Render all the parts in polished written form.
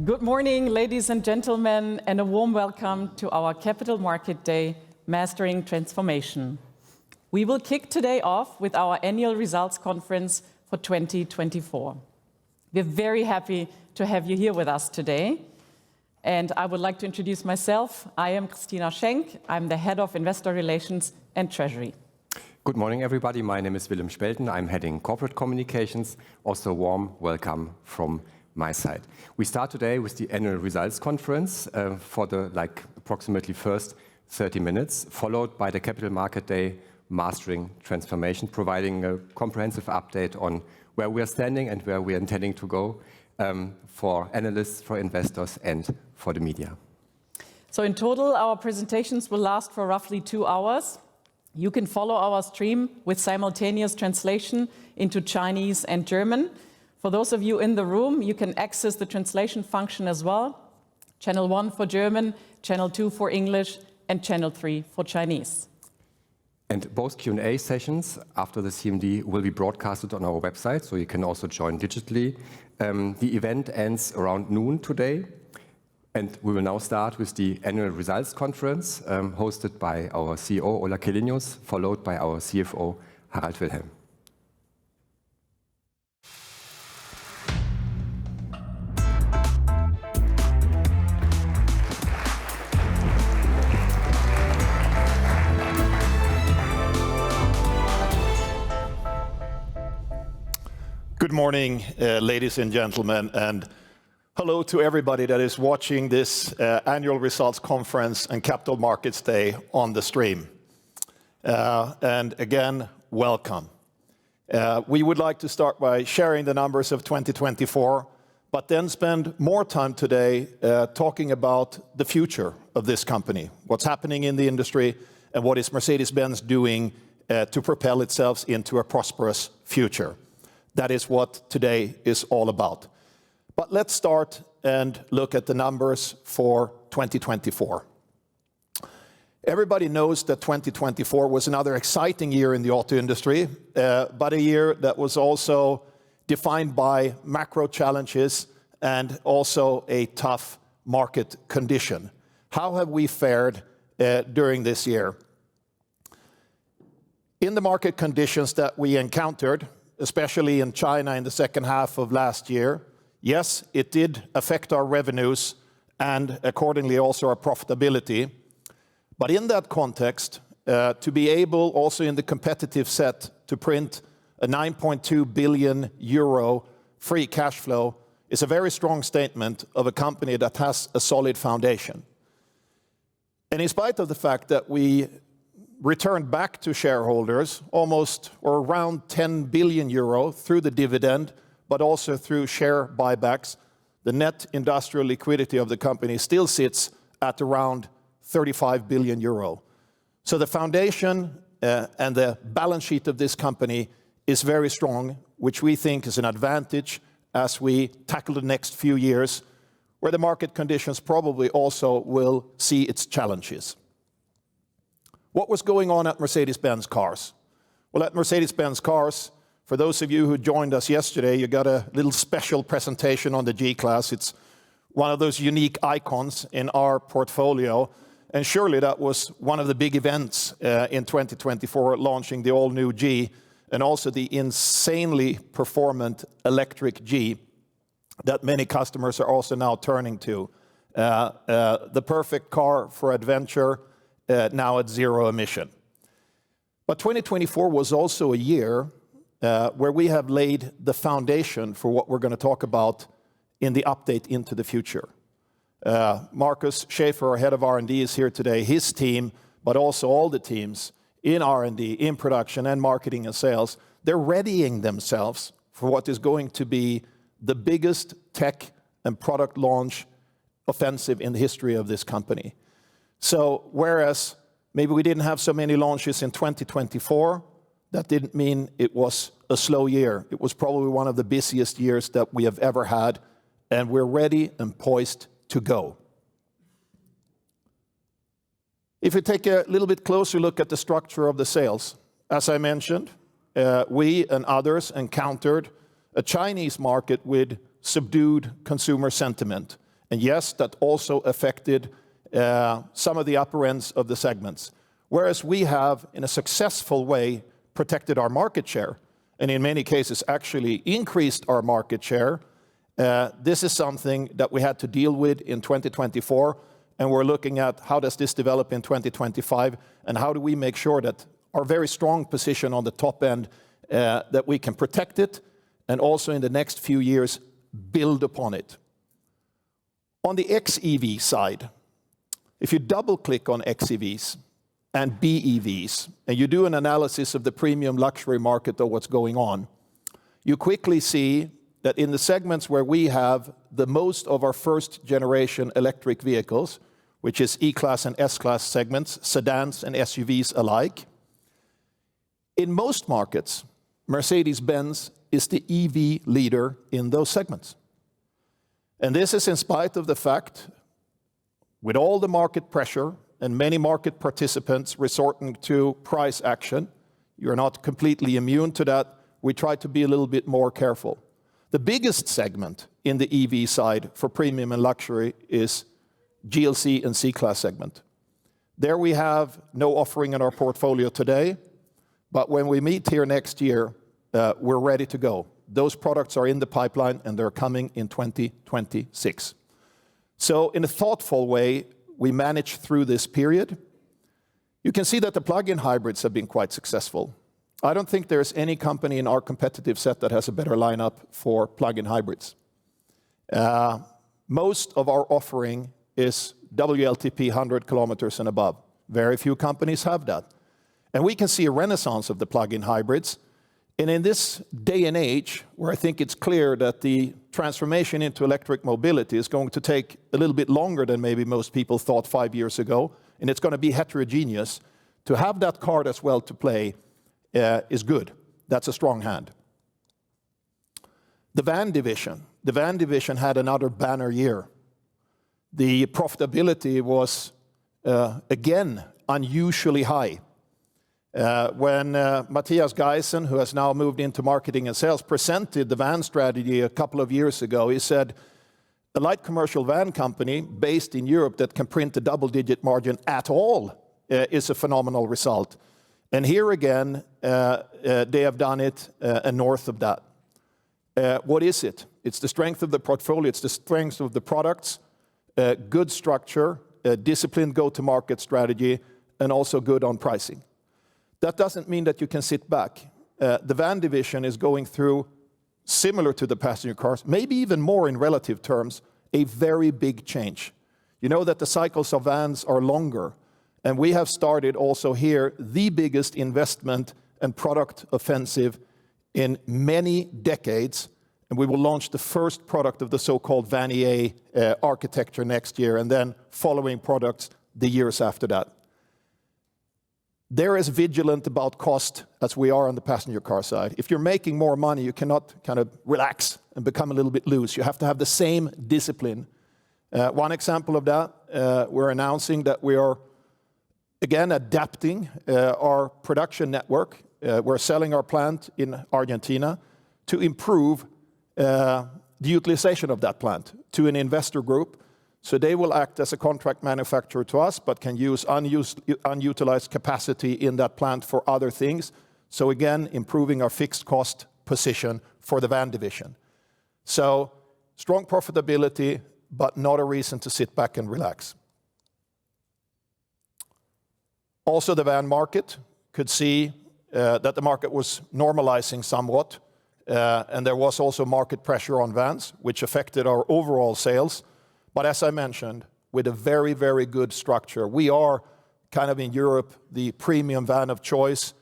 Good morning, ladies and gentlemen, and a warm welcome to our Capital Market Day, Mastering Transformation. We will kick today off with our annual results conference for 2024. We're very happy to have you here with us today. And I would like to introduce myself. I am Christina Schenk. I'm the Head of Investor Relations and Treasury. Good morning, everybody. My name is Willem Spelten. I'm heading Corporate Communications. Also, a warm welcome from my side. We start today with the annual results conference for the approximately first 30 minutes, followed by the Capital Market Day, Mastering Transformation, providing a comprehensive update on where we are standing and where we are intending to go for analysts, for investors, and for the media. So in total, our presentations will last for roughly 2 hours. You can follow our stream with simultaneous translation into Chinese and German. For those of you in the room, you can access the translation function as well. Channel 1 for German, Channel 2 for English, and Channel 3 for Chinese. And both Q&A sessions after the CMD will be broadcasted on our website, so you can also join digitally. The event ends around noon today, and we will now start with the annual results conference hosted by our CEO, Ola Källenius, followed by our CFO, Harald Wilhelm. Good morning, ladies and gentlemen, and hello to everybody that is watching this annual results conference and Capital Markets Day on the stream. And again, welcome. We would like to start by sharing the numbers of 2024, but then spend more time today talking about the future of this company, what's happening in the industry, and what is Mercedes-Benz doing to propel itself into a prosperous future. That is what today is all about. But let's start and look at the numbers for 2024. Everybody knows that 2024 was another exciting year in the auto industry, but a year that was also defined by macro challenges and also a tough market condition. How have we fared during this year? In the market conditions that we encountered, especially in China in the second half of last year, yes, it did affect our revenues and accordingly also our profitability. But in that context, to be able also in the competitive set to print a 9.2 billion euro free cash flow is a very strong statement of a company that has a solid foundation. And in spite of the fact that we returned back to shareholders almost or around 10 billion euro through the dividend, but also through share buybacks, the net industrial liquidity of the company still sits at around 35 billion euro. So the foundation and the balance sheet of this company is very strong, which we think is an advantage as we tackle the next few years, where the market conditions probably also will see its challenges. What was going on at Mercedes-Benz Cars? Well, at Mercedes-Benz Cars, for those of you who joined us yesterday, you got a little special presentation on the G-Class. It's one of those unique icons in our portfolio. And surely that was one of the big events in 2024, launching the all-new G and also the insanely performant electric G that many customers are also now turning to. The perfect car for adventure, now at zero emission. But 2024 was also a year where we have laid the foundation for what we're going to talk about in the update into the future. Markus Schäfer, our head of R&D, is here today. His team, but also all the teams in R&D, in production and marketing and sales, they're readying themselves for what is going to be the biggest tech and product launch offensive in the history of this company. So whereas maybe we didn't have so many launches in 2024, that didn't mean it was a slow year. It was probably one of the busiest years that we have ever had, and we're ready and poised to go. If we take a little bit closer look at the structure of the sales, as I mentioned, we and others encountered a Chinese market with subdued consumer sentiment And yes, that also affected some of the upper ends of the segments. Whereas we have, in a successful way, protected our market share, and in many cases actually increased our market share. This is something that we had to deal with in 2024, and we're looking at how does this develop in 2025, and how do we make sure that our very strong position on the top end, that we can protect it, and also in the next few years, build upon it. On the XEV side, if you double-click on XEVs and BEVs, and you do an analysis of the premium luxury market of what's going on, you quickly see that in the segments where we have the most of our first-generation electric vehicles, which is E-Class and S-Class segments, sedans and SUVs alike, in most markets, Mercedes-Benz is the EV leader in those segments. And this is in spite of the fact, with all the market pressure and many market participants resorting to price action, you're not completely immune to that. We try to be a little bit more careful. The biggest segment in the EV side for premium and luxury is GLC and C-Class segment. There we have no offering in our portfolio today, but when we meet here next year, we're ready to go. Those products are in the pipeline and they're coming in 2026. So in a thoughtful way, we manage through this period. You can see that the plug-in hybrids have been quite successful. I don't think there's any company in our competitive set that has a better lineup for plug-in hybrids. Most of our offering is WLTP 100 kilometers and above. Very few companies have that. And we can see a renaissance of the plug-in hybrids. And in this day and age, where I think it's clear that the transformation into electric mobility is going to take a little bit longer than maybe most people thought 5 years ago, and it's going to be heterogeneous, to have that card as well to play is good. That's a strong hand. The van division. The van division had another banner year. The profitability was, again, unusually high. When Matthias Geisen, who has now moved into marketing and sales, presented the van strategy a couple of years ago, he said, a light commercial van company based in Europe that can print a double-digit margin at all is a phenomenal result. And here again, they have done it north of that. What is it? It's the strength of the portfolio, it's the strength of the products, good structure, disciplined go-to-market strategy, and also good on pricing. That doesn't mean that you can sit back. The van division is going through, similar to the passenger cars, maybe even more in relative terms, a very big change. You know that the cycles of vans are longer, and we have started also here the biggest investment and product offensive in many decades, and we will launch the first product of the so-called VAN.EA architecture next year, and then following products the years after that. They're as vigilant about cost as we are on the passenger car side. If you're making more money, you cannot kind of relax and become a little bit loose. You have to have the same discipline. One example of that, we're announcing that we are, again, adapting our production network. We're selling our plant in Argentina to improve the utilization of that plant to an investor group. So they will act as a contract manufacturer to us, but can use unutilized capacity in that plant for other things. So again, improving our fixed cost position for the van division. So strong profitability, but not a reason to sit back and relax. Also, the van market could see that the market was normalizing somewhat, and there was also market pressure on vans, which affected our overall sales. But as I mentioned, with a very, very good structure, we are kind of in Europe the premium van of choice.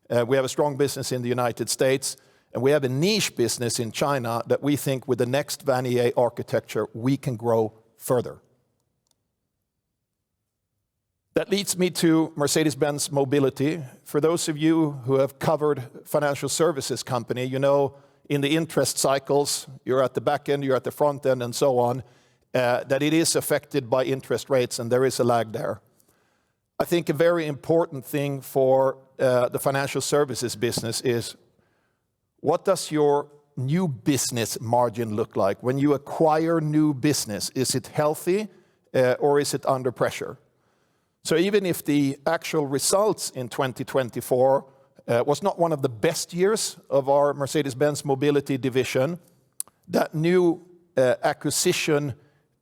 We have a strong business in the United States, and we have a niche business in China that we think with the next VAN.EA architecture, we can grow further. That leads me to Mercedes-Benz Mobility. For those of you who have covered financial services company, you know in the interest cycles, you're at the back end, you're at the front end, and so on, that it is affected by interest rates, and there is a lag there. I think a very important thing for the financial services business is what does your new business margin look like? When you acquire new business, is it healthy or is it under pressure? So even if the actual results in 2024 was not one of the best years of our Mercedes-Benz Mobility division, that new acquisition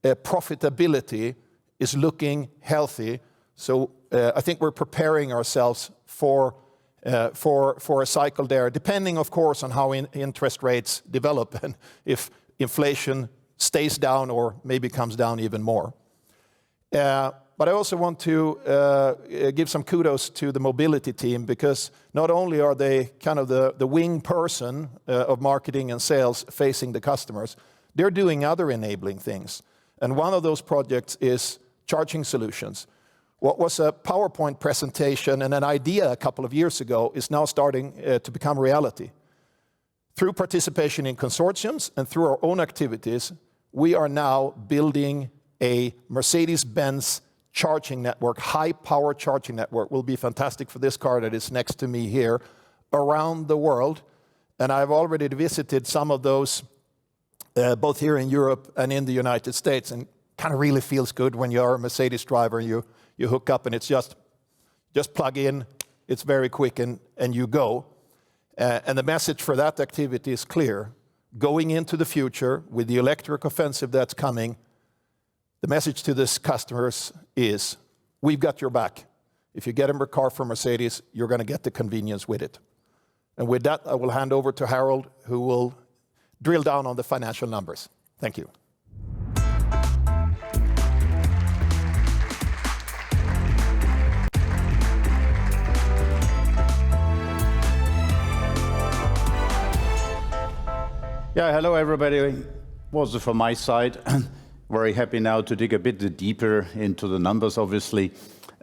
profitability is looking healthy. So I think we're preparing ourselves for a cycle there, depending, of course, on how interest rates develop and if inflation stays down or maybe comes down even more. But I also want to give some kudos to the mobility team, because not only are they kind of the wing person of marketing and sales facing the customers, they're doing other enabling things. And one of those projects is charging solutions. What was a PowerPoint presentation and an idea a couple of years ago is now starting to become reality. Through participation in consortiums and through our own activities, we are now building a Mercedes-Benz charging network, high-power charging network. Will be fantastic for this car that is next to me here, around the world. And I've already visited some of those, both here in Europe and in the United States, and kind of really feels good when you're a Mercedes driver and you hook up and it's just plug in, it's very quick and you go. And the message for that activity is clear. Going into the future with the electric offensive that's coming, the message to this customers is, we've got your back. If you get a car from Mercedes, you're going to get the convenience with it. And with that, I will hand over to Harold, who will drill down on the financial numbers. Thank you. Yeah, hello everybody. Also from my side, very happy now to dig a bit deeper into the numbers, obviously.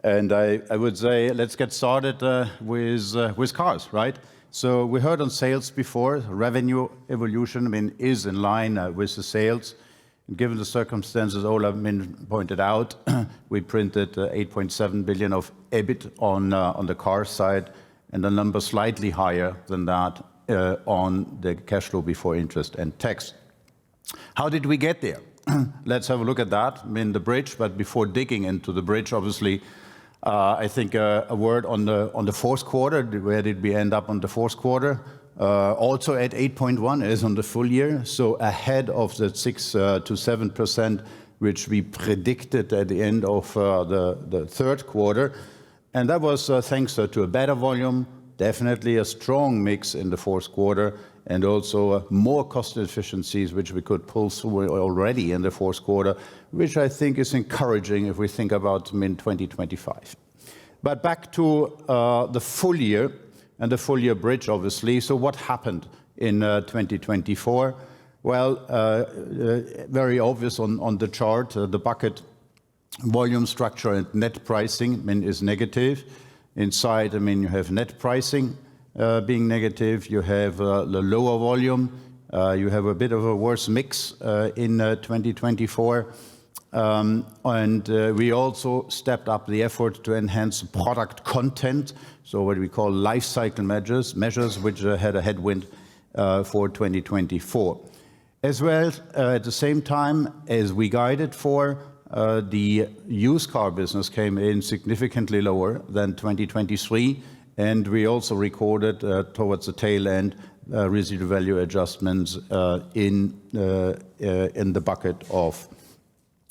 And I would say, let's get started with cars, right? So we heard on sales before, revenue evolution, is in line with the sales. And given the circumstances Ola pointed out, we printed 8.7 billion of EBIT on the car side, and a number slightly higher than that on the cash flow before interest and tax. How did we get there? Let's have a look at that, the bridge. But before digging into the bridge, obviously, I think a word on the fourth quarter. Where did we end up on the fourth quarter? Also at 8.1 is on the full year, so ahead of the 6 to 7% which we predicted at the end of the third quarter. And that was thanks to a better volume, definitely a strong mix in the fourth quarter, and also more cost efficiencies which we could pull through already in the fourth quarter, which I think is encouraging if we think about 2025. But back to the full year and the full year bridge, obviously. So what happened in 2024? Well, very obvious on the chart, the bucket volume structure and net pricing is negative. Inside, you have net pricing being negative, you have the lower volume, you have a bit of a worse mix in 2024. And we also stepped up the effort to enhance product content, so what we call life cycle measures which had a headwind for 2024. As well, at the same time as we guided for, the used car business came in significantly lower than 2023, and we also recorded towards the tail end residual value adjustments in the bucket of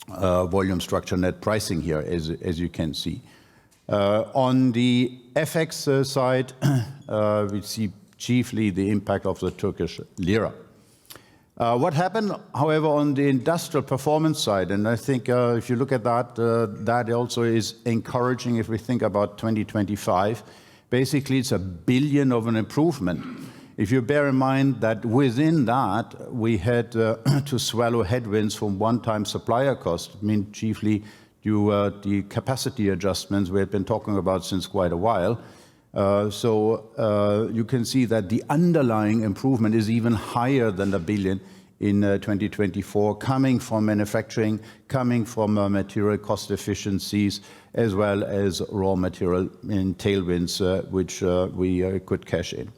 volume structure net pricing here, as you can see. On the FX side, we see chiefly the impact of the Turkish lira. What happened, however, on the industrial performance side, and I think if you look at that, that also is encouraging if we think about 2025. Basically, it's 1 billion of an improvement. If you bear in mind that within that, we had to swallow headwinds from one-time supplier costs, chiefly due the capacity adjustments we have been talking about since quite a while. So you can see that the underlying improvement is even higher than 1 billion in 2024, coming from manufacturing, coming from material cost efficiencies, as well as raw material in tailwinds, which we could cash in.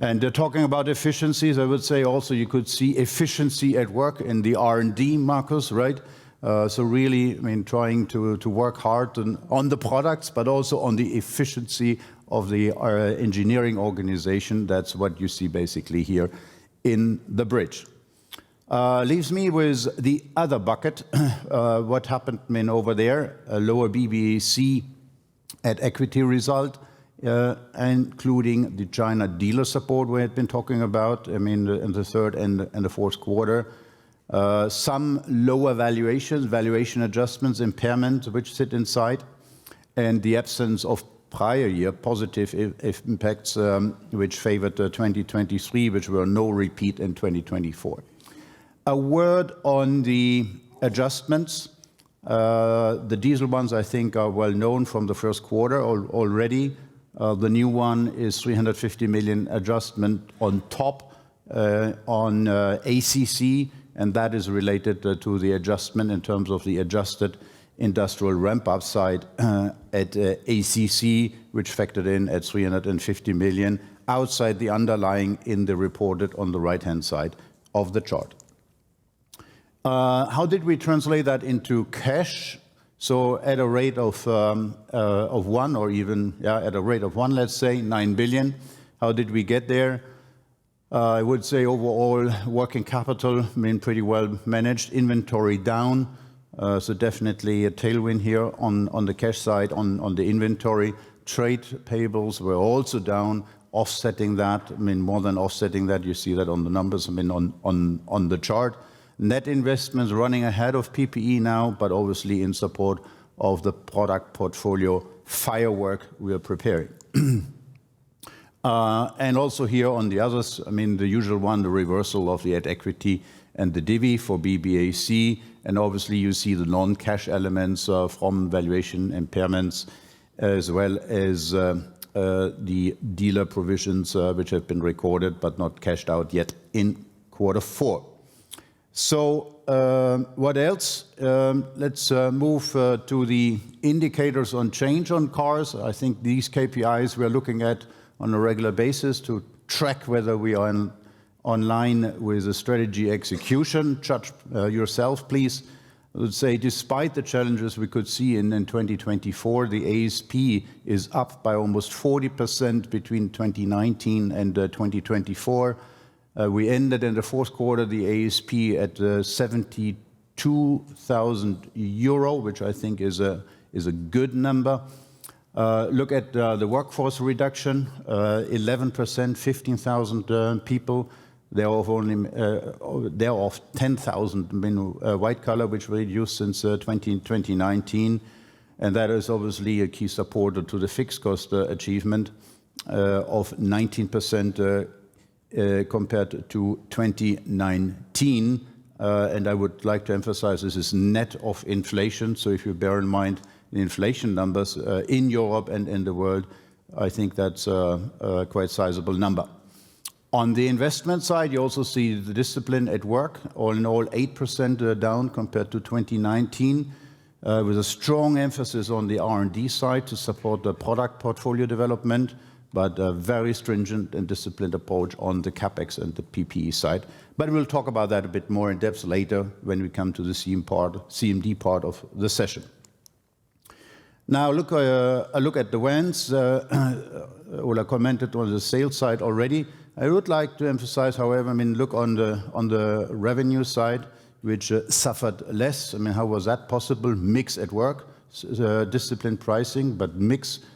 And talking about efficiencies, I would say also you could see efficiency at work in the R&D, Marcus, right? So really, I mean, trying to work hard on the products, but also on the efficiency of the engineering organization. That's what you see basically here in the bridge. Leaves me with the other bucket. What happened, I mean, over there, a lower BBAC at equity result, including the China dealer support we had been talking about, I mean, in the third and the fourth quarter. Some lower valuations, valuation adjustments, impairment, which sit inside, and the absence of prior year positive impacts, which favored 2023, which were no repeat in 2024. A word on the adjustments. The diesel ones, I think, are well known from the first quarter already. The new one is 350 million adjustment on top on ACC, and that is related to the adjustment in terms of the adjusted industrial ramp-up side at ACC, which factored in at 350 million, outside the underlying in the reported on the right-hand side of the chart. How did we translate that into cash? So at a rate of one, or even at a rate of one, let's say 9 billion. How did we get there? I would say overall working capital, I mean, pretty well managed. Inventory down, so definitely a tailwind here on the cash side, on the inventory. Trade payables were also down, offsetting that. I mean, more than offsetting that. You see that on the numbers. I mean, on the chart. Net investments running ahead of PPE now, but obviously in support of the product portfolio firework we are preparing. And also here on the others, I mean, the usual one, the reversal of the at equity and the divvy for BBAC. And obviously you see the non-cash elements from valuation impairments, as well as the dealer provisions which have been recorded but not cashed out yet in quarter four. So what else? Let's move to the indicators on change on cars. I think these KPIs we are looking at on a regular basis to track whether we are on line with the strategy execution. Judge yourself, please. I would say despite the challenges we could see in 2024, the ASP is up by almost 40% between 2019 and 2024. We ended in the fourth quarter the ASP at 72,000 euro, which I think is a good number. Look at the workforce reduction, 11%, 15,000 people. Thereof 10,000 white collar, which we reduced since 2019, and that is obviously a key supporter to the fixed cost achievement of 19%. Compared to 2019. And I would like to emphasize this is net of inflation. So if you bear in mind the inflation numbers in Europe and in the world, I think that's a quite sizable number. On the investment side, you also see the discipline at work. All in all, 8% down compared to 2019, with a strong emphasis on the R&D side to support the product portfolio development, but a very stringent and disciplined approach on the CapEx and the PPE side. But we'll talk about that a bit more in depth later when we come to the CMD part of the session. Now, a look at the vans. Ola commented on the sales side already. I would like to emphasize, however, I mean, look on the revenue side, which suffered less. I mean, how was that possible? Mix at work, disciplined pricing, but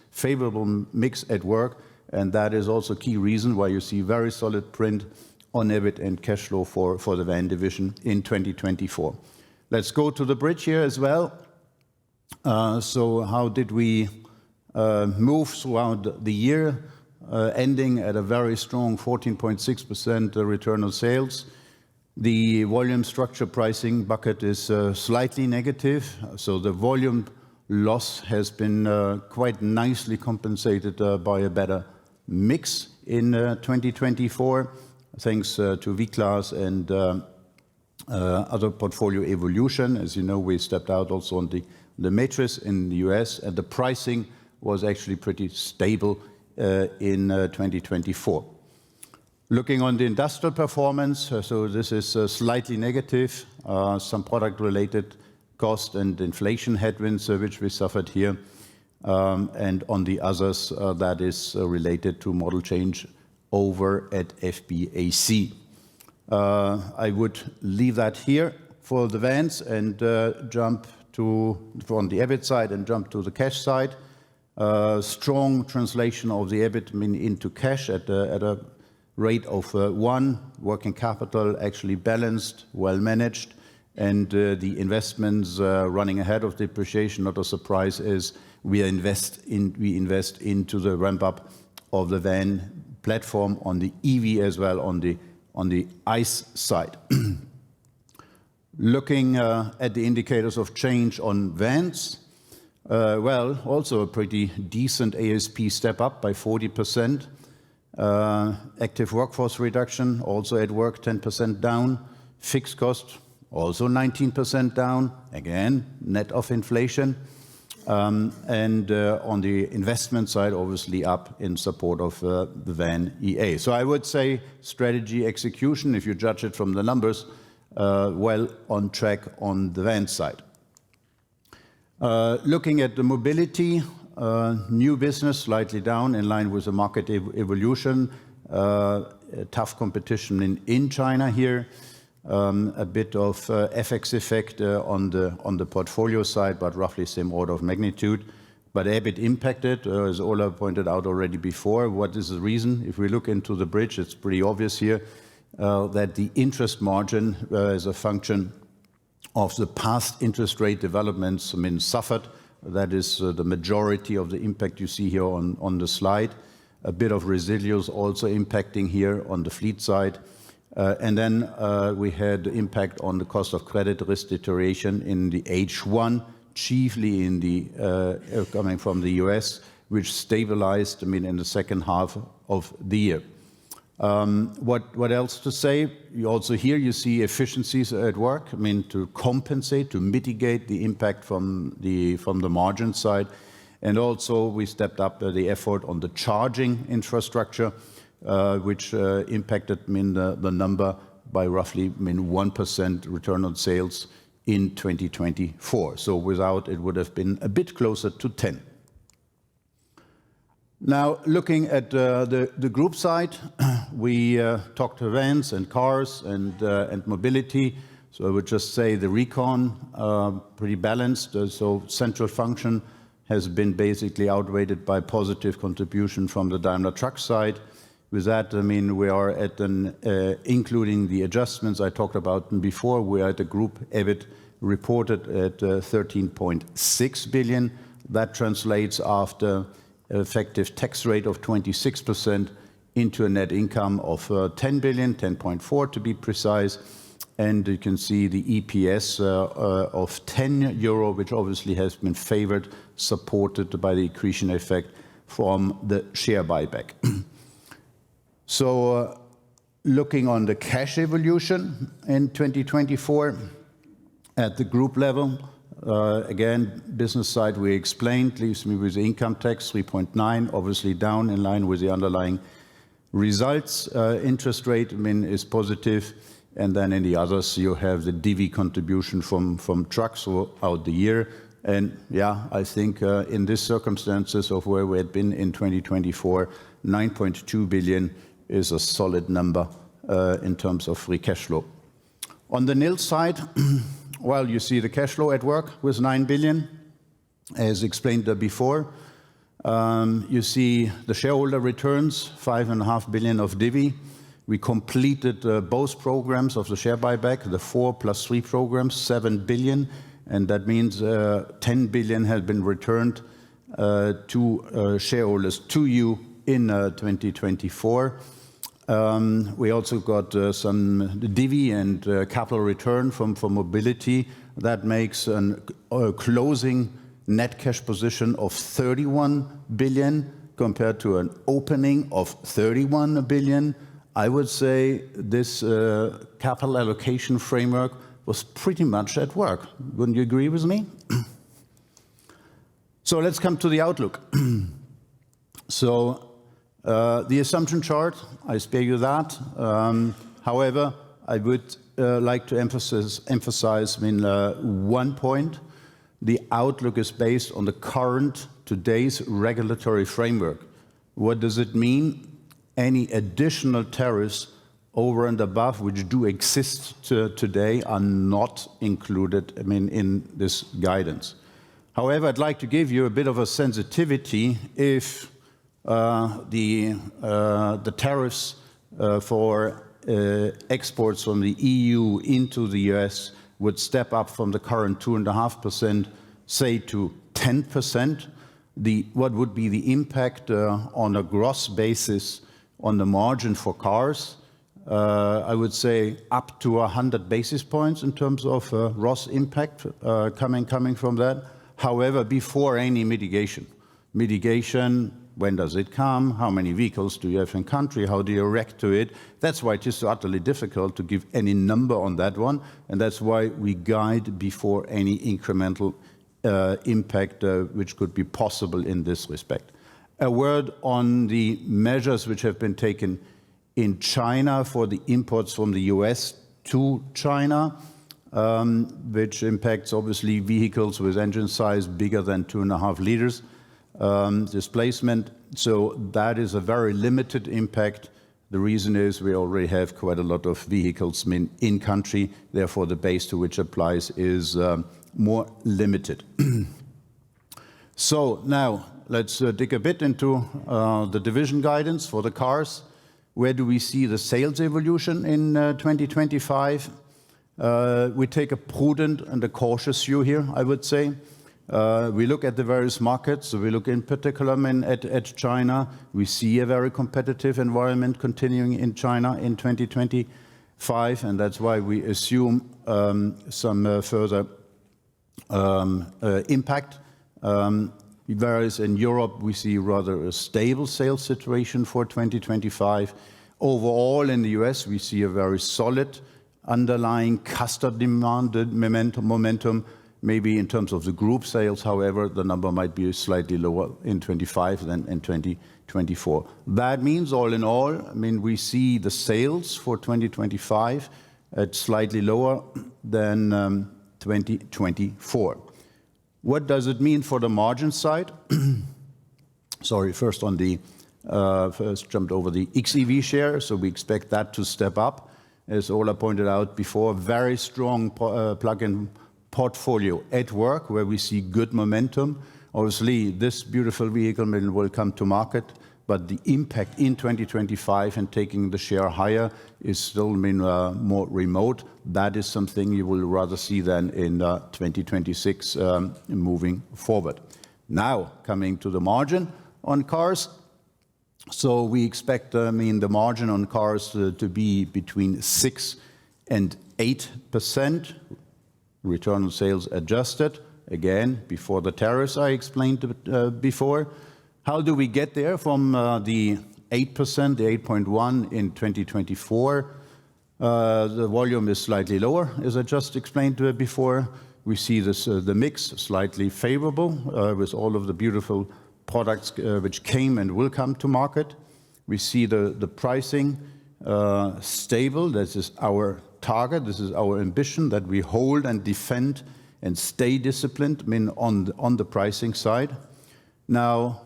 favorable mix at work, and that is also a key reason why you see very solid print on EBIT and cash flow for the van division in 2024. Let's go to the bridge here as well. So how did we move throughout the year, ending at a very strong 14.6% return on sales. The volume structure pricing bucket is slightly negative, so the volume loss has been quite nicely compensated by a better mix in 2024, thanks to V-Class and other portfolio evolution. As you know, we stepped out also on the matrix in the US, and the pricing was actually pretty stable in 2024. Looking on the industrial performance, so this is slightly negative, some product-related cost and inflation headwinds which we suffered here. And on the others, that is related to model change over at FBAC. I would leave that here for the vans and jump to, on the EBIT side, and jump to the cash side. Strong translation of the EBIT into cash at a rate of 1. Working capital actually balanced, well managed, and the investments running ahead of depreciation. Not a surprise, is we invest into the ramp up of the van platform on the EV as well on the ICE side. Looking at the indicators of change on vans, well, also a pretty decent ASP step up by 40%. Active workforce reduction also at work, 10% down. Fixed cost also 19% down, again net of inflation. And on the investment side, obviously up in support of the van EA. So I would say strategy execution, if you judge it from the numbers, well on track on the van side. Looking at the mobility, new business slightly down in line with the market evolution. Tough competition in China here. A bit of FX effect on the portfolio side, but roughly same order of magnitude. But EBIT impacted, as Ola pointed out already before. What is the reason? If we look into the bridge, it's pretty obvious here that the interest margin is a function of the past interest rate developments, suffered. That is the majority of the impact you see here on the slide. A bit of residuals also impacting here on the fleet side. And then we had impact on the cost of credit risk deterioration in the H1, chiefly in the coming from the US, which stabilized, in the second half of the year. What else to say? You also here you see efficiencies at work. To compensate, to mitigate the impact from the margin side, and also we stepped up the effort on the charging infrastructure, which impacted the number by roughly 1% return on sales in 2024. So without it would have been a bit closer to 10. Now looking at the group side, we talked to vans and cars and mobility. So I would just say the recon pretty balanced. So central function has been basically outweighed by positive contribution from the Daimler Truck side. With that, we are at including the adjustments I talked about before, we are at the group EBIT reported at 13.6 billion. That translates after effective tax rate of 26% into a net income of 10 billion, 10.4 to be precise. And you can see the EPS of 10 euro, which obviously has been favored, supported by the accretion effect from the share buyback. So looking on the cash evolution in 2024 at the group level, again, business side we explained, leaves me with the income tax 3.9, obviously down in line with the underlying results. Interest rate is positive. And then in the others, you have the DV contribution from trucks throughout the year. And yeah, I think in these circumstances of where we had been in 2024, 9.2 billion is a solid number in terms of free cash flow. On the nil side, well, you see the cash flow at work with 9 billion, as explained before. You see the shareholder returns, 5.5 billion of divvy. We completed both programs of the share buyback, the 4 + 3 programs, 7 billion. And that means 10 billion has been returned to shareholders, to you, in 2024. We also got some divvy and capital return from mobility. That makes a closing net cash position of 31 billion compared to an opening of 31 billion. I would say this capital allocation framework was pretty much at work. Wouldn't you agree with me? So let's come to the outlook. So The assumption chart, I spare you that. However, I would like to emphasize one point. The outlook is based on the current, today's regulatory framework. What does it mean? Any additional tariffs over and above which do exist today are not included in this guidance. However, I'd like to give you a bit of a sensitivity if the tariffs for exports from the EU into the US would step up from the current 2.5%, say, to 10%. What would be the impact on a gross basis on the margin for cars? I would say up to 100 basis points in terms of gross impact coming from that. However, before any mitigation. Mitigation, when does it come? How many vehicles do you have in country? How do you react to it? That's why it is so utterly difficult to give any number on that one. And that's why we guide before any incremental impact which could be possible in this respect. A word on the measures which have been taken in China for the imports from the US to China, which impacts obviously vehicles with engine size bigger than 2.5 liters displacement. So that is a very limited impact. The reason is we already have quite a lot of vehicles in country, therefore the base to which applies is more limited. So now let's dig a bit into the division guidance for the cars. Where do we see the sales evolution in 2025? We take a prudent and a cautious view here, I would say. We look at the various markets. So we look in particular at China. We see a very competitive environment continuing in China in 2025, and that's why we assume some further impact. Whereas in Europe, we see rather a stable sales situation for 2025. Overall, in the US, we see a very solid underlying customer demand momentum. Maybe in terms of the group sales, however, the number might be slightly lower in 25 than in 2024. That means, all in all, we see the sales for 2025 at slightly lower than 2024. What does it mean for the margin side? Sorry, first jumped over the xEV share, so we expect that to step up. As Ola pointed out before, very strong plug-in portfolio at work where we see good momentum. Obviously, this beautiful vehicle will come to market, but the impact in 2025 and taking the share higher is still more remote. That is something you will rather see than in 2026 moving forward. Now, coming to the margin on cars. So we expect the margin on cars to be between 6 and 8%. Return on sales adjusted, again, before the tariffs I explained before. How do we get there from the 8%, the 8.1 in 2024? The volume is slightly lower, as I just explained before. We see the mix slightly favorable with all of the beautiful products which came and will come to market. We see the pricing stable. This is our target. This is our ambition, that we hold and defend and stay disciplined on the pricing side. Now,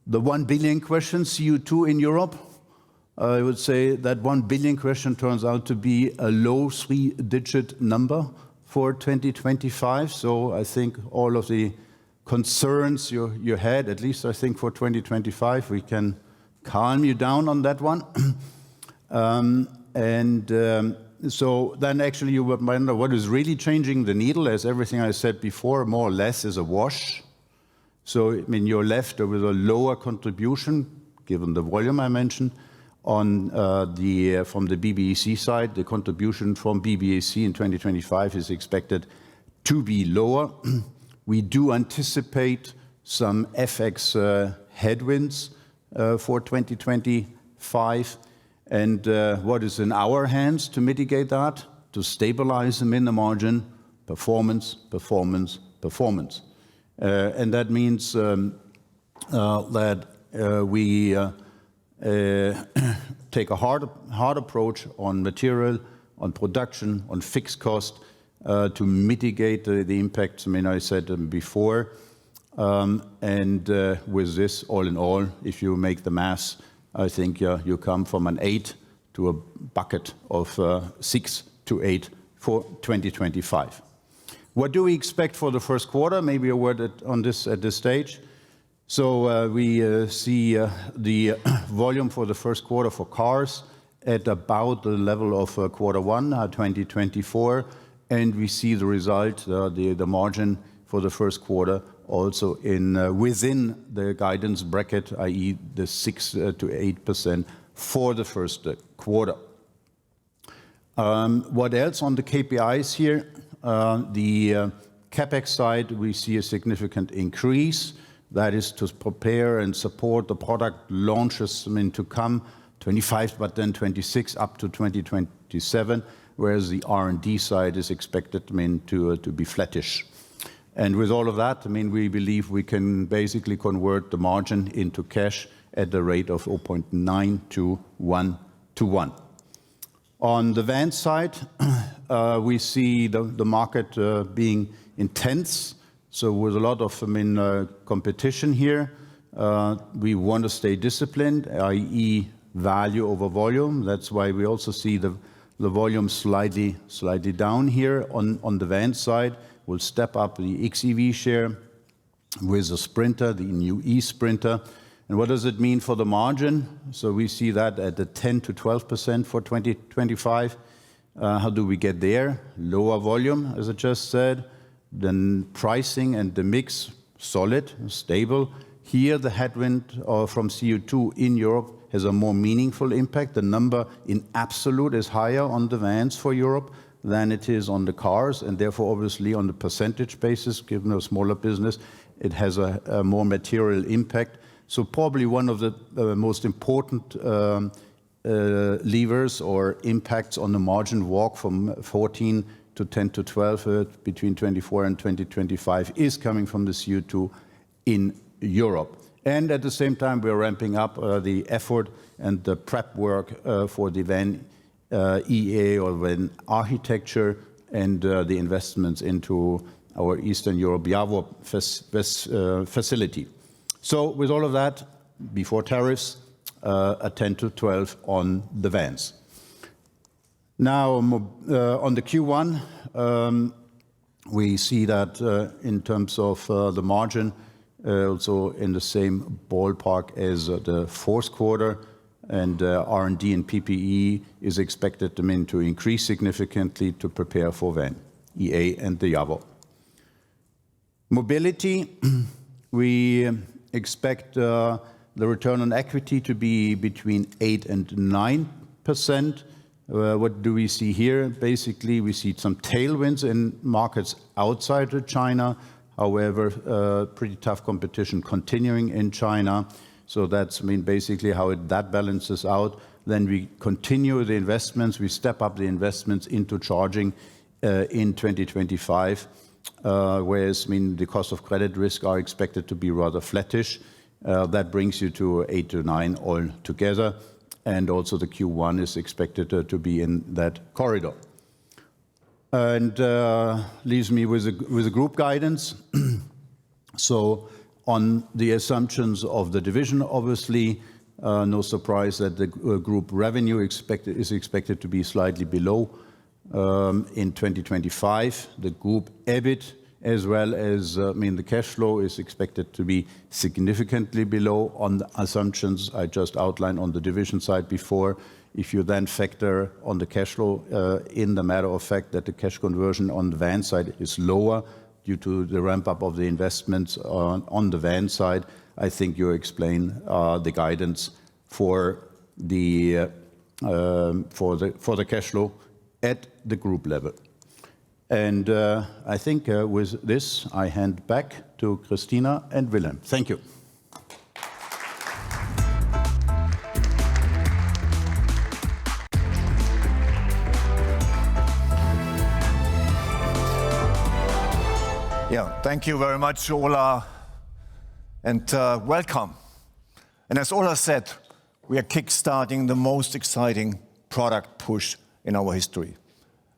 the 1 billion question, CO2 in Europe, I would say that 1 billion question turns out to be a low 3-digit number for 2025. So I think all of the concerns you had, at least I think for 2025, we can calm you down on that one. So then actually you would wonder what is really changing the needle, as everything I said before more or less is a wash. So you're left with a lower contribution, given the volume I mentioned, from the BBAC side. The contribution from BBAC in 2025 is expected to be lower. We do anticipate some FX headwinds for 2025. And what is in our hands to mitigate that? To stabilize them in the margin, performance. And that means that we take a hard approach on material, on production, on fixed cost to mitigate the impacts. I mean, I said before. With this, all in all, if you make the math, I think you come from an 8 to a bucket of 6 to 8 for 2025. What do we expect for the first quarter? Maybe a word on this at this stage. So we see the volume for the first quarter for cars at about the level of quarter one 2024, and we see the result, the margin for the first quarter also within the guidance bracket, i.e. the 6 to 8% for the first quarter. What else on the KPIs here? The CapEx side, we see a significant increase. That is to prepare and support the product launches to come 25, but then 26 up to 2027, whereas the R&D side is expected to be flattish. And with all of that, we believe we can basically convert the margin into cash at the rate of 0.9 to 1 to 1. On the van side, we see the market being intense. So with a lot of competition here, we want to stay disciplined, i.e. value over volume. That's why we also see the volume slightly down here on the van side. We'll step up the XEV share with the Sprinter, the new e-Sprinter. And what does it mean for the margin? So we see that at the 10 to 12% for 2025. How do we get there? Lower volume, as I just said. Then pricing and the mix, solid, stable. Here, the headwind from CO2 in Europe has a more meaningful impact. The number in absolute is higher on the vans for Europe than it is on the cars, and therefore, obviously, on the percentage basis, given a smaller business, it has a more material impact. So probably one of the most important levers or impacts on the margin walk from 14 to 10 to 12 between 24 and 2025 is coming from the CO2 in Europe. And at the same time, we're ramping up the effort and the prep work for the van EA or van architecture and the investments into our Eastern Europe Jawor facility. So with all of that, before tariffs, a 10 to 12 on the vans. Now, on the Q1, we see that in terms of the margin, also in the same ballpark as the fourth quarter, and R&D and PPE is expected to increase significantly to prepare for van, EA and the Jawor. Mobility, we expect the return on equity to be between 8 and 9%. What do we see here? Basically, we see some tailwinds in markets outside of China. However, pretty tough competition continuing in China. So that's basically how that balances out. Then we continue the investments. We step up the investments into charging in 2025, whereas the cost of credit risk are expected to be rather flattish. That brings you to 8 to 9 all together. And also the Q1 is expected to be in that corridor. And leaves me with a group guidance. So on the assumptions of the division, obviously, no surprise that the group revenue is expected to be slightly below in 2025. The group EBIT, as well as the cash flow, is expected to be significantly below on the assumptions I just outlined on the division side before. If you then factor on the cash flow, in the matter of fact that the cash conversion on the van side is lower due to the ramp up of the investments on the van side, I think you explain the guidance for the cash flow at the group level. And I think with this, I hand back to Christina and Willem. Thank you. Yeah, thank you very much, Ola, and welcome. And as Ola said, we are kickstarting the most exciting product push in our history.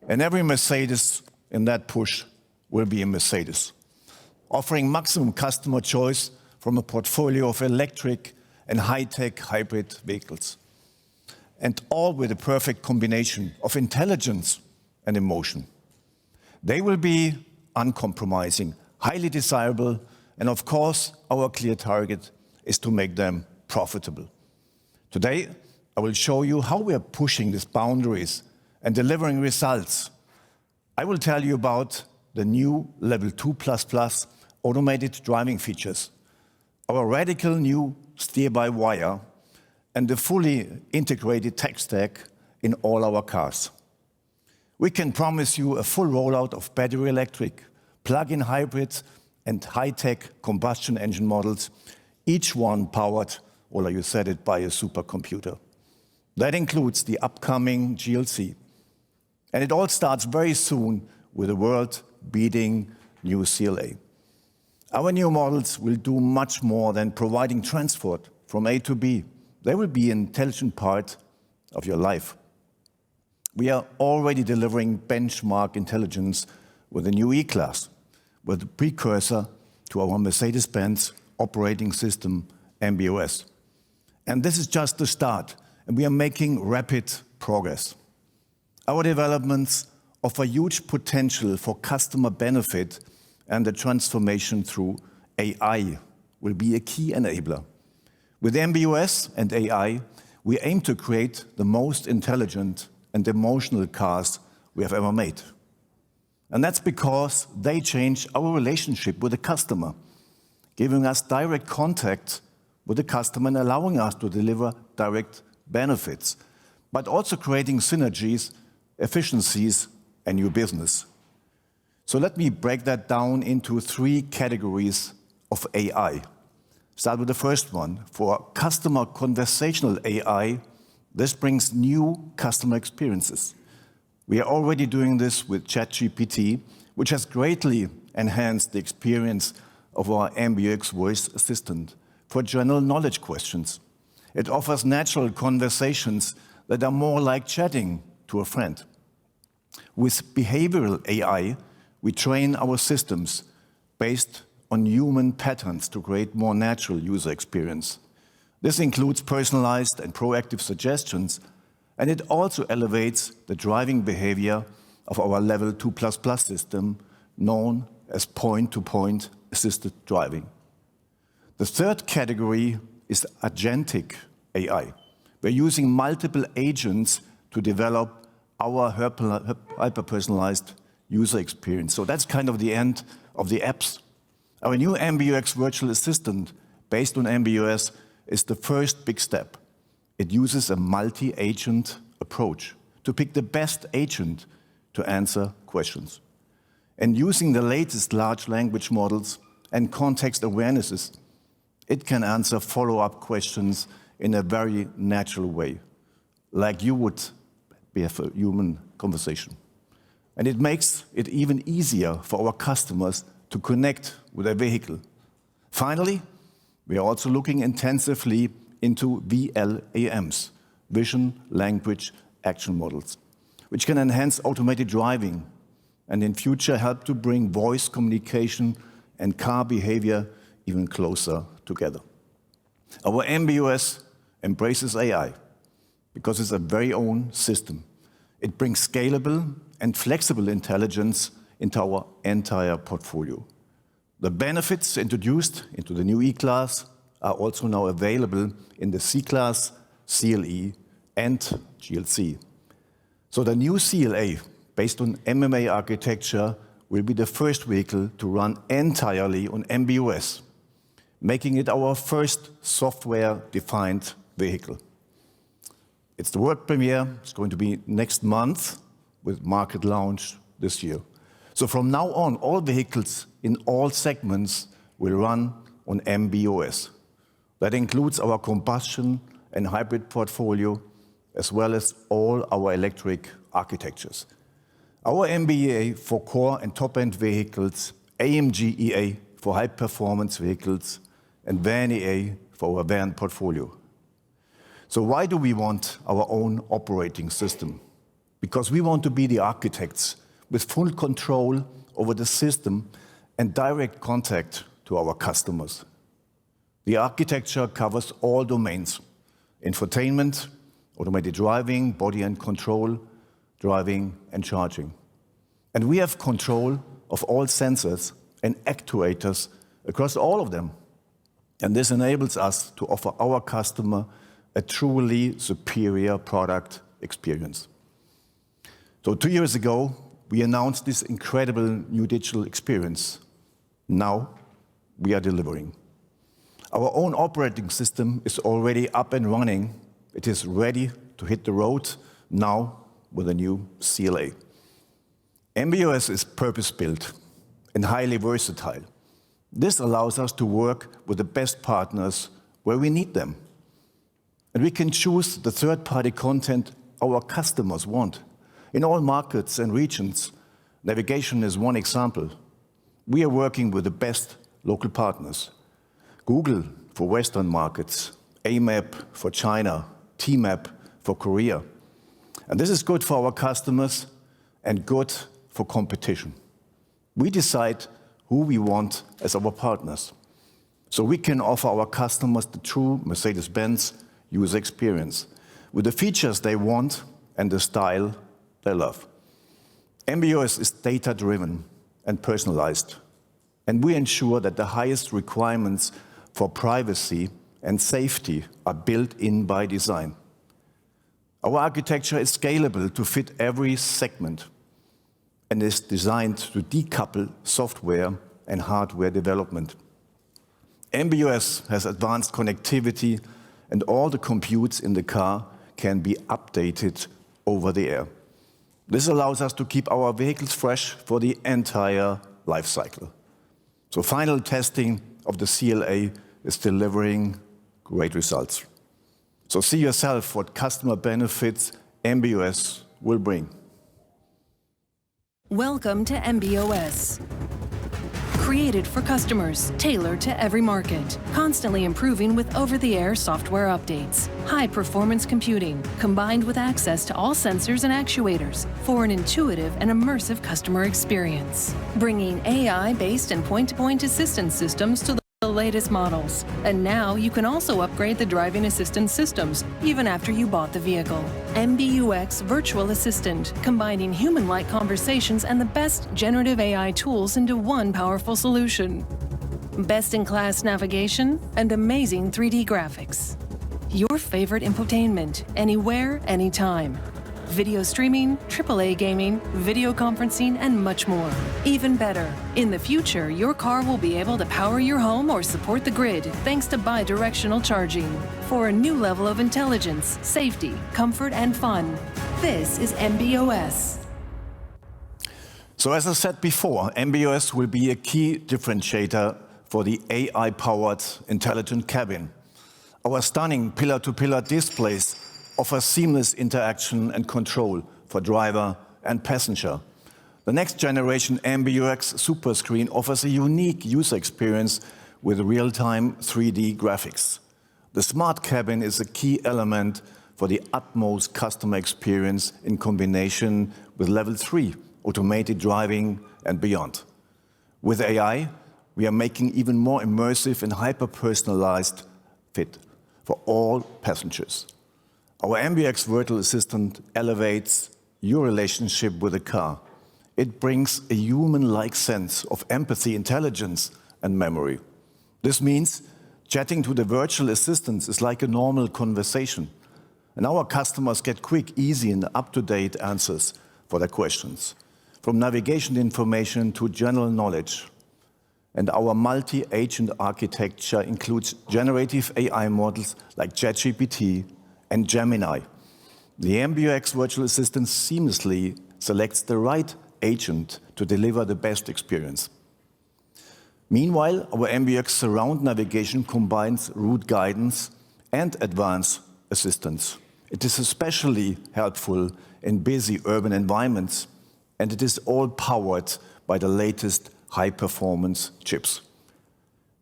And every Mercedes in that push will be a Mercedes, offering maximum customer choice from a portfolio of electric and high-tech hybrid vehicles. And all with a perfect combination of intelligence and emotion. They will be uncompromising, highly desirable, and of course, our clear target is to make them profitable. Today, I will show you how we are pushing these boundaries and delivering results. I will tell you about the new Level 2++ automated driving features, our radical new steer-by-wire, and the fully integrated tech stack in all our cars. We can promise you a full rollout of battery electric, plug-in hybrids, and high-tech combustion engine models, each one powered, Ola, you said it, by a supercomputer. That includes the upcoming GLC. And it all starts very soon with a world-beating new CLA. Our new models will do much more than providing transport from A to B. They will be an intelligent part of your life. We are already delivering benchmark intelligence with the new E-Class, with the precursor to our Mercedes-Benz Operating System, MB.OS. And this is just the start, and we are making rapid progress. Our developments offer huge potential for customer benefit, and the transformation through AI will be a key enabler. With MB.OS and AI, we aim to create the most intelligent and emotional cars we have ever made. And that's because they change our relationship with the customer, giving us direct contact with the customer and allowing us to deliver direct benefits, but also creating synergies, efficiencies, and new business. So let me break that down into 3 categories of AI. Start with the first one. For customer conversational AI, this brings new customer experiences. We are already doing this with ChatGPT, which has greatly enhanced the experience of our MBOS voice assistant for general knowledge questions. It offers natural conversations that are more like chatting to a friend. With behavioral AI, we train our systems based on human patterns to create more natural user experience. This includes personalized and proactive suggestions, and it also elevates the driving behavior of our Level 2++ system, known as point-to-point assisted driving. The third category is agentic AI. We're using multiple agents to develop our hyper-personalized user experience. So that's kind of the end of the apps. Our new MBOS virtual assistant, based on MB.OS, is the first big step. It uses a multi-agent approach to pick the best agent to answer questions. And using the latest large language models and context awarenesses, it can answer follow-up questions in a very natural way, like you would have a human conversation. And it makes it even easier for our customers to connect with their vehicle. Finally, we are also looking intensively into VLAMs, Vision Language Action Models, which can enhance automated driving and in future help to bring voice communication and car behavior even closer together. Our MB.OS embraces AI because it's a very own system. It brings scalable and flexible intelligence into our entire portfolio. The benefits introduced into the new E-Class are also now available in the C-Class, CLE, and GLC. So the new CLA, based on MMA architecture, will be the first vehicle to run entirely on MB.OS, making it our first software-defined vehicle. It's the world premiere. It's going to be next month with market launch this year. So from now on, all vehicles in all segments will run on MB.OS. That includes our combustion and hybrid portfolio, as well as all our electric architectures. Our MB.EA for core and top-end vehicles, AMG EA for high-performance vehicles, and Van EA for our van portfolio. So why do we want our own operating system? Because we want to be the architects with full control over the system and direct contact to our customers. The architecture covers all domains: infotainment, automated driving, body and control, driving and charging. And we have control of all sensors and actuators across all of them. And this enables us to offer our customer a truly superior product experience. So 2 years ago, we announced this incredible new digital experience. Now we are delivering. Our own operating system is already up and running. It is ready to hit the road now with a new CLA. MB.OS is purpose-built and highly versatile. This allows us to work with the best partners where we need them. And we can choose the third-party content our customers want. In all markets and regions, navigation is one example. We are working with the best local partners. Google for Western markets, AMAP for China, TMAP for Korea. And this is good for our customers and good for competition. We decide who we want as our partners, so we can offer our customers the true Mercedes-Benz user experience with the features they want and the style they love. MB.OS is data-driven and personalized, and we ensure that the highest requirements for privacy and safety are built in by design. Our architecture is scalable to fit every segment and is designed to decouple software and hardware development. MB.OS has advanced connectivity, and all the computes in the car can be updated over the air. This allows us to keep our vehicles fresh for the entire life cycle. So final testing of the CLA is delivering great results. So see yourself what customer benefits MB.OS will bring. Welcome to MB.OS. Created for customers, tailored to every market, constantly improving with over-the-air software updates. High-performance computing, combined with access to all sensors and actuators for an intuitive and immersive customer experience. Bringing AI-based and point-to-point assistance systems to the latest models. And now you can also upgrade the driving assistance systems, even after you bought the vehicle. MB.UX Virtual Assistant, combining human-like conversations and the best generative AI tools into one powerful solution. Best-in-class navigation and amazing 3D graphics. Your favorite infotainment, anywhere, anytime. Video streaming, AAA gaming, video conferencing, and much more. Even better, in the future, your car will be able to power your home or support the grid thanks to bi-directional charging. For a new level of intelligence, safety, comfort, and fun. This is MB.OS. So as I said before, MB.OS will be a key differentiator for the AI-powered intelligent cabin. Our stunning pillar-to-pillar displays offer seamless interaction and control for driver and passenger. The next generation MB.UX Superscreen offers a unique user experience with real-time 3D graphics. The smart cabin is a key element for the utmost customer experience in combination with Level 3 automated driving and beyond. With AI, we are making even more immersive and hyper-personalized fit for all passengers. Our MB.UX Virtual Assistant elevates your relationship with the car. It brings a human-like sense of empathy, intelligence, and memory. This means chatting to the virtual assistant is like a normal conversation, and our customers get quick, easy, and up-to-date answers for their questions, from navigation information to general knowledge. And our multi-agent architecture includes generative AI models like ChatGPT and Gemini. The MB.UX Virtual Assistant seamlessly selects the right agent to deliver the best experience. Meanwhile, our MB.UX Surround navigation combines route guidance and advanced assistance. It is especially helpful in busy urban environments, and it is all powered by the latest high-performance chips.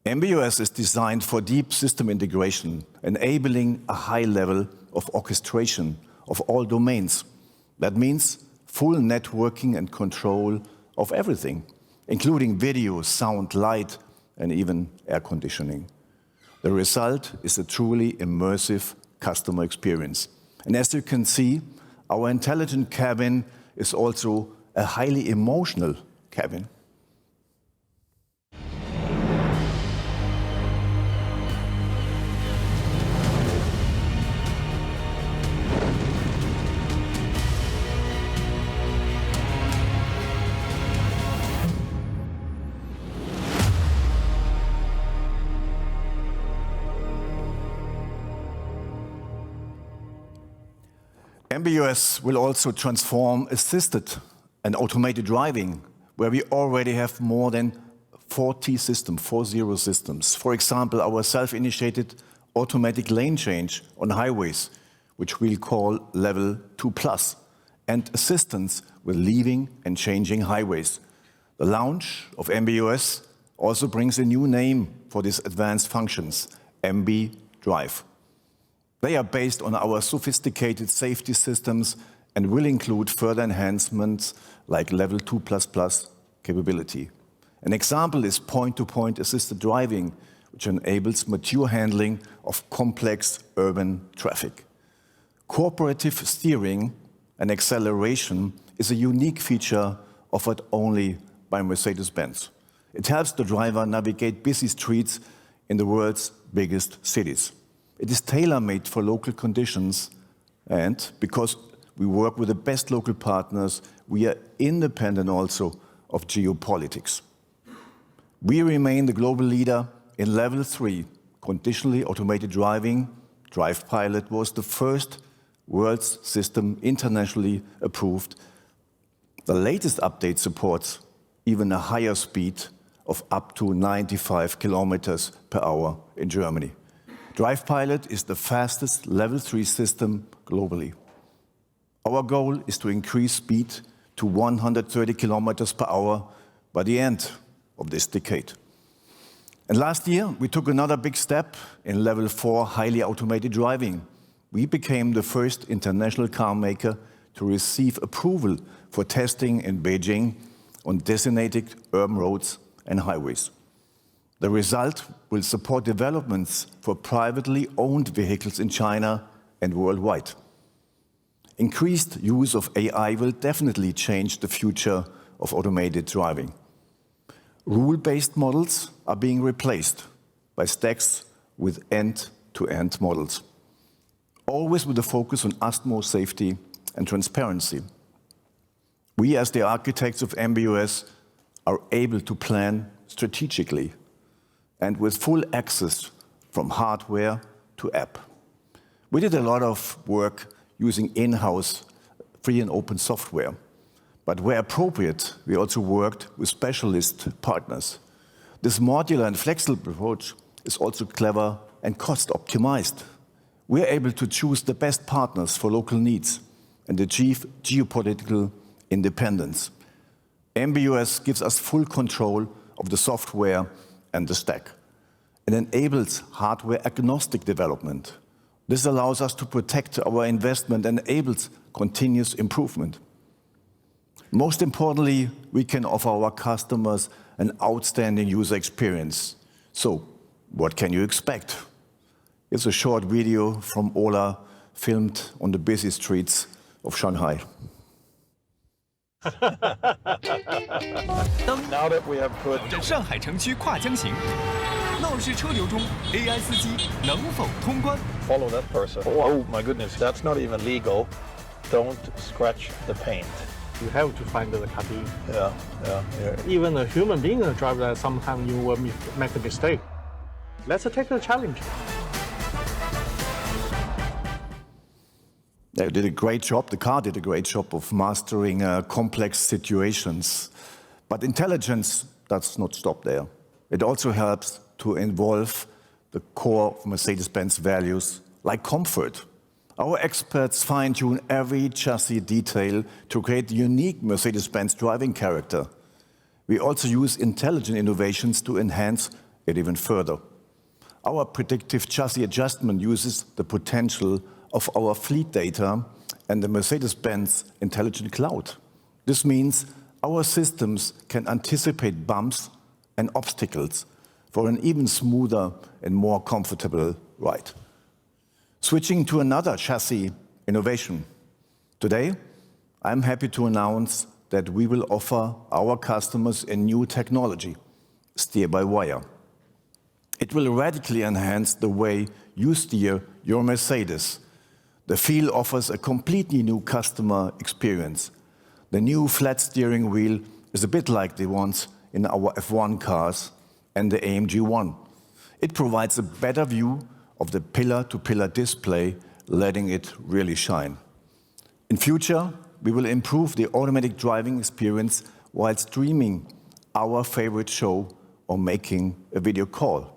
MB.OS is designed for deep system integration, enabling a high level of orchestration of all domains. That means full networking and control of everything, including video, sound, light, and even air conditioning. The result is a truly immersive customer experience. And as you can see, our intelligent cabin is also a highly emotional cabin. MB.OS will also transform assisted and automated driving, where we already have more than 40 systems. For example, our self-initiated automatic lane change on highways, which we'll call Level 2+, and assistance with leaving and changing highways. The launch of MB.OS also brings a new name for these advanced functions, MB Drive. They are based on our sophisticated safety systems and will include further enhancements like Level 2++ capability. An example is point-to-point assisted driving, which enables mature handling of complex urban traffic. Cooperative steering and acceleration is a unique feature offered only by Mercedes-Benz. It helps the driver navigate busy streets in the world's biggest cities. It is tailor-made for local conditions, and because we work with the best local partners, we are independent also of geopolitics. We remain the global leader in Level 3, conditionally automated driving. Drive Pilot was the first world's system internationally approved. The latest update supports even a higher speed of up to 95 kilometers per hour in Germany. Drive Pilot is the fastest Level 3 system globally. Our goal is to increase speed to 130 kilometers per hour by the end of this decade. And last year, we took another big step in Level 4 highly automated driving. We became the first international car maker to receive approval for testing in Beijing on designated urban roads and highways. The result will support developments for privately owned vehicles in China and worldwide. Increased use of AI will definitely change the future of automated driving. Rule-based models are being replaced by stacks with end-to-end models, always with a focus on utmost safety and transparency. We, as the architects of MB.OS, are able to plan strategically and with full access from hardware to app. We did a lot of work using in-house free and open software, but where appropriate, we also worked with specialist partners. This modular and flexible approach is also clever and cost optimized. We are able to choose the best partners for local needs and achieve geopolitical independence. MB.OS gives us full control of the software and the stack. It enables hardware-agnostic development. This allows us to protect our investment and enables continuous improvement. Most importantly, we can offer our customers an outstanding user experience. So, what can you expect? It's a short video from Ola, filmed on the busy streets of Shanghai. Now that we have put 上海城区跨江行，闹市车流中 AI 司机能否通关？ follow that person. Oh my goodness, that's not even legal. Don't scratch the paint. You have to find the cabin. Yeah. Even a human being drive that, sometimes you will make a mistake. Let's take the challenge. They did a great job, the car did a great job of mastering complex situations. But intelligence does not stop there. It also helps to involve the core of Mercedes-Benz values, like comfort. Our experts fine-tune every chassis detail to create unique Mercedes-Benz driving character. We also use intelligent innovations to enhance it even further. Our predictive chassis adjustment uses the potential of our fleet data and the Mercedes-Benz intelligent cloud. This means our systems can anticipate bumps and obstacles for an even smoother and more comfortable ride. Switching to another chassis innovation. Today, I'm happy to announce that we will offer our customers a new technology, steer-by-wire. It will radically enhance the way you steer your Mercedes. The feel offers a completely new customer experience. The new flat steering wheel is a bit like the ones in our F1 cars and the AMG 1. It provides a better view of the pillar-to-pillar display, letting it really shine. In future, we will improve the automatic driving experience while streaming our favorite show or making a video call.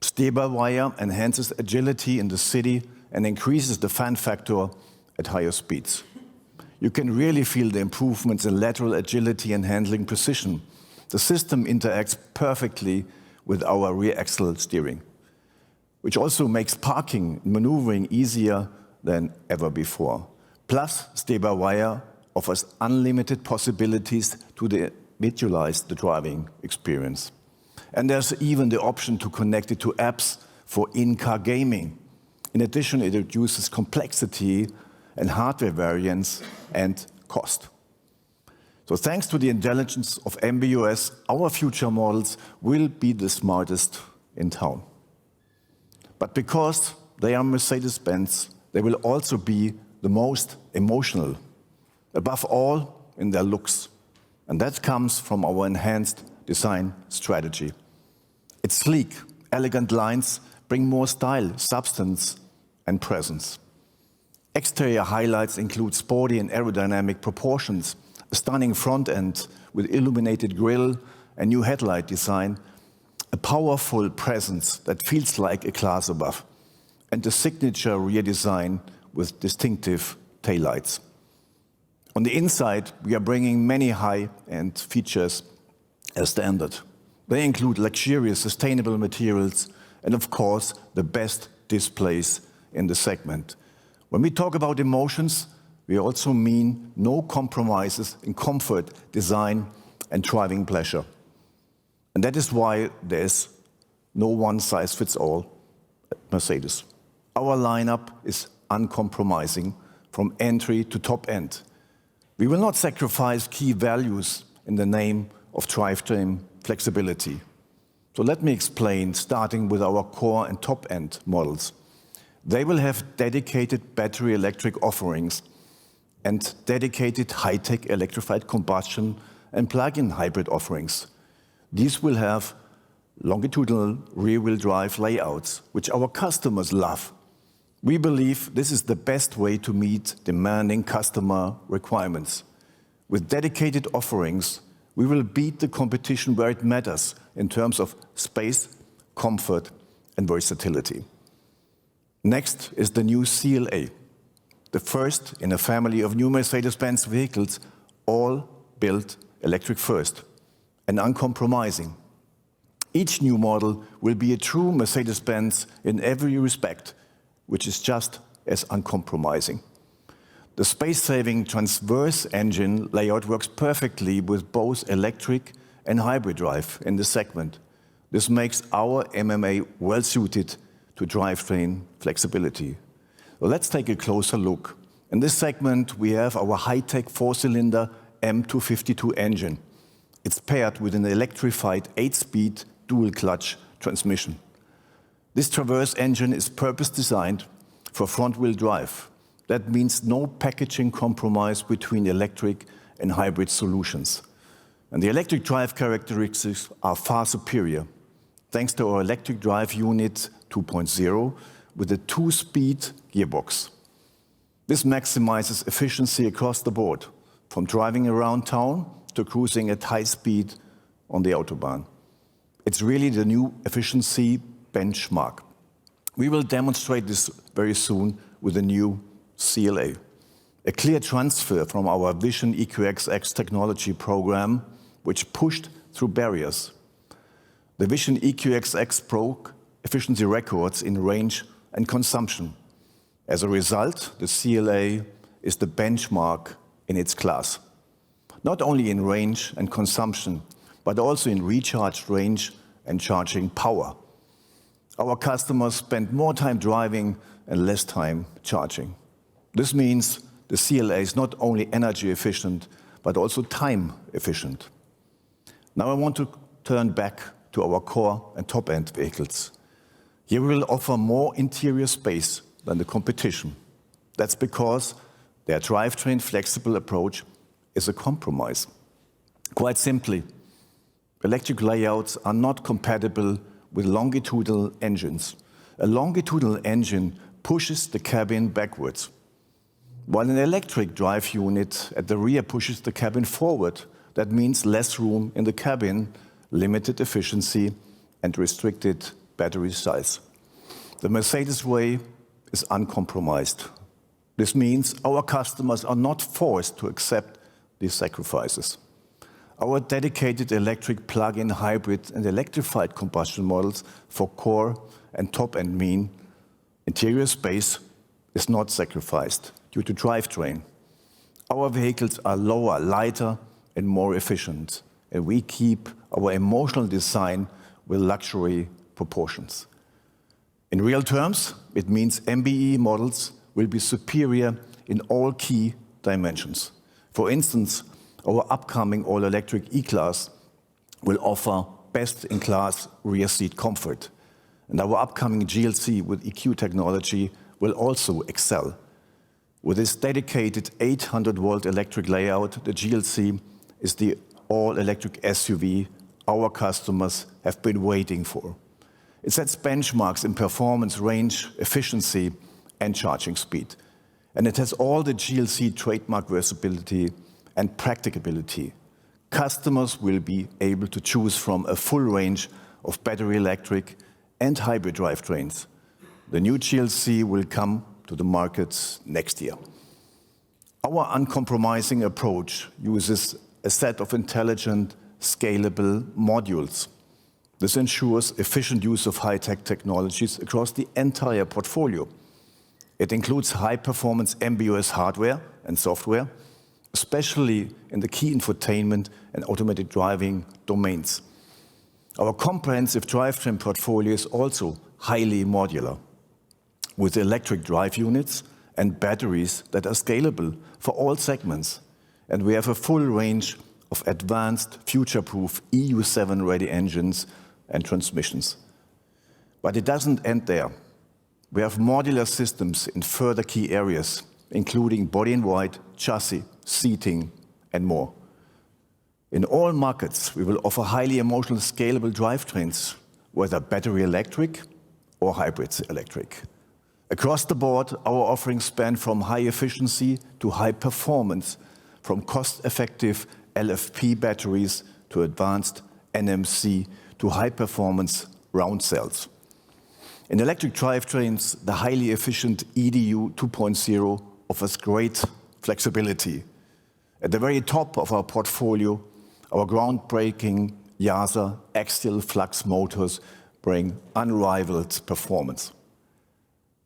Steer-by-wire enhances agility in the city and increases the fan factor at higher speeds. You can really feel the improvements in lateral agility and handling precision. The system interacts perfectly with our rear axle steering, which also makes parking and maneuvering easier than ever before. Plus, steer-by-wire offers unlimited possibilities to individualize the driving experience. And there's even the option to connect it to apps for in-car gaming. In addition, it reduces complexity and hardware variance and cost. So thanks to the intelligence of MB.OS, our future models will be the smartest in town. But because they are Mercedes-Benz, they will also be the most emotional, above all in their looks. And that comes from our enhanced design strategy. Its sleek, elegant lines bring more style, substance, and presence. Exterior highlights include sporty and aerodynamic proportions, a stunning front end with illuminated grille, a new headlight design, a powerful presence that feels like a class above, and a signature rear design with distinctive taillights. On the inside, we are bringing many high-end features as standard. They include luxurious, sustainable materials and, of course, the best displays in the segment. When we talk about emotions, we also mean no compromises in comfort, design, and driving pleasure. And that is why there's no one-size-fits-all at Mercedes. Our lineup is uncompromising from entry to top end. We will not sacrifice key values in the name of drivetrain flexibility. So let me explain, starting with our core and top-end models. They will have dedicated battery electric offerings and dedicated high-tech electrified combustion and plug-in hybrid offerings. These will have longitudinal rear-wheel drive layouts, which our customers love. We believe this is the best way to meet demanding customer requirements. With dedicated offerings, we will beat the competition where it matters in terms of space, comfort, and versatility. Next is the new CLA, the first in a family of new Mercedes-Benz vehicles, all built electric first and uncompromising. Each new model will be a true Mercedes-Benz in every respect, which is just as uncompromising. The space-saving transverse engine layout works perfectly with both electric and hybrid drive in the segment. This makes our MMA well-suited to drivetrain flexibility. Well, let's take a closer look. In this segment, we have our high-tech four-cylinder M252 engine. It's paired with an electrified 8-speed dual-clutch transmission. This Traverse engine is purpose-designed for front-wheel drive. That means no packaging compromise between electric and hybrid solutions. And the electric drive characteristics are far superior, thanks to our electric drive unit 2.0 with a 2-speed gearbox. This maximizes efficiency across the board, from driving around town to cruising at high speed on the Autobahn. It's really the new efficiency benchmark. We will demonstrate this very soon with the new CLA, a clear transfer from our Vision EQXX technology program, which pushed through barriers. The Vision EQXX broke efficiency records in range and consumption. As a result, the CLA is the benchmark in its class, not only in range and consumption, but also in recharge range and charging power. Our customers spend more time driving and less time charging. This means the CLA is not only energy efficient, but also time efficient. Now I want to turn back to our core and top-end vehicles. Here we will offer more interior space than the competition. That's because their drivetrain flexible approach is a compromise. Quite simply, electric layouts are not compatible with longitudinal engines. A longitudinal engine pushes the cabin backwards, while an electric drive unit at the rear pushes the cabin forward. That means less room in the cabin, limited efficiency, and restricted battery size. The Mercedes way is uncompromised. This means our customers are not forced to accept these sacrifices. Our dedicated electric plug-in hybrid and electrified combustion models for core and top-end mean interior space is not sacrificed due to drivetrain. Our vehicles are lower, lighter, and more efficient, and we keep our emotional design with luxury proportions. In real terms, it means MB.OS models will be superior in all key dimensions. For instance, our upcoming all-electric E-Class will offer best-in-class rear seat comfort, and our upcoming GLC with EQ technology will also excel. With its dedicated 800-volt electric layout, the GLC is the all-electric SUV our customers have been waiting for. It sets benchmarks in performance, range, efficiency, and charging speed. And it has all the GLC trademark versatility and practicability. Customers will be able to choose from a full range of battery electric and hybrid drivetrains. The new GLC will come to the markets next year. Our uncompromising approach uses a set of intelligent, scalable modules. This ensures efficient use of high-tech technologies across the entire portfolio. It includes high-performance MB.OS hardware and software, especially in the key infotainment and automated driving domains. Our comprehensive drivetrain portfolio is also highly modular, with electric drive units and batteries that are scalable for all segments. And we have a full range of advanced, future-proof EU7-ready engines and transmissions. But it doesn't end there. We have modular systems in further key areas, including body-in-white, chassis, seating, and more. In all markets, we will offer highly emotional, scalable drivetrains, whether battery electric or hybrid electric. Across the board, our offerings span from high efficiency to high performance, from cost-effective LFP batteries to advanced NMC to high-performance round cells. In electric drivetrains, the highly efficient EDU 2.0 offers great flexibility. At the very top of our portfolio, our groundbreaking YASA axial flux motors bring unrivaled performance.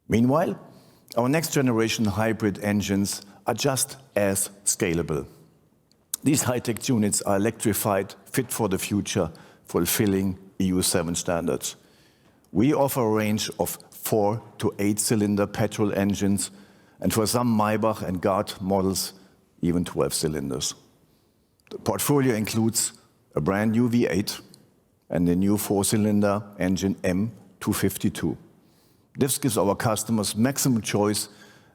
Meanwhile, our next-generation hybrid engines are just as scalable. These high-tech units are electrified, fit for the future, fulfilling EU7 standards. We offer a range of 4 to 8-cylinder petrol engines, and for some Maybach and Guard models, even 12 cylinders. The portfolio includes a brand new V8 and a new 4-cylinder engine M252. This gives our customers maximum choice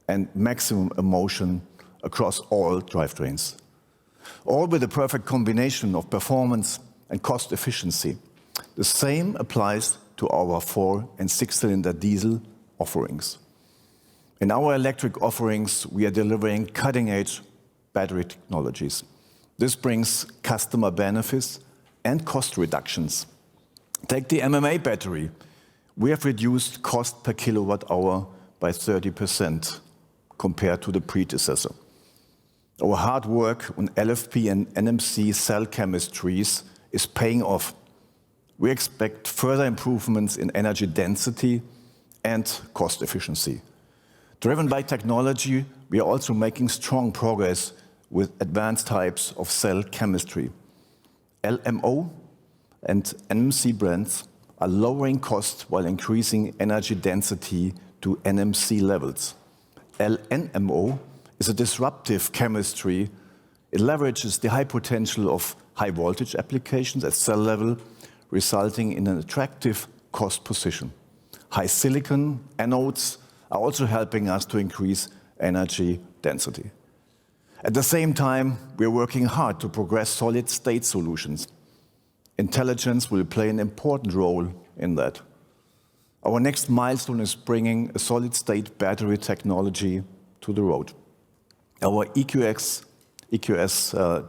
and maximum emotion across all drivetrains, all with the perfect combination of performance and cost efficiency. The same applies to our 4- and 6-cylinder diesel offerings. In our electric offerings, we are delivering cutting-edge battery technologies. This brings customer benefits and cost reductions. Take the MMA battery. We have reduced cost per kilowatt hour by 30% compared to the predecessor. Our hard work on LFP and NMC cell chemistries is paying off. we expect further improvements in energy density and cost efficiency. Driven by technology, we are also making strong progress with advanced types of cell chemistry. LMO and NMC brands are lowering costs while increasing energy density to NMC levels. LNMO is a disruptive chemistry. It leverages the high potential of high voltage applications at cell level, resulting in an attractive cost position. High silicon anodes are also helping us to increase energy density. At the same time, we are working hard to progress solid-state solutions. Intelligence will play an important role in that. Our next milestone is bringing a solid-state battery technology to the road. Our EQS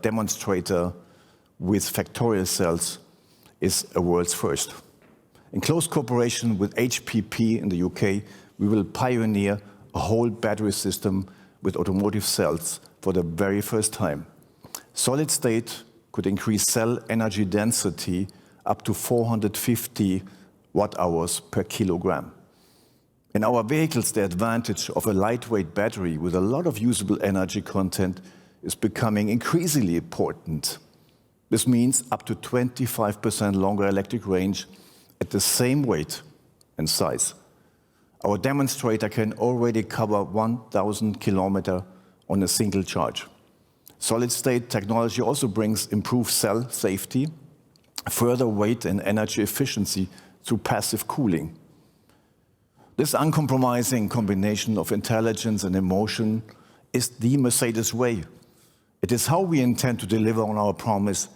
demonstrator with factorial cells is a world's first. In close cooperation with HPP in the UK, we will pioneer a whole battery system with automotive cells for the very first time. Solid state could increase cell energy density up to 450 watt-hours per kilogram. In our vehicles, the advantage of a lightweight battery with a lot of usable energy content is becoming increasingly important. This means up to 25% longer electric range at the same weight and size. Our demonstrator can already cover 1,000 kilometers on a single charge. Solid-state technology also brings improved cell safety, further weight and energy efficiency through passive cooling. This uncompromising combination of intelligence and emotion is the Mercedes way. It is how we intend to deliver on our promise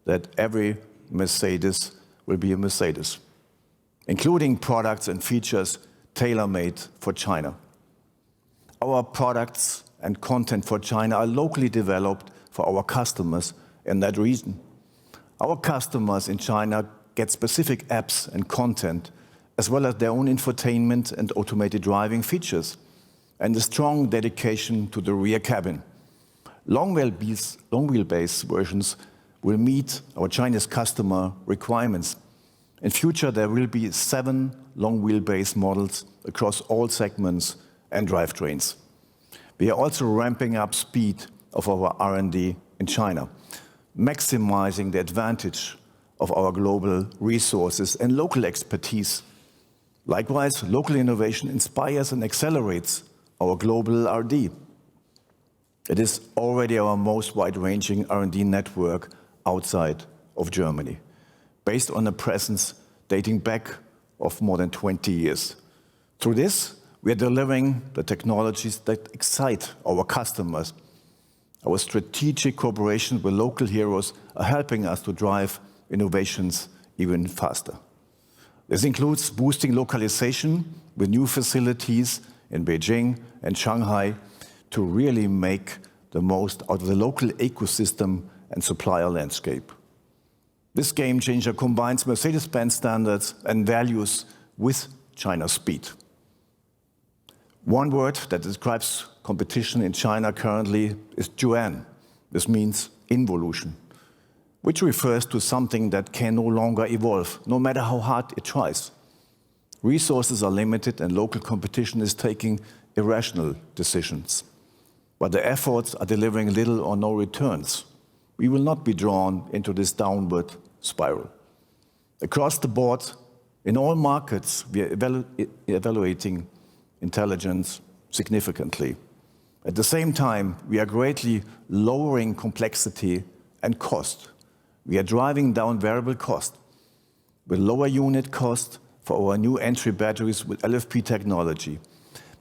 that every Mercedes will be a Mercedes, including products and features tailor-made for China. Our products and content for China are locally developed for our customers in that region. Our customers in China get specific apps and content, as well as their own infotainment and automated driving features, and a strong dedication to the rear cabin. Long wheelbase versions will meet our Chinese customer requirements. In future, there will be 7 long wheelbase models across all segments and drivetrains. We are also ramping up speed of our R&D in China, maximizing the advantage of our global resources and local expertise. Likewise, local innovation inspires and accelerates our global R&D. It is already our most wide-ranging R&D network outside of Germany, based on a presence dating back of more than 20 years. Through this, we are delivering the technologies that excite our customers. Our strategic cooperation with local heroes are helping us to drive innovations even faster. This includes boosting localization with new facilities in Beijing and Shanghai to really make the most out of the local ecosystem and supplier landscape. This game changer combines Mercedes-Benz standards and values with China's speed. One word that describes competition in China currently is Juan. This means involution, which refers to something that can no longer evolve, no matter how hard it tries. Resources are limited and local competition is taking irrational decisions. But the efforts are delivering little or no returns. We will not be drawn into this downward spiral. Across the board, in all markets, we are evaluating intelligence significantly. At the same time, we are greatly lowering complexity and cost. We are driving down variable cost with lower unit cost for our new entry batteries with LFP technology.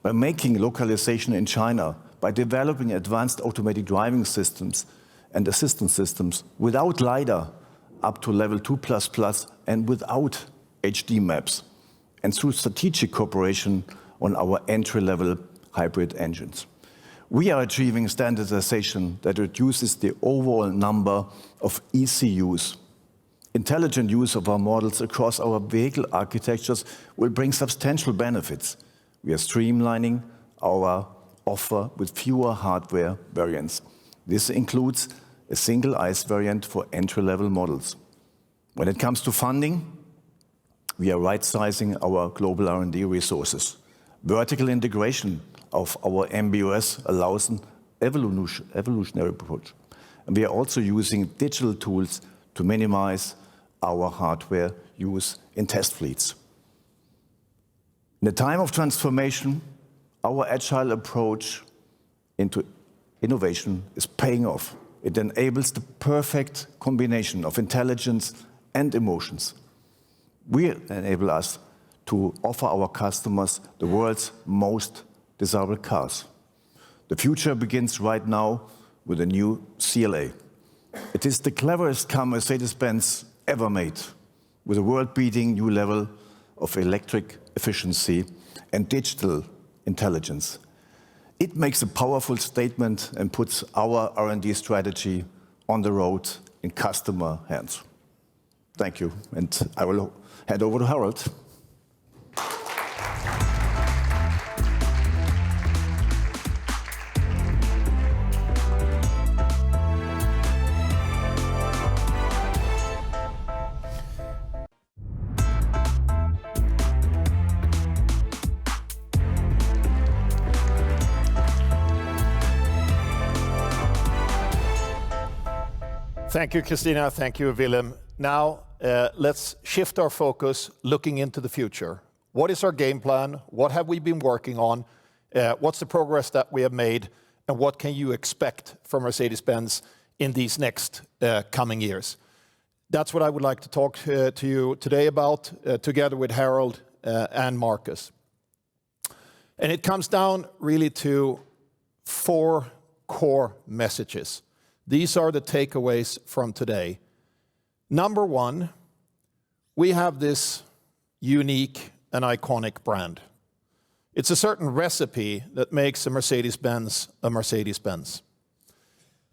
By making localization in China, by developing advanced automatic driving systems and assistance systems without LiDAR up to level 2++ and without HD maps, and through strategic cooperation on our entry-level hybrid engines. We are achieving standardization that reduces the overall number of ECUs. Intelligent use of our models across our vehicle architectures will bring substantial benefits. We are streamlining our offer with fewer hardware variants. This includes a single ICE variant for entry-level models. When it comes to funding, we are right-sizing our global R&D resources. Vertical integration of our MB.OS allows an evolutionary approach. And we are also using digital tools to minimize our hardware use in test fleets. In a time of transformation, our agile approach into innovation is paying off. It enables the perfect combination of intelligence and emotions. We enable us to offer our customers the world's most desirable cars. The future begins right now with a new CLA. It is the cleverest car Mercedes-Benz ever made, with a world-beating new level of electric efficiency and digital intelligence. It makes a powerful statement and puts our R&D strategy on the road in customer hands. Thank you, and I will hand over to Harold. Thank you, Christina. Thank you, Willem. Now, let's shift our focus looking into the future. What is our game plan? What have we been working on? What's the progress that we have made? And what can you expect from Mercedes-Benz in these next coming years? That's what I would like to talk to you today about, together with Harold and Marcus. And it comes down really to 4 core messages. These are the takeaways from today. Number 1, we have this unique and iconic brand. It's a certain recipe that makes a Mercedes-Benz a Mercedes-Benz.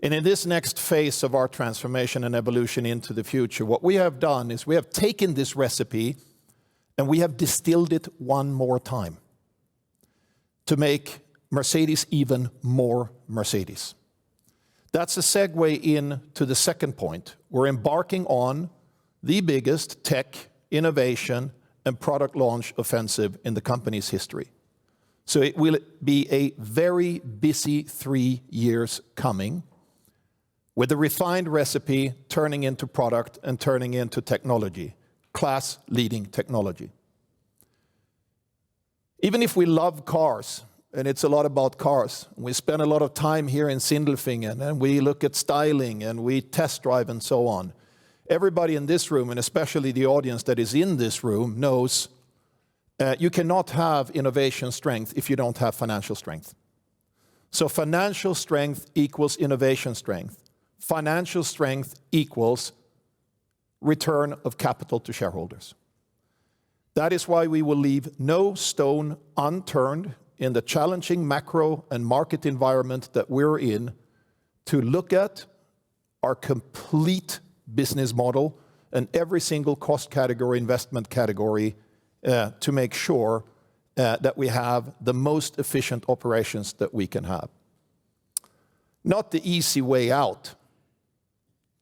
And in this next phase of our transformation and evolution into the future, what we have done is we have taken this recipe and we have distilled it one more time to make Mercedes even more Mercedes. That's a segue into the second point. We're embarking on the biggest tech, innovation, and product launch offensive in the company's history. So it will be a very busy 3 years coming, with a refined recipe turning into product and turning into technology, class-leading technology. Even if we love cars, and it's a lot about cars. We spend a lot of time here in Sindelfingen, and we look at styling, and we test drive, and so on. Everybody in this room, and especially the audience that is in this room, knows you cannot have innovation strength if you don't have financial strength. So financial strength equals innovation strength. Financial strength equals return of capital to shareholders. That is why we will leave no stone unturned in the challenging macro and market environment that we're in to look at our complete business model and every single cost category, investment category, to make sure that we have the most efficient operations that we can have. Not the easy way out.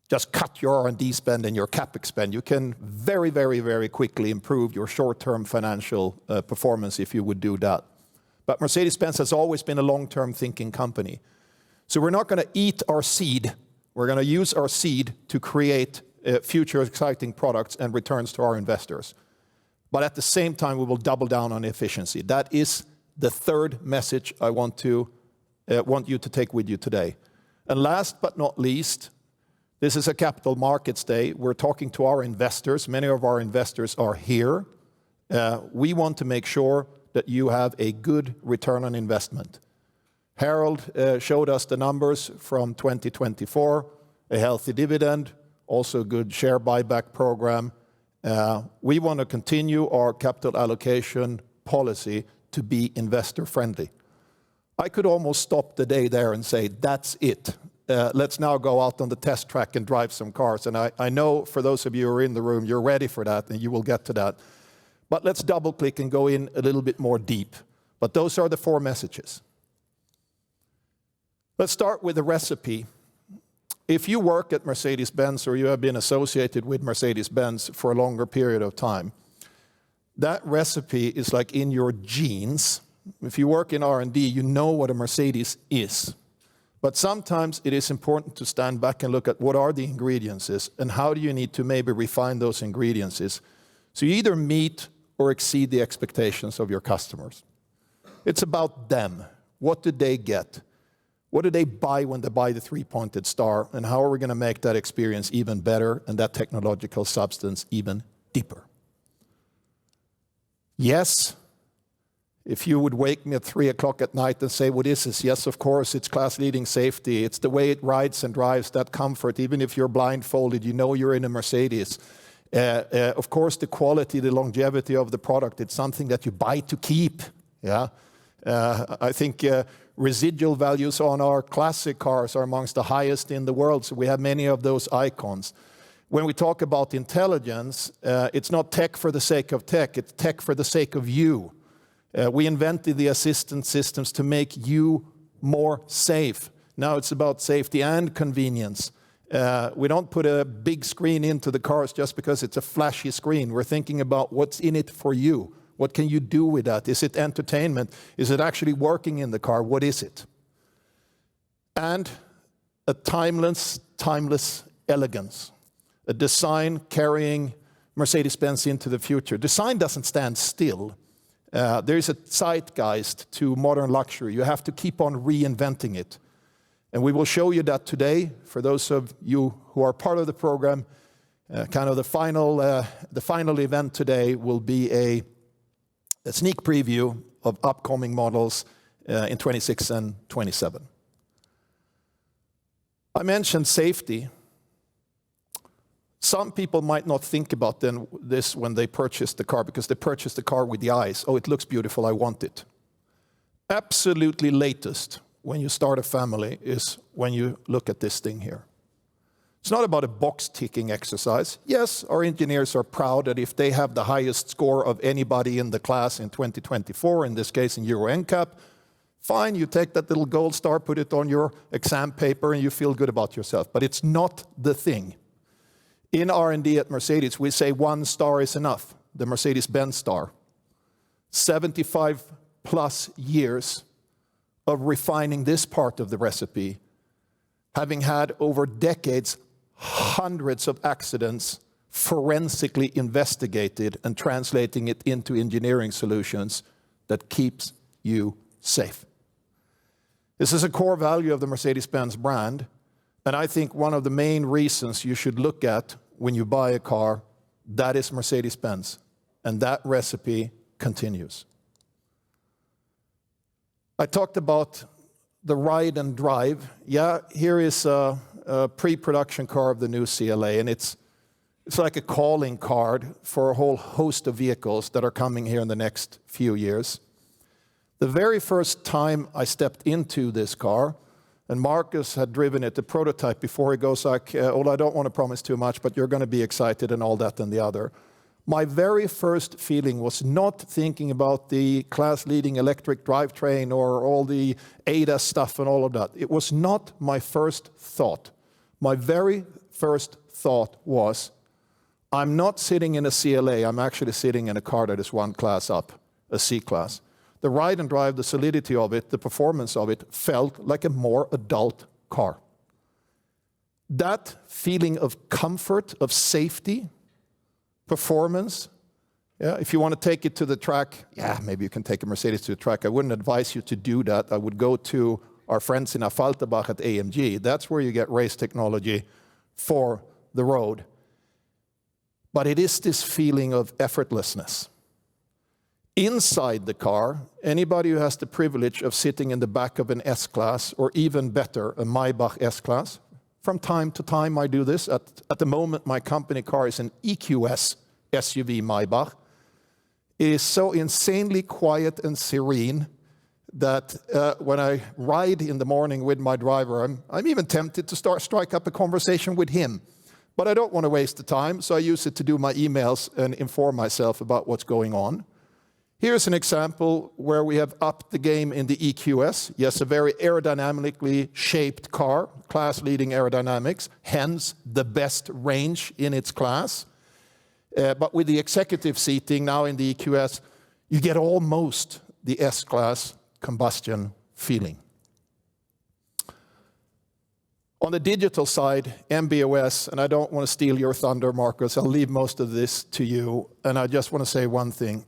Just cut your R&D spend and your CapEx spend. You can very, very, very quickly improve your short-term financial performance if you would do that. But Mercedes-Benz has always been a long-term thinking company. So we're not going to eat our seed. We're going to use our seed to create future exciting products and returns to our investors. But at the same time, we will double down on efficiency. That is the third message I want you to take with you today. And last but not least, this is a Capital Markets Day. We're talking to our investors. Many of our investors are here. We want to make sure that you have a good return on investment. Harold showed us the numbers from 2024, a healthy dividend, also a good share buyback program. We want to continue our capital allocation policy to be investor friendly. I could almost stop the day there and say, that's it. Let's now go out on the test track and drive some cars. And I know for those of you who are in the room, you're ready for that and you will get to that. But let's double click and go in a little bit more deep. But those are the 4 messages. Let's start with the recipe. If you work at Mercedes-Benz or you have been associated with Mercedes-Benz for a longer period of time, That recipe is like in your genes. If you work in R&D, you know what a Mercedes is. But sometimes it is important to stand back and look at what are the ingredients is, and how do you need to maybe refine those ingredients is, so you either meet or exceed the expectations of your customers. It's about them. What do they get? What do they buy when they buy the three-pointed star? And how are we going to make that experience even better and that technological substance even deeper? Yes, if you would wake me at 3 o'clock at night and say, what is this? Yes, of course, it's class-leading safety. It's the way it rides and drives, that comfort. Even if you're blindfolded, you know you're in a Mercedes. Of course, the quality, the longevity of the product, it's something that you buy to keep. Yeah, I think residual values on our classic cars are amongst the highest in the world, so we have many of those icons. When we talk about intelligence, it's not tech for the sake of tech, it's tech for the sake of you. We invented the assistance systems to make you more safe. Now it's about safety and convenience. We don't put a big screen into the cars just because it's a flashy screen. We're thinking about what's in it for you. What can you do with that? Is it entertainment? Is it actually working in the car? What is it? And a timeless elegance. A design carrying Mercedes-Benz into the future. Design doesn't stand still. There is a zeitgeist to modern luxury. You have to keep on reinventing it. And we will show you that today. For those of you who are part of the program, kind of the final event today will be a sneak preview of upcoming models in 26 and 27. I mentioned safety. Some people might not think about this when they purchase the car, because they purchase the car with the eyes. Oh, it looks beautiful, I want it. Absolutely latest when you start a family is when you look at this thing here. It's not about a box-ticking exercise. Yes, our engineers are proud that if they have the highest score of anybody in the class in 2024, in this case in Euro NCAP, fine, you take that little gold star, put it on your exam paper, and you feel good about yourself. But it's not the thing. In R&D at Mercedes, we say 1 star is enough, the Mercedes-Benz star. 75 plus years of refining this part of the recipe, having had over decades hundreds of accidents forensically investigated and translating it into engineering solutions that keeps you safe. This is a core value of the Mercedes-Benz brand, and I think one of the main reasons you should look at when you buy a car, that is Mercedes-Benz, and that recipe continues. I talked about the ride and drive. Yeah, here is a pre-production car of the new CLA, and it's like a calling card for a whole host of vehicles that are coming here in the next few years. The very first time I stepped into this car, and Marcus had driven it, the prototype, before he goes like, well, I don't want to promise too much, but you're going to be excited and all that and the other. My very first feeling was not thinking about the class-leading electric drivetrain or all the ADAS stuff and all of that. It was not my first thought. My very first thought was, I'm not sitting in a CLA, I'm actually sitting in a car that is 1 class up, a C-class. The ride and drive, the solidity of it, the performance of it felt like a more adult car. That feeling of comfort, of safety, performance, yeah, if you want to take it to the track, yeah, maybe you can take a Mercedes to the track. I wouldn't advise you to do that. I would go to our friends in Affalterbach at AMG. That's where you get race technology for the road. But it is this feeling of effortlessness. Inside the car, anybody who has the privilege of sitting in the back of an S-Class, or even better, a Maybach S-Class, from time to time I do this. At the moment, my company car is an EQS SUV Maybach. It is so insanely quiet and serene that when I ride in the morning with my driver, I'm even tempted to strike up a conversation with him. But I don't want to waste the time, so I use it to do my emails and inform myself about what's going on. Here's an example where we have upped the game in the EQS. Yes, a very aerodynamically shaped car, class-leading aerodynamics, hence the best range in its class. But with the executive seating now in the EQS, you get almost the S-Class combustion feeling. On the digital side, MB.OS, and I don't want to steal your thunder, Marcus, I'll leave most of this to you, and I just want to say one thing.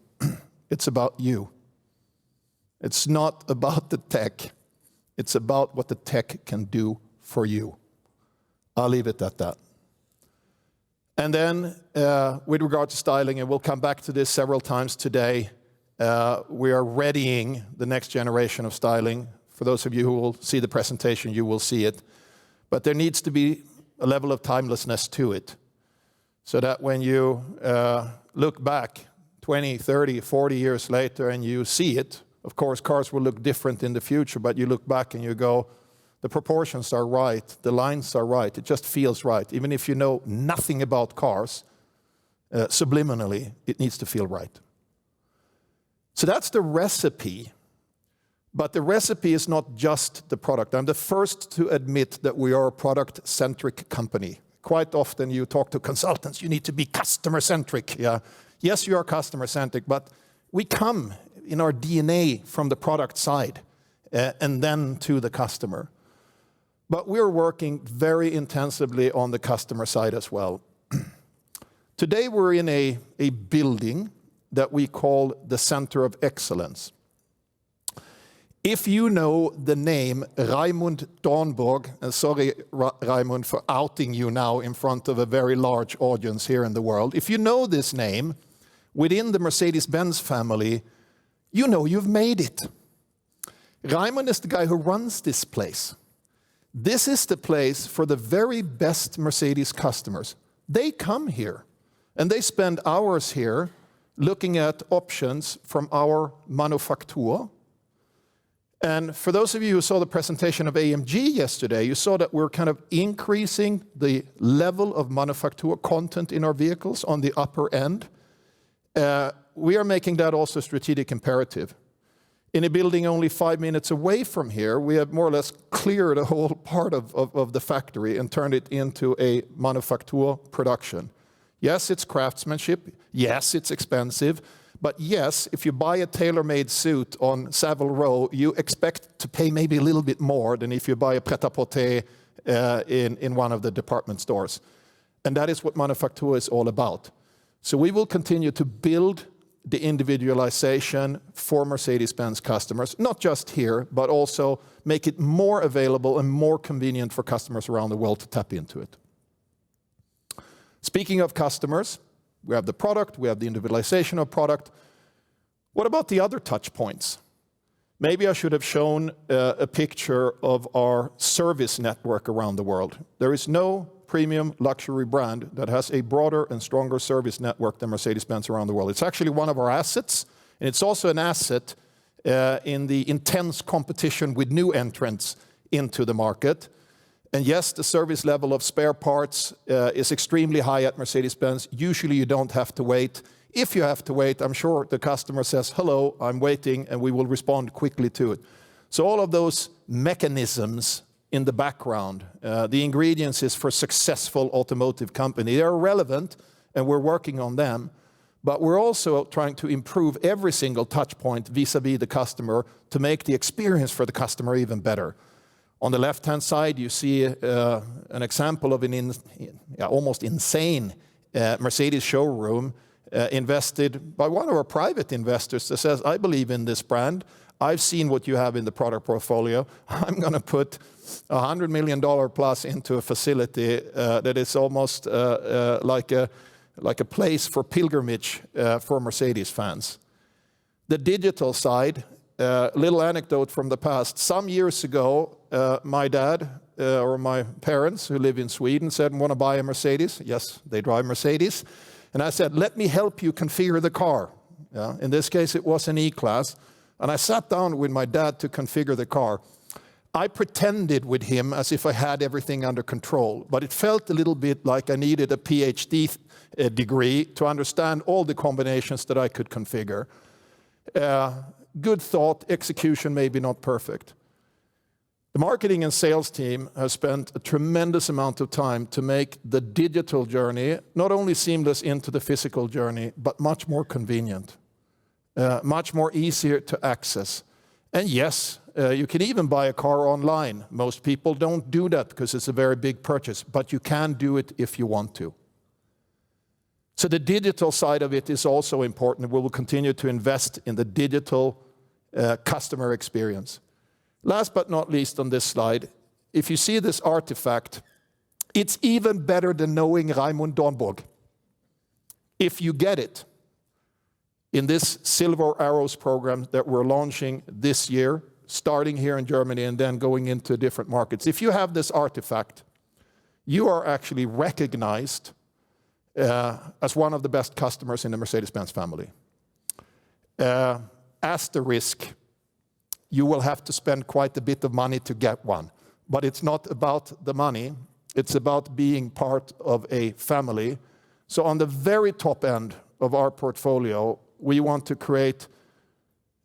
It's about you. It's not about the tech. It's about what the tech can do for you. I'll leave it at that. And then, with regard to styling, and we'll come back to this several times today, we are readying the next generation of styling. For those of you who will see the presentation, you will see it. But there needs to be a level of timelessness to it, so that when you look back 20, 30, 40 years later and you see it, of course, cars will look different in the future, but you look back and you go, the proportions are right, the lines are right, it just feels right. Even if you know nothing about cars, subliminally, it needs to feel right. So that's the recipe. But the recipe is not just the product. I'm the first to admit that we are a product-centric company. Quite often you talk to consultants, you need to be customer-centric. Yeah. Yes, you are customer-centric, but we come in our DNA from the product side and then to the customer. But we're working very intensively on the customer side as well. Today we're in a building that we call the Center of Excellence. If you know the name Raimund Dornborg, and sorry Raimund for outing you now in front of a very large audience here in the world. If you know this name within the Mercedes-Benz family, you know you've made it. Raimund is the guy who runs this place. This is the place for the very best Mercedes customers. They come here and they spend hours here looking at options from our manufacturer. And for those of you who saw the presentation of AMG yesterday, you saw that we're kind of increasing the level of manufacturer content in our vehicles on the upper end. We are making that also a strategic imperative. In a building only 5 minutes away from here, we have more or less cleared a whole part of the factory and turned it into a manufacturer production. Yes, it's craftsmanship. Yes, it's expensive. But yes, if you buy a tailor-made suit on Savile Row, you expect to pay maybe a little bit more than if you buy a pret-à-porter in one of the department stores. And that is what manufacture is all about. So we will continue to build the individualization for Mercedes-Benz customers, not just here, but also make it more available and more convenient for customers around the world to tap into it. Speaking of customers, we have the product, we have the individualization of product. What about the other touch points? Maybe I should have shown a picture of our service network around the world. There is no premium luxury brand that has a broader and stronger service network than Mercedes-Benz around the world. It's actually one of our assets, and it's also an asset in the intense competition with new entrants into the market. And yes, the service level of spare parts is extremely high at Mercedes-Benz. Usually you don't have to wait. If you have to wait, I'm sure the customer says, hello, I'm waiting, and we will respond quickly to it. So all of those mechanisms in the background, the ingredients is for successful automotive company. They're relevant, and we're working on them. But we're also trying to improve every single touch point vis-a-vis the customer to make the experience for the customer even better. On the left-hand side, you see an example of an almost insane Mercedes showroom invested by one of our private investors that says, I believe in this brand. I've seen what you have in the product portfolio. I'm going to put $100 million plus into a facility that is almost like a place for pilgrimage for Mercedes fans. The digital side, little anecdote from the past. Some years ago, my dad or my parents who live in Sweden said, want to buy a Mercedes? Yes, they drive Mercedes. And I said, let me help you configure the car. In this case, it was an E-Class. And I sat down with my dad to configure the car. I pretended with him as if I had everything under control, but it felt a little bit like I needed a PhD degree to understand all the combinations that I could configure. Good thought, execution maybe not perfect. The marketing and sales team has spent a tremendous amount of time to make the digital journey not only seamless into the physical journey, but much more convenient, much more easier to access. And yes, you can even buy a car online. Most people don't do that because it's a very big purchase, but you can do it if you want to. So the digital side of it is also important. We will continue to invest in the digital customer experience. Last but not least on this slide, if you see this artifact, it's even better than knowing Raimund Dornburg. If you get it in this Silver Arrows program that we're launching this year, starting here in Germany and then going into different markets. If you have this artifact, you are actually recognized as one of the best customers in the Mercedes-Benz family. Asterisk, you will have to spend quite a bit of money to get one. But it's not about the money, it's about being part of a family. So on the very top end of our portfolio, we want to create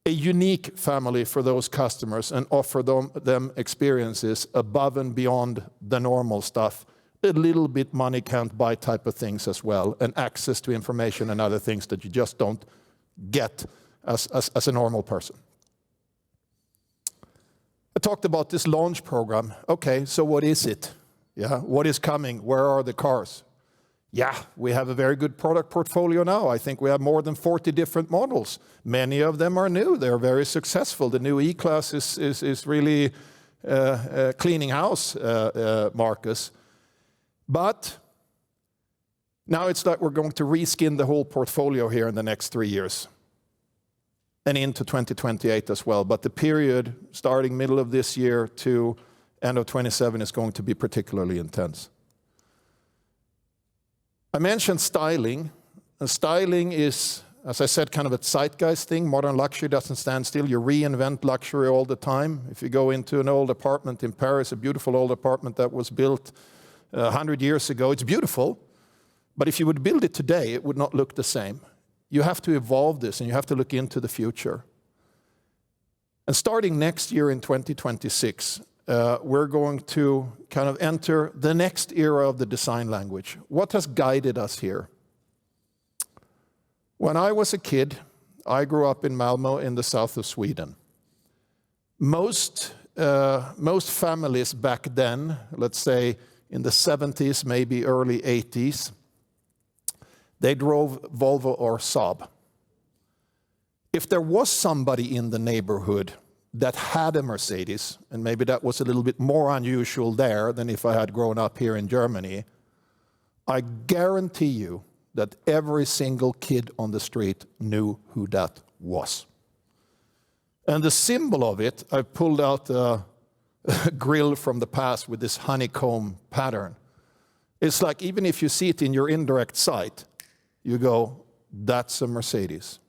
a unique family for those customers and offer them experiences above and beyond the normal stuff. A little bit money can't buy type of things as well, and access to information and other things that you just don't get as a normal person. I talked about this launch program. Okay, so what is it? Yeah, what is coming? Where are the cars? Yeah, we have a very good product portfolio now. I think we have more than 40 different models. Many of them are new. They're very successful. The new E-Class is really cleaning house, Marcus. But now it's like we're going to reskin the whole portfolio here in the next 3 years. And into 2028 as well. But the period starting middle of this year to end of 27 is going to be particularly intense. I mentioned styling. And styling is, as I said, kind of a zeitgeist thing. Modern luxury doesn't stand still. You reinvent luxury all the time. If you go into an old apartment in Paris, a beautiful old apartment that was built 100 years ago, it's beautiful. But if you would build it today, it would not look the same. You have to evolve this and you have to look into the future. And starting next year in 2026, we're going to kind of enter the next era of the design language. What has guided us here? When I was a kid, I grew up in Malmö in the south of Sweden. Most families back then, let's say in the 70s, maybe early 80s, they drove Volvo or Saab. If there was somebody in the neighborhood that had a Mercedes, and maybe that was a little bit more unusual there than if I had grown up here in Germany, I guarantee you that every single kid on the street knew who that was. And the symbol of it, I pulled out a grill from the past with this honeycomb pattern. It's like even if you see it in your indirect sight, you go, that's a Mercedes.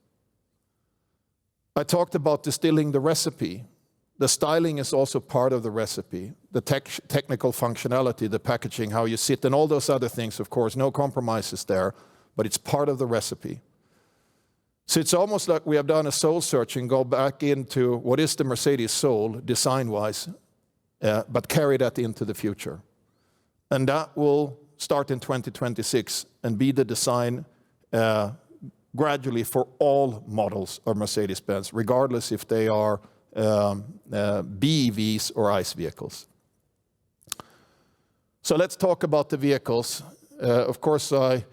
I talked about distilling the recipe. The styling is also part of the recipe. The technical functionality, the packaging, how you sit, and all those other things, of course, no compromises there, but it's part of the recipe. So it's almost like we have done a soul search and go back into what is the Mercedes soul, design-wise, but carry that into the future. And that will start in 2026 and be the design gradually for all models of Mercedes-Benz, regardless if they are BEVs or ICE vehicles. So let's talk about the vehicles. Of course, I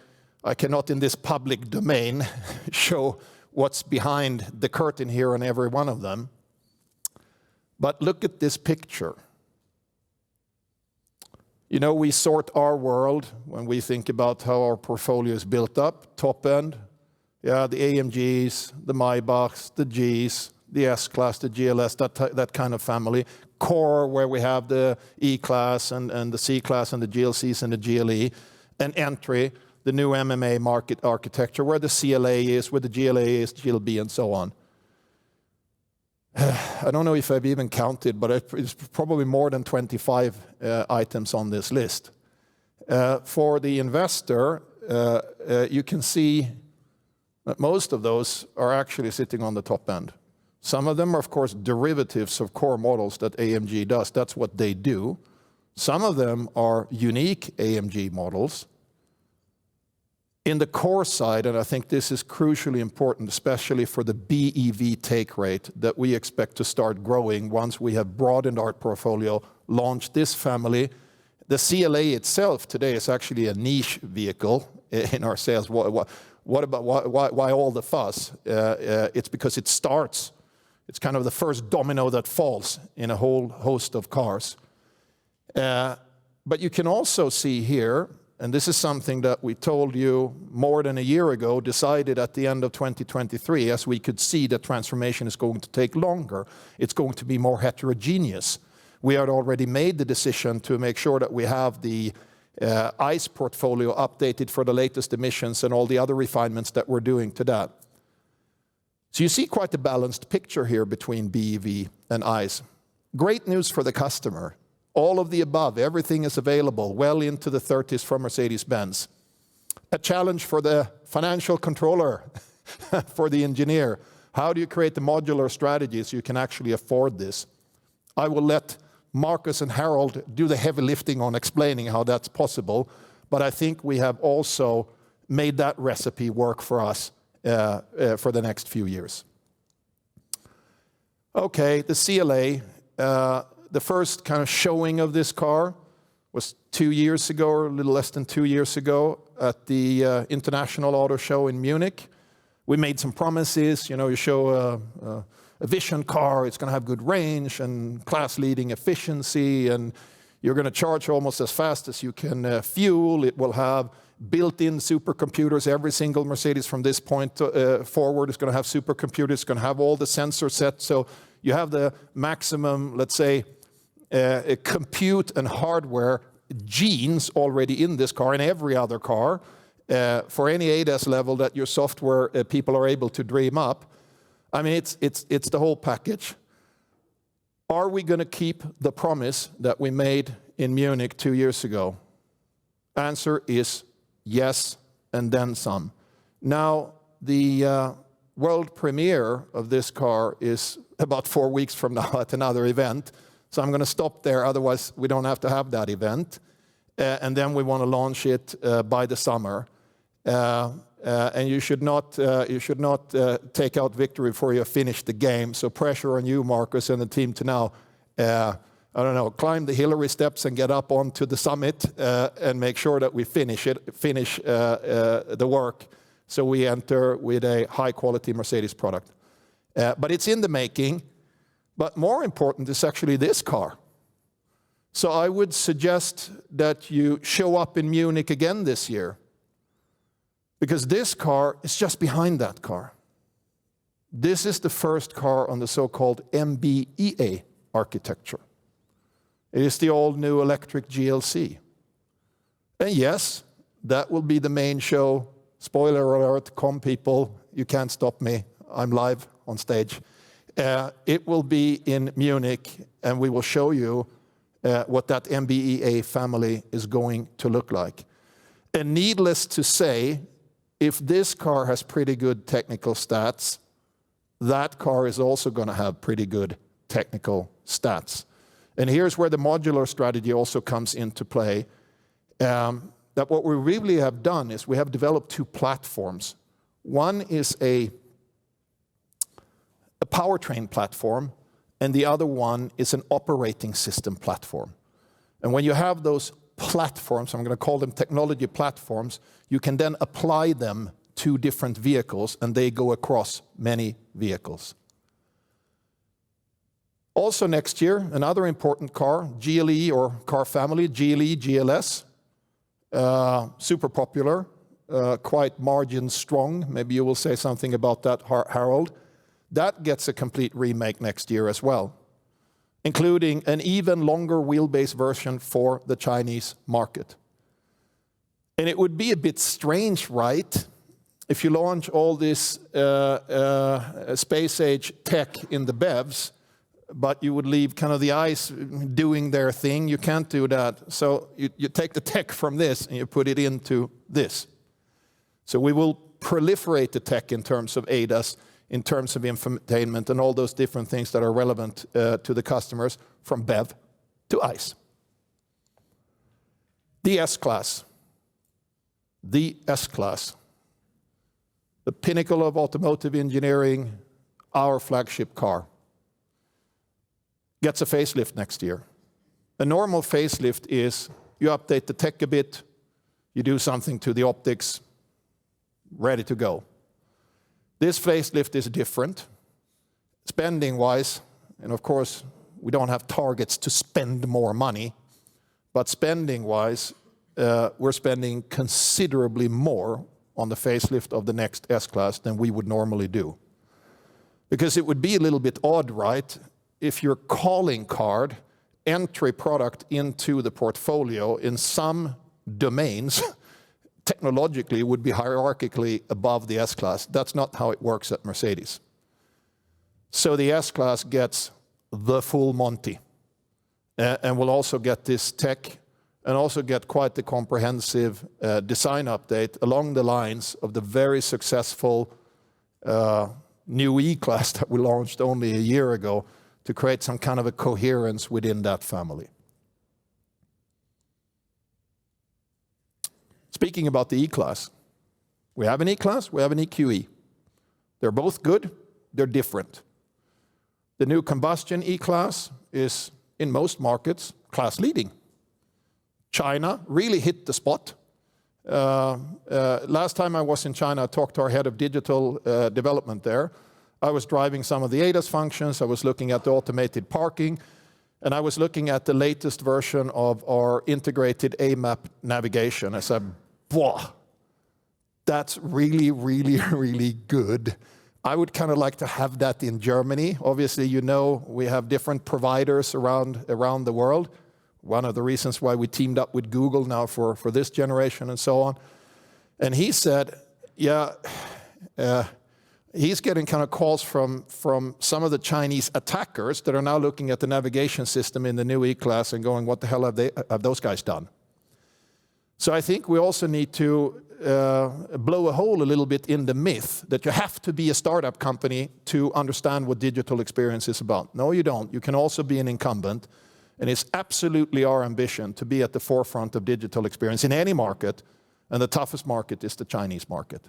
cannot in this public domain show what's behind the curtain here on every one of them. But look at this picture. You know, we sort our world when we think about how our portfolio is built up, top end. Yeah, the AMGs, the Maybachs, the Gs, the S-Class, the GLS, that kind of family. Core, where we have the E-Class and the C-Class and the GLCs and the GLE. And entry, the new MMA market architecture, where the CLA is, where the GLA is, GLB, and so on. I don't know if I've even counted, but it's probably more than 25 items on this list. For the investor, you can see that most of those are actually sitting on the top end. Some of them are, of course, derivatives of core models that AMG does. That's what they do. Some of them are unique AMG models. In the core side, and I think this is crucially important, especially for the BEV take rate that we expect to start growing once we have broadened our portfolio, launched this family. The CLA itself today is actually a niche vehicle in our sales. Why all the fuss? It's because it starts. It's kind of the first domino that falls in a whole host of cars. But you can also see here, and this is something that we told you more than a year ago, decided at the end of 2023, as we could see the transformation is going to take longer. It's going to be more heterogeneous. We had already made the decision to make sure that we have the ICE portfolio updated for the latest emissions and all the other refinements that we're doing to that. So you see quite a balanced picture here between BEV and ICE. Great news for the customer. All of the above, everything is available well into the 30s from Mercedes-Benz. A challenge for the financial controller, for the engineer. How do you create the modular strategy so you can actually afford this? I will let Marcus and Harold do the heavy lifting on explaining how that's possible, but I think we have also made that recipe work for us for the next few years. Okay, the CLA. The first kind of showing of this car was 2 years ago, or a little less than 2 years ago, at the International Auto Show in Munich. We made some promises. You know, you show a vision car, it's going to have good range and class-leading efficiency, and you're going to charge almost as fast as you can fuel. It will have built-in supercomputers. Every single Mercedes from this point forward is going to have supercomputers. It's going to have all the sensor sets. So you have the maximum, let's say, compute and hardware genes already in this car and every other car for any ADAS level that your software people are able to dream up. I mean, it's the whole package. Are we going to keep the promise that we made in Munich 2 years ago? Answer is yes, and then some. Now, the world premiere of this car is about 4 weeks from now at another event. So I'm going to stop there, otherwise we don't have to have that event. And then we want to launch it by the summer. And you should not take out victory before you have finished the game. So pressure on you, Marcus, and the team to now, I don't know, climb the Hillary steps and get up onto the summit and make sure that we finish the work, so we enter with a high-quality Mercedes product. But it's in the making. But more important is actually this car. So I would suggest that you show up in Munich again this year, because this car is just behind that car. This is the first car on the so-called MB.OS architecture. It is the all-new electric GLC. And yes, that will be the main show. Spoiler alert, come people, you can't stop me. I'm live on stage. It will be in Munich, and we will show you what that MB.OS family is going to look like. And needless to say, if this car has pretty good technical stats, that car is also going to have pretty good technical stats. And here's where the modular strategy also comes into play. That what we really have done is we have developed two platforms. One is a powertrain platform, and the other one is an operating system platform. And when you have those platforms, I'm going to call them technology platforms, you can then apply them to different vehicles, and they go across many vehicles. Also next year, another important car, GLE or car family, GLE, GLS, super popular, quite margin strong. Maybe you will say something about that, Harold. That gets a complete remake next year as well, including an even longer wheelbase version for the Chinese market. And it would be a bit strange, right, if you launch all this space-age tech in the BEVs, but you would leave kind of the ICE doing their thing. You can't do that. So you take the tech from this and you put it into this. So we will proliferate the tech in terms of ADAS in terms of infotainment and all those different things that are relevant to the customers, from BEV to ICE. The S-Class. The S-Class. The pinnacle of automotive engineering, our flagship car, gets a facelift next year. A normal facelift is you update the tech a bit, you do something to the optics, ready to go. This facelift is different, spending-wise, and of course, we don't have targets to spend more money, but spending-wise, we're spending considerably more on the facelift of the next S-Class than we would normally do. Because it would be a little bit odd, right, if your calling card entry product into the portfolio in some domains technologically would be hierarchically above the S-Class. That's not how it works at Mercedes. So the S-Class gets the full Monty, and will also get this tech and also get quite the comprehensive design update along the lines of the very successful new E-Class that we launched only a year ago to create some kind of a coherence within that family. Speaking about the E-Class, we have an E-Class, we have an EQE. They're both good, they're different. The new combustion E-Class is, in most markets, class leading. China really hit the spot. Last time I was in China, I talked to our head of digital development there. I was driving some of the ADAS functions, I was looking at the automated parking, and I was looking at the latest version of our integrated AMAP navigation. I said, "Wow, that's really, really, really good. I would kind of like to have that in Germany." Obviously, you know, we have different providers around the world. One of the reasons why we teamed up with Google now for this generation and so on. And he said, yeah, he's getting kind of calls from some of the Chinese attackers that are now looking at the navigation system in the new E-Class and going, what the hell have those guys done? So I think we also need to blow a hole a little bit in the myth that you have to be a startup company to understand what digital experience is about. No, you don't. You can also be an incumbent. And it's absolutely our ambition to be at the forefront of digital experience in any market, and the toughest market is the Chinese market.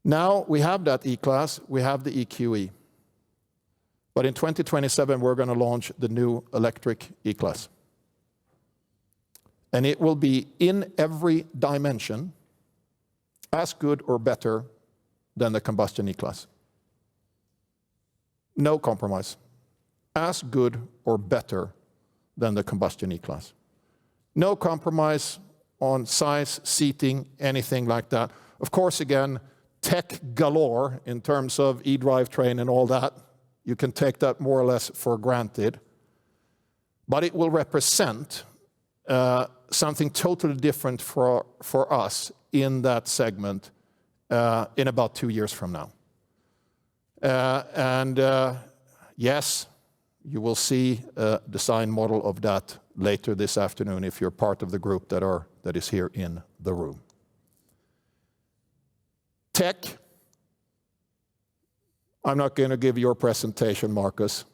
Now we have that E-Class, we have the EQE. But in 2027, we're going to launch the new electric E-Class. And it will be in every dimension as good or better than the combustion E-Class. No compromise. As good or better than the combustion E-Class. No compromise on size, seating, anything like that. Of course, again, tech galore in terms of e-drivetrain and all that. You can take that more or less for granted. But it will represent something totally different for us in that segment in about 2 years from now. Yes, you will see a design model of that later this afternoon if you're part of the group that is here in the room. Tech. I'm not going to give your presentation, Marcus.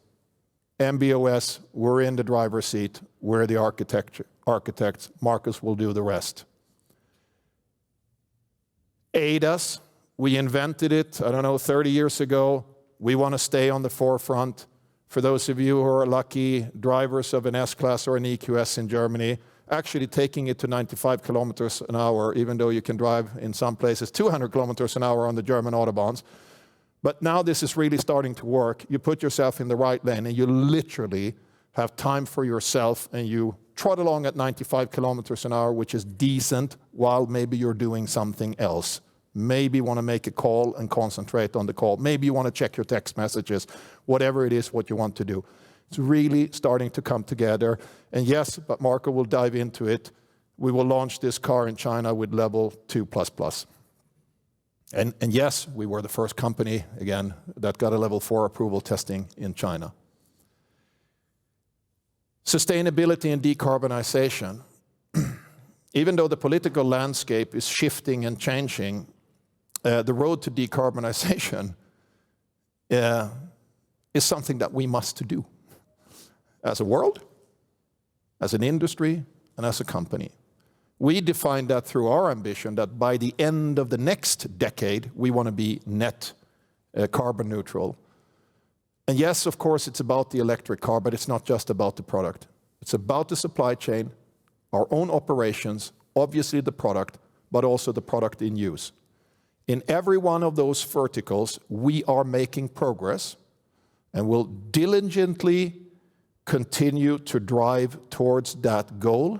MB.OS, we're in the driver's seat. We're the architects. Marcus will do the rest. ADAS, we invented it, 30 years ago. We want to stay on the forefront. For those of you who are lucky drivers of an S-Class or an EQS in Germany, actually taking it to 95 kilometers an hour, even though you can drive in some places 200 kilometers an hour on the German autobahns. But now this is really starting to work. You put yourself in the right lane and you literally have time for yourself and you trot along at 95 kilometers an hour, which is decent, while maybe you're doing something else. Maybe you want to make a call and concentrate on the call. Maybe you want to check your text messages, whatever it is what you want to do. It's really starting to come together. And yes, but Marco will dive into it. We will launch this car in China with level 2++. And yes, we were the first company, again, that got a level 4 approval testing in China. Sustainability and decarbonization. Even though the political landscape is shifting and changing, the road to decarbonization is something that we must do as a world, as an industry, and as a company. We define that through our ambition that by the end of the next decade, we want to be net carbon neutral. And yes, of course, it's about the electric car, but it's not just about the product. It's about the supply chain, our own operations, obviously the product, but also the product in use. In every one of those verticals, we are making progress and will diligently continue to drive towards that goal,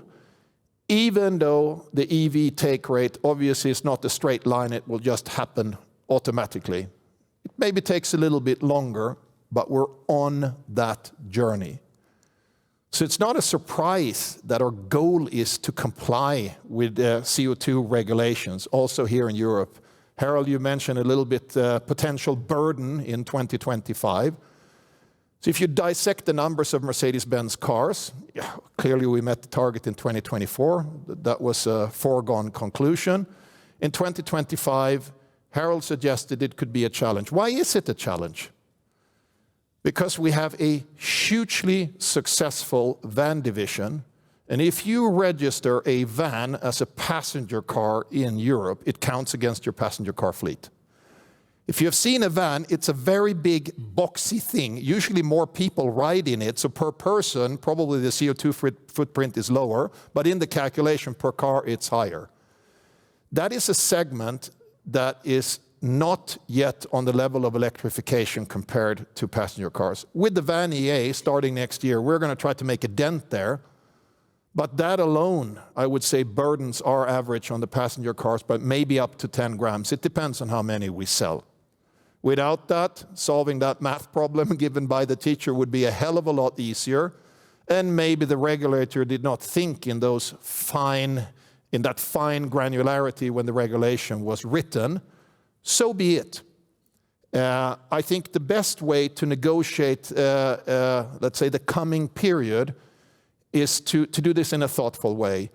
even though the EV take rate obviously is not a straight line, it will just happen automatically. It maybe takes a little bit longer, but we're on that journey. So it's not a surprise that our goal is to comply with CO2 regulations, also here in Europe. Harold, you mentioned a little bit potential burden in 2025. So if you dissect the numbers of Mercedes-Benz cars, clearly we met the target in 2024. That was a foregone conclusion. In 2025, Harold suggested it could be a challenge. Why is it a challenge? Because we have a hugely successful van division, and if you register a van as a passenger car in Europe, it counts against your passenger car fleet. If you have seen a van, it's a very big, boxy thing. Usually more people ride in it, so per person, probably the CO2 footprint is lower, but in the calculation per car, it's higher. That is a segment that is not yet on the level of electrification compared to passenger cars. With the Van EA starting next year, we're going to try to make a dent there, but that alone, I would say, burdens our average on the passenger cars, but maybe up to 10 grams. It depends on how many we sell. Without that, solving that math problem given by the teacher would be a hell of a lot easier, and maybe the regulator did not think in that fine granularity when the regulation was written. So be it. I think the best way to negotiate, let's say, the coming period is to do this in a thoughtful way.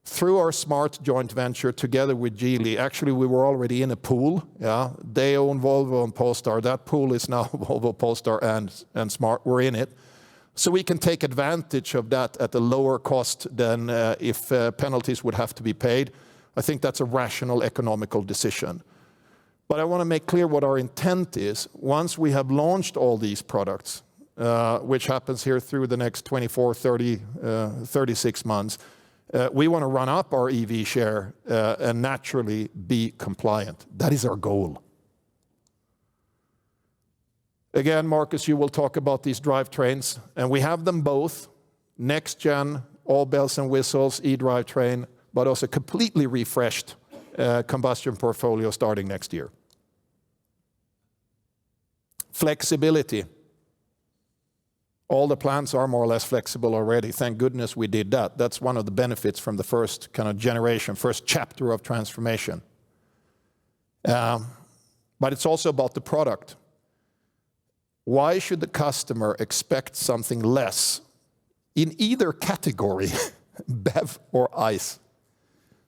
Through our SMART joint venture together with Geely, actually we were already in a pool. Yeah, they own Volvo and Polestar. That pool is now Volvo, Polestar and SMART. We're in it. So we can take advantage of that at a lower cost than if penalties would have to be paid. I think that's a rational economical decision. But I want to make clear what our intent is. Once we have launched all these products, which happens here through the next 24, 30, 36 months, we want to run up our EV share and naturally be compliant. That is our goal. Again, Marcus, you will talk about these drivetrains, and we have them both, next gen, all bells and whistles, e-drivetrain, but also completely refreshed combustion portfolio starting next year. Flexibility. All the plants are more or less flexible already. Thank goodness we did that. That's one of the benefits from the first kind of generation, first chapter of transformation. But it's also about the product. Why should the customer expect something less in either category, BEV or ICE?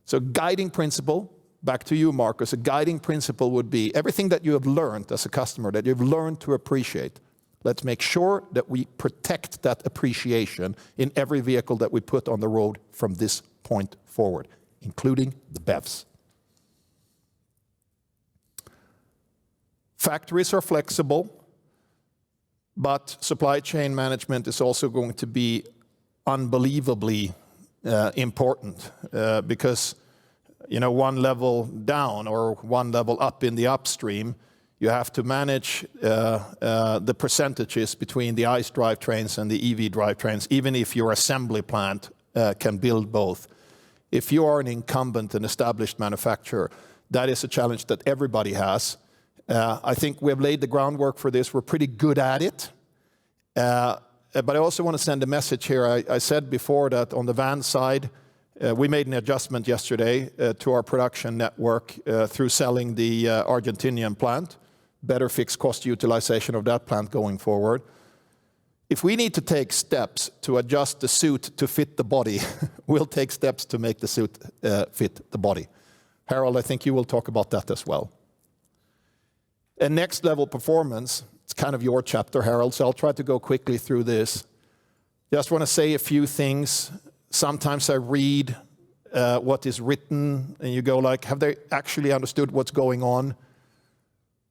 So guiding principle, back to you, Marcus, a guiding principle would be everything that you have learned as a customer, that you've learned to appreciate. Let's make sure that we protect that appreciation in every vehicle that we put on the road from this point forward, including the BEVs. Factories are flexible, but supply chain management is also going to be unbelievably important because, you know, one level down or one level up in the upstream, you have to manage the percentages between the ICE drivetrains and the EV drivetrains, even if your assembly plant can build both. If you are an incumbent and established manufacturer, that is a challenge that everybody has. I think we have laid the groundwork for this. We're pretty good at it. But I also want to send a message here. I said before that on the van side, we made an adjustment yesterday to our production network through selling the Argentinian plant. Better fixed cost utilization of that plant going forward. If we need to take steps to adjust the suit to fit the body, we'll take steps to make the suit fit the body. Harold, I think you will talk about that as well. And next level performance, it's kind of your chapter, Harold, so I'll try to go quickly through this. Just want to say a few things. Sometimes I read what is written, and you go like, have they actually understood what's going on?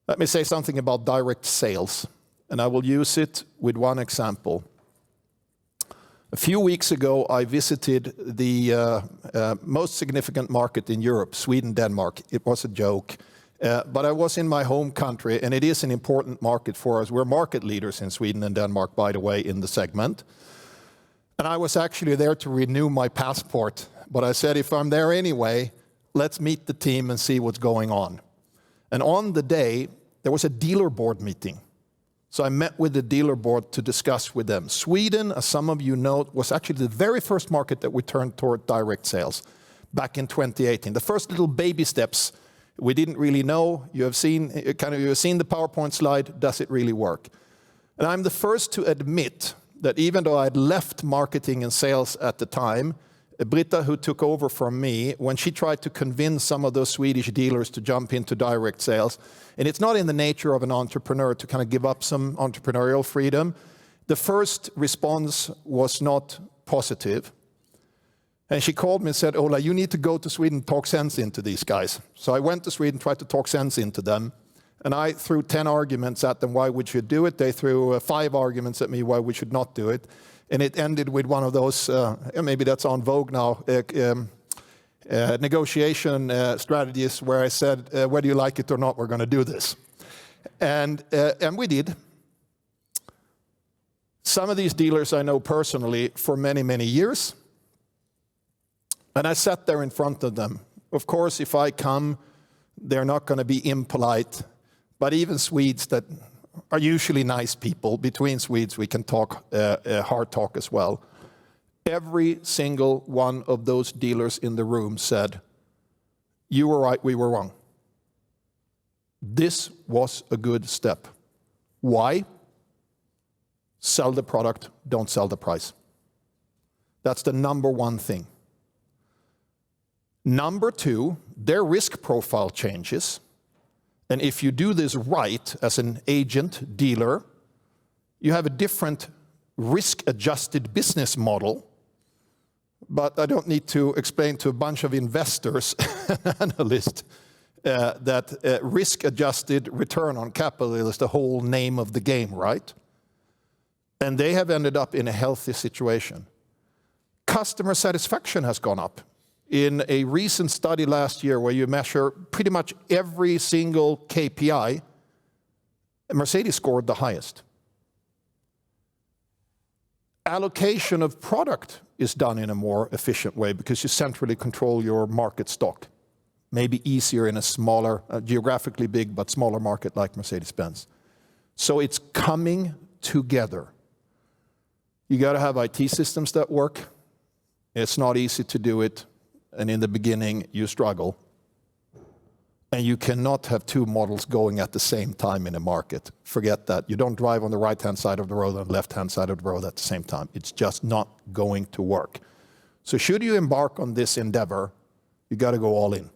Let me say something about direct sales, and I will use it with one example. A few weeks ago, I visited the most significant market in Europe, Sweden, Denmark. It was a joke, but I was in my home country, and it is an important market for us. We're market leaders in Sweden and Denmark, by the way, in the segment. And I was actually there to renew my passport, but I said, if I'm there anyway, let's meet the team and see what's going on. And on the day, there was a dealer board meeting. So I met with the dealer board to discuss with them. Sweden, as some of you know, was actually the very first market that we turned toward direct sales back in 2018. The first little baby steps, we didn't really know. You have seen the PowerPoint slide. Does it really work? And I'm the first to admit that even though I had left marketing and sales at the time, Britta, who took over from me, when she tried to convince some of those Swedish dealers to jump into direct sales, and it's not in the nature of an entrepreneur to kind of give up some entrepreneurial freedom, the first response was not positive. And she called me and said, Ola, you need to go to Sweden and talk sense into these guys. So I went to Sweden, tried to talk sense into them, and I threw 10 arguments at them why we should do it. They threw 5 arguments at me why we should not do it. And it ended with one of those, maybe that's on vogue now, negotiation strategies where I said, whether you like it or not, we're going to do this. And we did. Some of these dealers I know personally for many, many years. And I sat there in front of them. Of course, if I come, they're not going to be impolite. But even Swedes that are usually nice people, between Swedes we can talk hard talk as well. Every single one of those dealers in the room said, you were right, we were wrong. This was a good step. Why? Sell the product, don't sell the price. That's the number one thing. Number 2, their risk profile changes. And if you do this right as an agent, dealer, you have a different risk-adjusted business model. But I don't need to explain to a bunch of investors, analysts, that risk-adjusted return on capital is the whole name of the game, right? And they have ended up in a healthy situation. Customer satisfaction has gone up. In a recent study last year where you measure pretty much every single KPI, Mercedes scored the highest. Allocation of product is done in a more efficient way because you centrally control your market stock. Maybe easier in a smaller, geographically big but smaller market like Mercedes-Benz. So it's coming together. You got to have IT systems that work. It's not easy to do it. And in the beginning, you struggle. And you cannot have 2 models going at the same time in a market. Forget that. You don't drive on the right-hand side of the road and the left-hand side of the road at the same time. It's just not going to work. So should you embark on this endeavor, you got to go all in.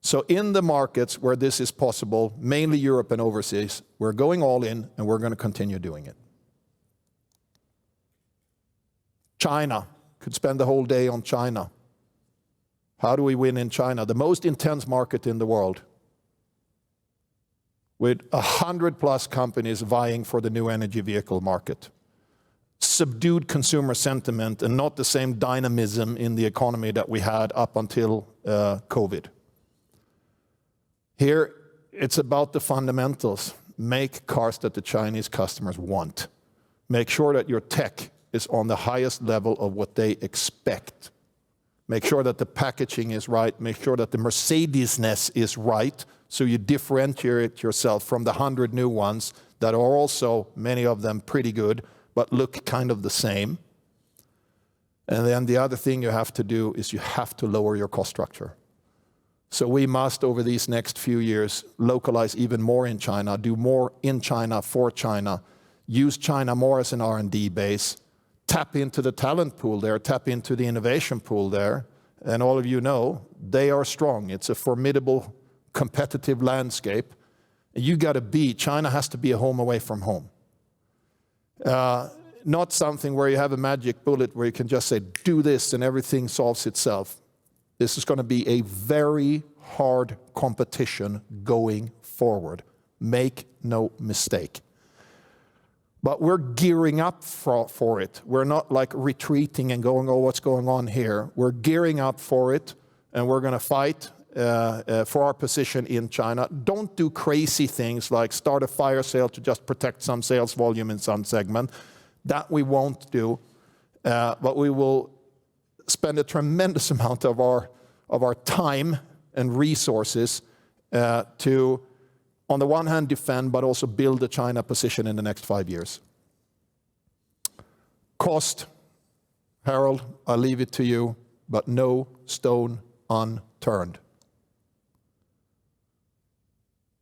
So in the markets where this is possible, mainly Europe and overseas, we're going all in and we're going to continue doing it. China. Could spend the whole day on China. How do we win in China? The most intense market in the world, with 100+ companies vying for the new energy vehicle market. Subdued consumer sentiment and not the same dynamism in the economy that we had up until COVID. Here, it's about the fundamentals. Make cars that the Chinese customers want. Make sure that your tech is on the highest level of what they expect. Make sure that the packaging is right. Make sure that the Mercedes-ness is right, so you differentiate yourself from the 100 new ones that are also, many of them, pretty good, but look kind of the same. And then the other thing you have to do is you have to lower your cost structure. So we must, over these next few years, localize even more in China, do more in China for China, use China more as an R&D base, tap into the talent pool there, tap into the innovation pool there. And all of you know, they are strong. It's a formidable, competitive landscape. China has to be a home away from home. Not something where you have a magic bullet where you can just say, do this and everything solves itself. This is going to be a very hard competition going forward. Make no mistake. But we're gearing up for it. We're not like retreating and going, oh, what's going on here? We're gearing up for it, and we're going to fight for our position in China. Don't do crazy things like start a fire sale to just protect some sales volume in some segment. That we won't do, but we will spend a tremendous amount of our time and resources to, on the one hand, defend, but also build the China position in the next 5 years. Cost, Harold, I leave it to you, but no stone unturned.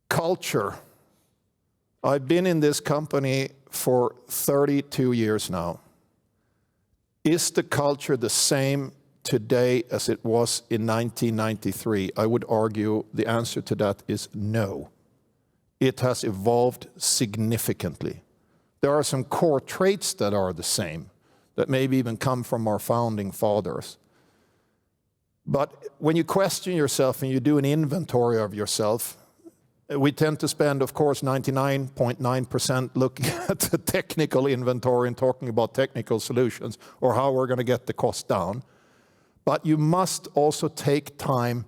Culture. I've been in this company for 32 years now. Is the culture the same today as it was in 1993? I would argue the answer to that is no. It has evolved significantly. There are some core traits that are the same, that maybe even come from our founding fathers. But when you question yourself and you do an inventory of yourself, we tend to spend, of course, 99.9% looking at the technical inventory and talking about technical solutions or how we're going to get the cost down. But you must also take time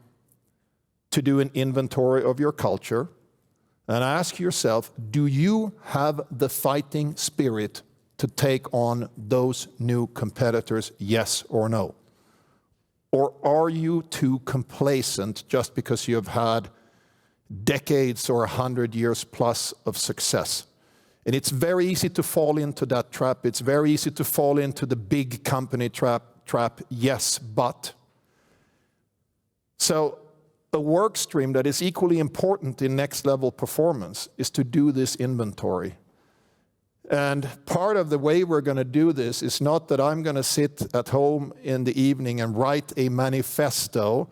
to do an inventory of your culture and ask yourself, do you have the fighting spirit to take on those new competitors, yes or no? Or are you too complacent just because you have had decades or 100 years plus of success? And it's very easy to fall into that trap. It's very easy to fall into the big company trap, yes, but. So a work stream that is equally important in next level performance is to do this inventory. And part of the way we're going to do this is not that I'm going to sit at home in the evening and write a manifesto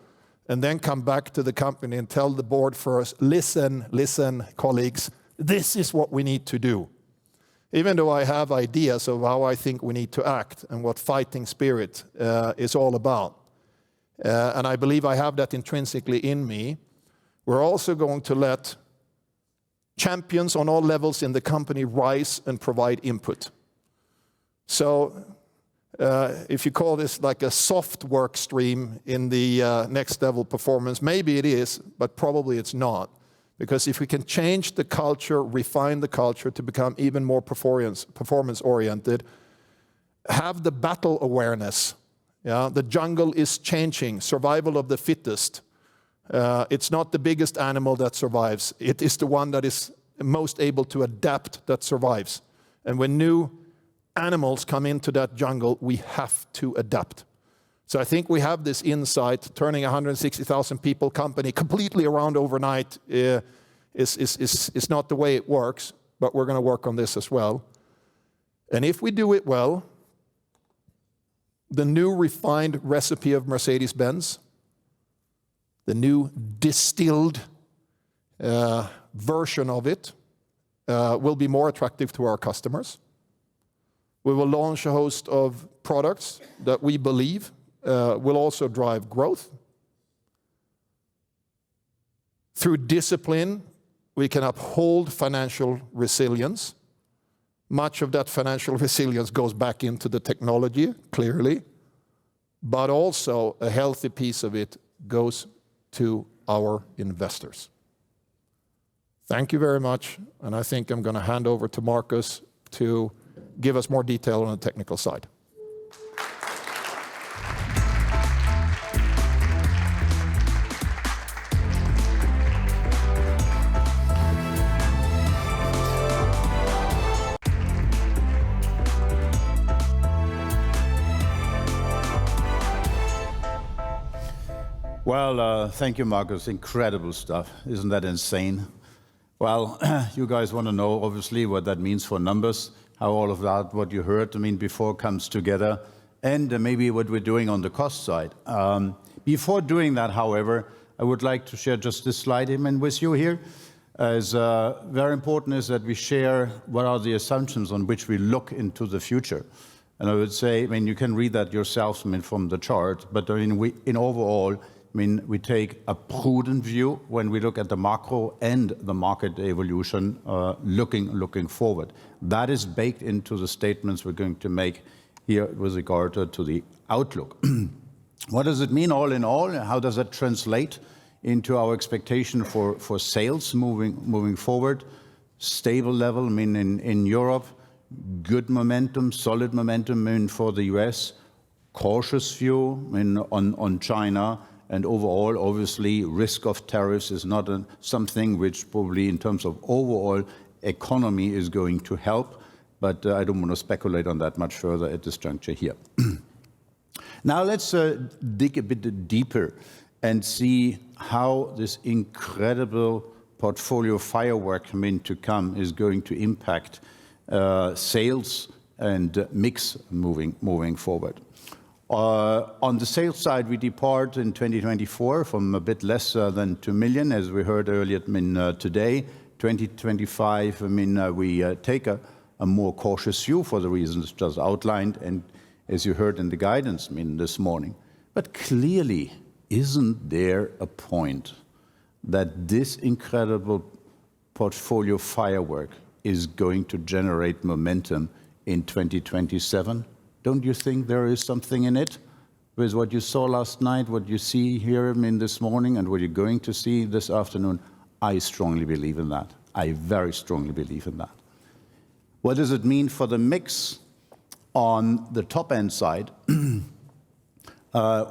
and then come back to the company and tell the board first, listen, colleagues, this is what we need to do. Even though I have ideas of how I think we need to act and what fighting spirit is all about. And I believe I have that intrinsically in me. We're also going to let champions on all levels in the company rise and provide input. So if you call this like a soft work stream in the next level performance, maybe it is, but probably it's not. Because if we can change the culture, refine the culture to become even more performance-oriented, have the battle awareness. Yeah? The jungle is changing, survival of the fittest. It's not the biggest animal that survives. It is the one that is most able to adapt that survives. And when new animals come into that jungle, we have to adapt. So I think we have this insight. Turning a 160,000 people company completely around overnight is not the way it works, but we're going to work on this as well. And if we do it well, the new refined recipe of Mercedes-Benz, the new distilled version of it, will be more attractive to our customers. We will launch a host of products that we believe will also drive growth. Through discipline, we can uphold financial resilience. Much of that financial resilience goes back into the technology, clearly, but also a healthy piece of it goes to our investors. Thank you very much, and I think I'm going to hand over to Marcus to give us more detail on the technical side. Well, thank you, Marcus. Incredible stuff. Isn't that insane? Well, you guys want to know, obviously, what that means for numbers, how all of that, what you heard, before comes together, and maybe what we're doing on the cost side. Before doing that, however, I would like to share just this slide with you here. as very important is that we share what are the assumptions on which we look into the future. And I would say, I mean, you can read that yourself, I mean, from the chart, but I mean, in overall, I mean, we take a prudent view when we look at the macro and the market evolution looking forward. That is baked into the statements we're going to make here with regard to the outlook. What does it mean all in all? How does that translate into our expectation for sales moving forward? Stable level, I mean, in Europe, good momentum, solid momentum for the US, cautious view on China, and overall, obviously, risk of tariffs is not something which probably in terms of overall economy is going to help, but I don't want to speculate on that much further at this juncture here. Now let's dig a bit deeper and see how this incredible portfolio firework to come is going to impact sales and mix moving forward. On the sales side, we depart in 2024 from a bit less than 2 million, as we heard earlier today. 2025, we take a more cautious view for the reasons just outlined, and as you heard in the guidance this morning. But clearly, isn't there a point that this incredible portfolio firework is going to generate momentum in 2027? Don't you think there is something in it with what you saw last night, what you see here this morning, and what you're going to see this afternoon? I strongly believe in that. I very strongly believe in that. What does it mean for the mix? On the top end side,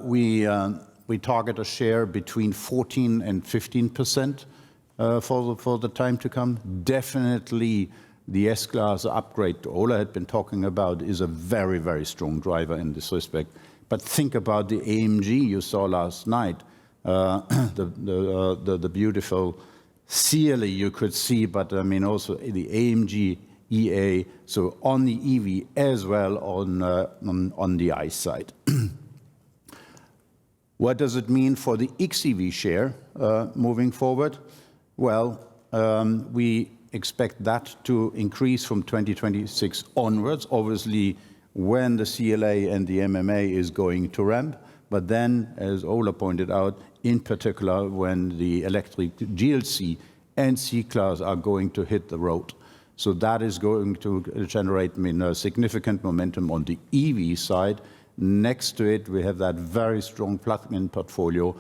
we target a share between 14 and 15% for the time to come. Definitely the S-Class upgrade Ola had been talking about is a very, very strong driver in this respect. But think about the AMG you saw last night, the beautiful CLE you could see, but I mean also the AMG EA, so on the EV as well on the ICE side. What does it mean for the XEV share moving forward? Well, we expect that to increase from 2026 onwards, obviously when the CLA and the MMA is going to ramp, but then, as Ola pointed out, in particular when the electric GLC and C-Class are going to hit the road. So that is going to generate significant momentum on the EV side. Next to it, we have that very strong plug-in portfolio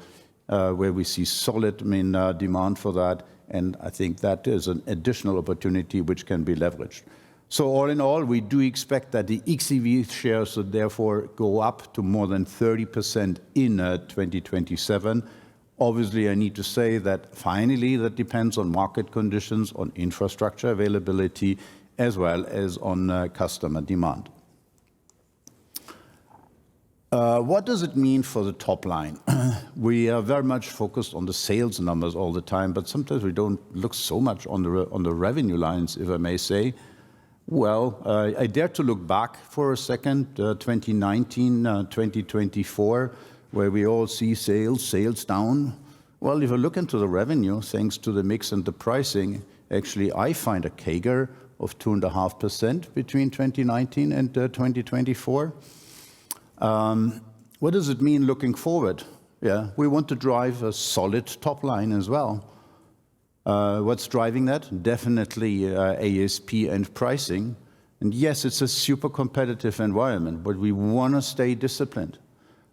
where we see solid demand for that. And I think that is an additional opportunity which can be leveraged. So all in all, we do expect that the XEV shares should therefore go up to more than 30% in 2027. Obviously, I need to say that finally that depends on market conditions, on infrastructure availability, as well as on customer demand. What does it mean for the top line? We are very much focused on the sales numbers all the time, but sometimes we don't look so much on the revenue lines, if I may say. Well, I dare to look back for a second, 2019, 2024, where we all see sales down. Well, if I look into the revenue, thanks to the mix and the pricing, actually I find a CAGR of 2.5% between 2019 and 2024. What does it mean looking forward? Yeah, we want to drive a solid top line as well. What's driving that? Definitely ASP and pricing. And yes, it's a super competitive environment, but we want to stay disciplined.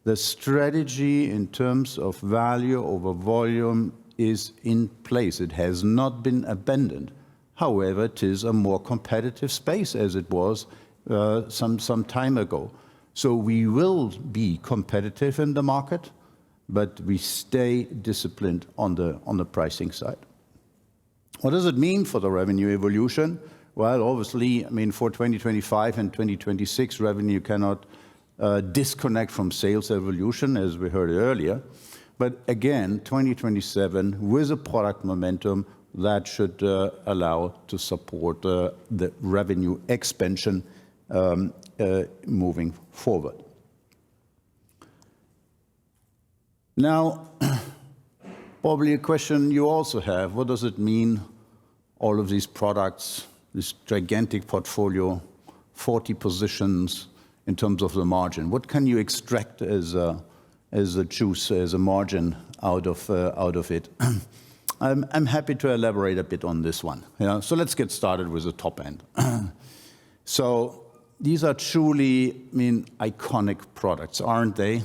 The strategy in terms of value over volume is in place. It has not been abandoned. However, it is a more competitive space as it was some time ago. So we will be competitive in the market, but we stay disciplined on the pricing side. What does it mean for the revenue evolution? Well, obviously, I mean, for 2025 and 2026, revenue cannot disconnect from sales evolution, as we heard earlier. But again, 2027, with a product momentum, that should allow to support the revenue expansion moving forward. Now, probably a question you also have, what does it mean all of these products, this gigantic portfolio, 40 positions in terms of the margin. What can you extract as a juice, as a margin out of it? I'm happy to elaborate a bit on this one. Yeah? So let's get started with the top end. So these are truly, iconic products, aren't they?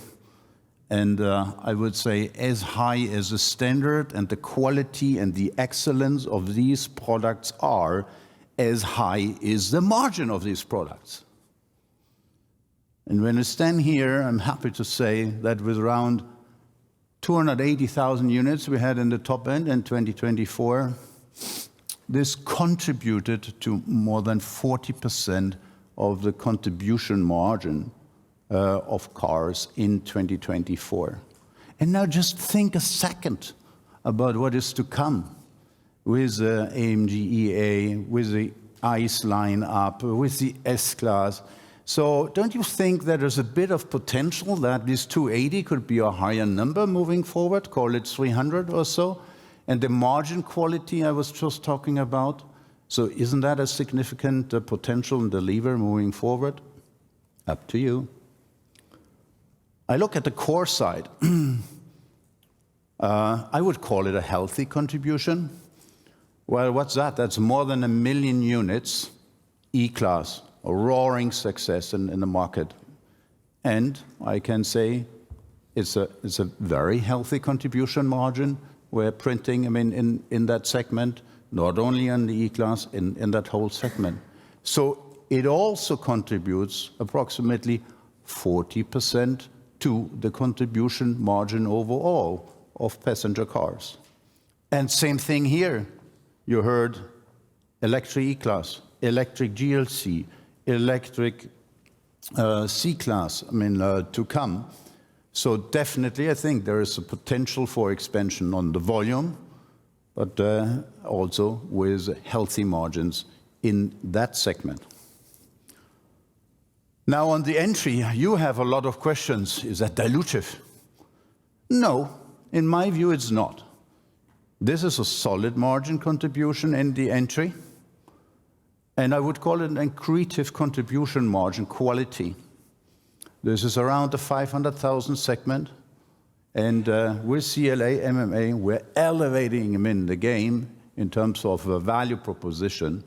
And I would say as high as the standard and the quality and the excellence of these products are, as high is the margin of these products. And when I stand here, I'm happy to say that with around 280,000 units we had in the top end in 2024, this contributed to more than 40% of the contribution margin of cars in 2024. And now just think a second about what is to come with the AMG EA, with the ICE lineup, with the S-Class. So don't you think that there's a bit of potential that this 280 could be a higher number moving forward, call it 300 or so? And the margin quality I was just talking about, so isn't that a significant potential in the lever moving forward? Up to you. I look at the core side. I would call it a healthy contribution. Well, what's that? That's more than 1 million units, E-Class, a roaring success in the market. And I can say it's a very healthy contribution margin we're printing, in that segment, not only on the E-Class, in that whole segment. So it also contributes approximately 40% to the contribution margin overall of passenger cars. And same thing here. You heard electric E-Class, electric GLC, electric C-Class, to come. So definitely, I think there is a potential for expansion on the volume, but also with healthy margins in that segment. Now on the entry, you have a lot of questions. Is that dilutive? No, in my view, it's not. This is a solid margin contribution in the entry, and I would call it an accretive contribution margin quality. This is around the 500,000 segment, and with CLA, MMA, we're elevating them in the game in terms of the value proposition,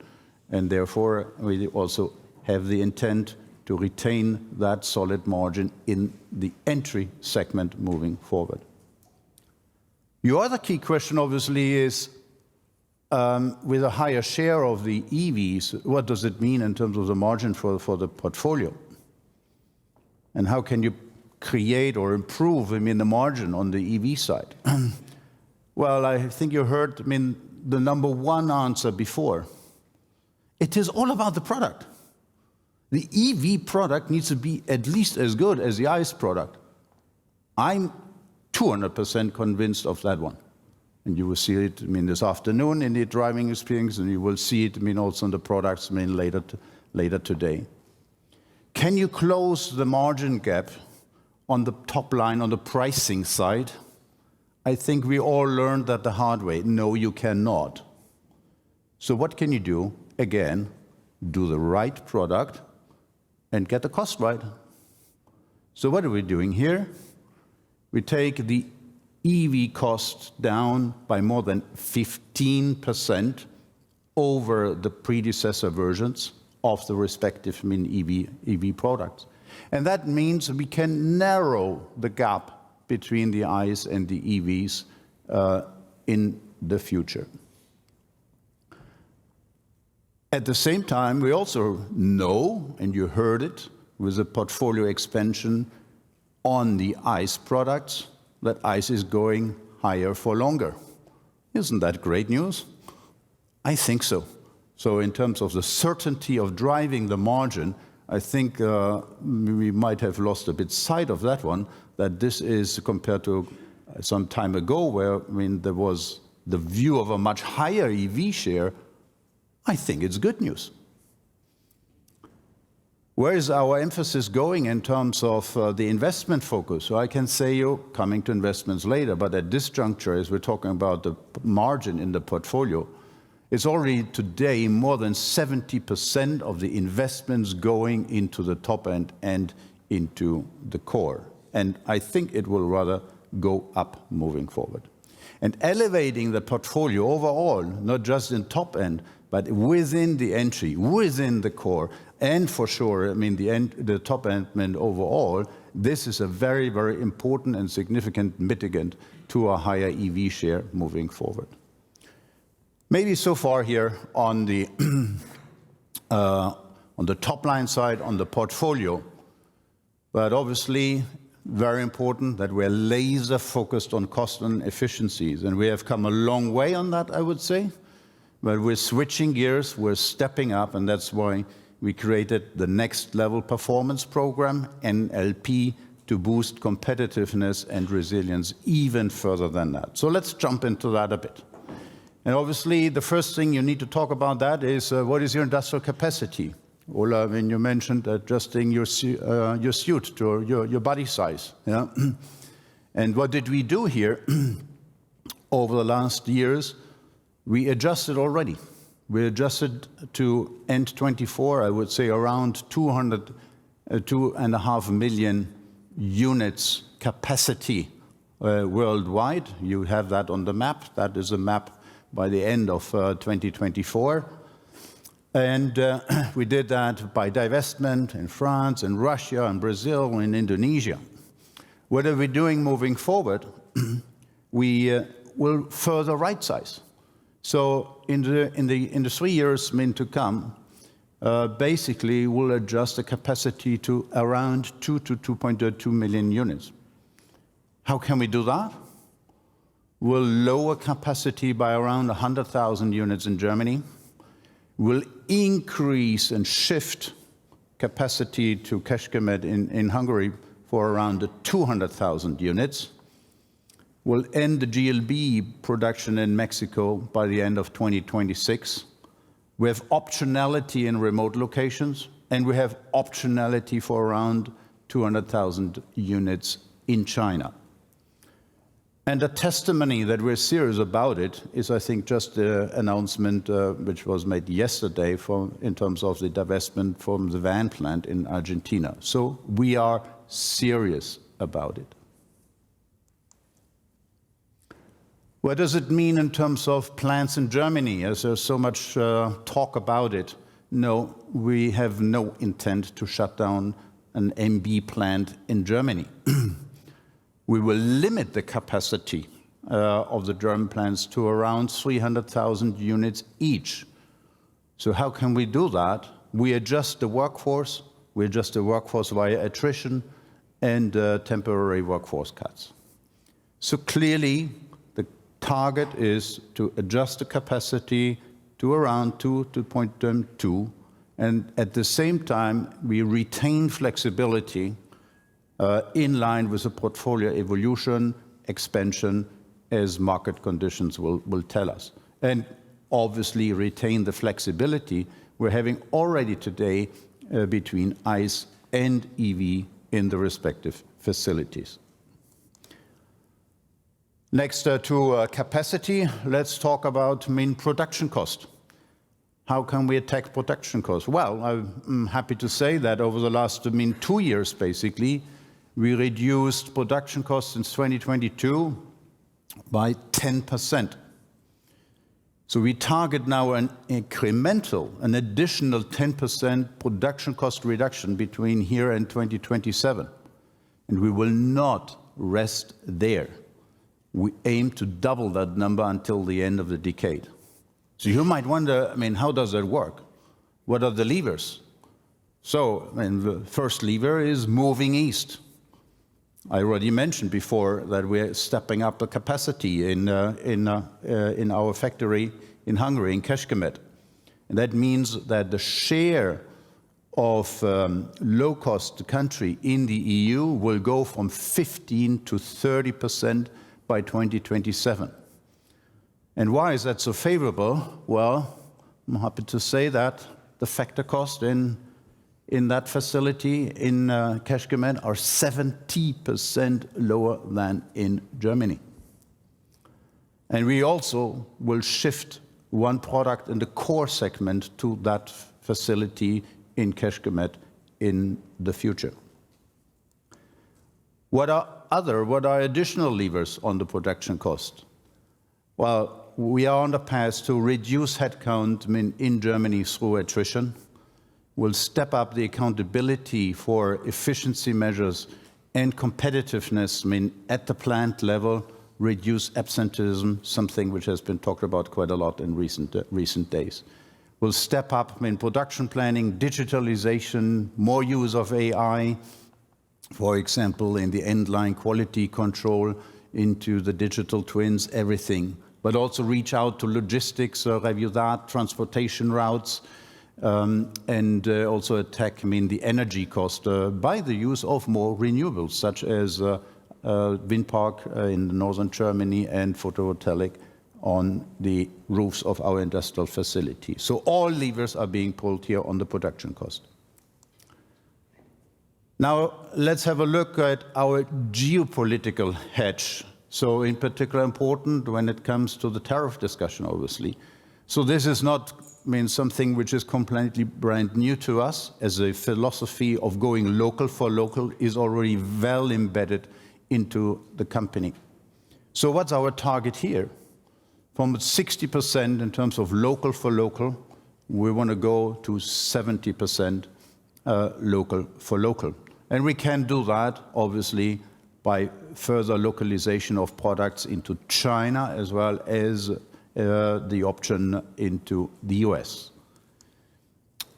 and therefore we also have the intent to retain that solid margin in the entry segment moving forward. Your other key question, obviously, is with a higher share of the EVs, what does it mean in terms of the margin for the portfolio? And how can you create or improve, the margin on the EV side? Well, I think you heard, the number one answer before. It is all about the product. The EV product needs to be at least as good as the ICE product. I'm 200% convinced of that one. And you will see it, this afternoon in the driving experience, and you will see it, also in the products, later today. Can you close the margin gap on the top line, on the pricing side? I think we all learned that the hard way. No, you cannot. So what can you do? Again, do the right product and get the cost right. So what are we doing here? We take the EV cost down by more than 15% over the predecessor versions of the respective EV products. And that means we can narrow the gap between the ICE and the EVs in the future. At the same time, we also know, and you heard it, with the portfolio expansion on the ICE products, that ICE is going higher for longer. Isn't that great news? I think so. So in terms of the certainty of driving the margin, I think we might have lost a bit sight of that one, that this is compared to some time ago where, there was the view of a much higher EV share. I think it's good news. Where is our emphasis going in terms of the investment focus? So I can say you're coming to investments later, but at this juncture, as we're talking about the margin in the portfolio, It's already today more than 70% of the investments going into the top end and into the core. And I think it will rather go up moving forward. And elevating the portfolio overall, not just in top end, but within the entry, within the core, and for sure, I mean, the top end overall, this is a very, very important and significant mitigant to a higher EV share moving forward. Maybe so far here on the top line side, on the portfolio, but obviously very important that we're laser focused on cost and efficiencies. And we have come a long way on that, I would say. But we're switching gears, we're stepping up, and that's why we created the Next Level Performance Program, NLP, to boost competitiveness and resilience even further than that. So let's jump into that a bit. And obviously, the first thing you need to talk about that is what is your industrial capacity? Ola, when you mentioned adjusting your suit to your body size. Yeah? And what did we do here? Over the last years, we adjusted already. We adjusted to end 24, I would say around 2.5 million units capacity worldwide. You have that on the map. That is a map by the end of 2024. And we did that by divestment in France, in Russia, in Brazil, in Indonesia. What are we doing moving forward? We will further right-size. So in the 3 years to come, basically we'll adjust the capacity to around 2 to 2.2 million units. How can we do that? We'll lower capacity by around 100,000 units in Germany. We'll increase and shift capacity to Kecskemét in Hungary for around 200,000 units. We'll end the GLB production in Mexico by the end of 2026. We have optionality in remote locations, and we have optionality for around 200,000 units in China. And a testimony that we're serious about it is, I think, just the announcement which was made yesterday in terms of the divestment from the van plant in Argentina. So we are serious about it. What does it mean in terms of plants in Germany, as there's so much talk about it? No, we have no intent to shut down an MB plant in Germany. We will limit the capacity of the German plants to around 300,000 units each. So how can we do that? We adjust the workforce. We adjust the workforce via attrition and temporary workforce cuts. So clearly, the target is to adjust the capacity to around 2.2, and at the same time, we retain flexibility in line with the portfolio evolution, expansion, as market conditions will tell us. And obviously retain the flexibility we're having already today between ICE and EV in the respective facilities. Next to capacity, let's talk about production cost. How can we attack production cost? Well, I'm happy to say that over the last 2 years, basically, we reduced production costs since 2022 by 10%. So we target now an incremental, an additional 10% production cost reduction between here and 2027. And we will not rest there. We aim to double that number until the end of the decade. So you might wonder, how does that work? What are the levers? So, the first lever is moving east. I already mentioned before that we're stepping up the capacity in our factory in Hungary, in Kecskemét. And that means that the share of low-cost country in the EU will go from 15 to 30% by 2027. And why is that so favorable? Well, I'm happy to say that the factor cost in that facility in Kecskemét are 70% lower than in Germany. And we also will shift one product in the core segment to that facility in Kecskemét in the future. What are additional levers on the production cost? Well, we are on the path to reduce headcount in Germany through attrition. We'll step up the accountability for efficiency measures and competitiveness at the plant level, reduce absenteeism, something which has been talked about quite a lot in recent days. We'll step up production planning, digitalization, more use of AI, for example, in the end-line quality control, into the digital twins, everything. But also reach out to logistics, review that, transportation routes, and also attack the energy cost by the use of more renewables, such as wind park in northern Germany and photovoltaic on the roofs of our industrial facility. So all levers are being pulled here on the production cost. Now let's have a look at our geopolitical hedge. So in particular important when it comes to the tariff discussion, obviously. So this is not something which is completely brand new to us, as a philosophy of going local for local is already well embedded into the company. So what's our target here? From 60% in terms of local for local, we want to go to 70% local for local. And we can do that, obviously, by further localization of products into China, as well as the option into the US.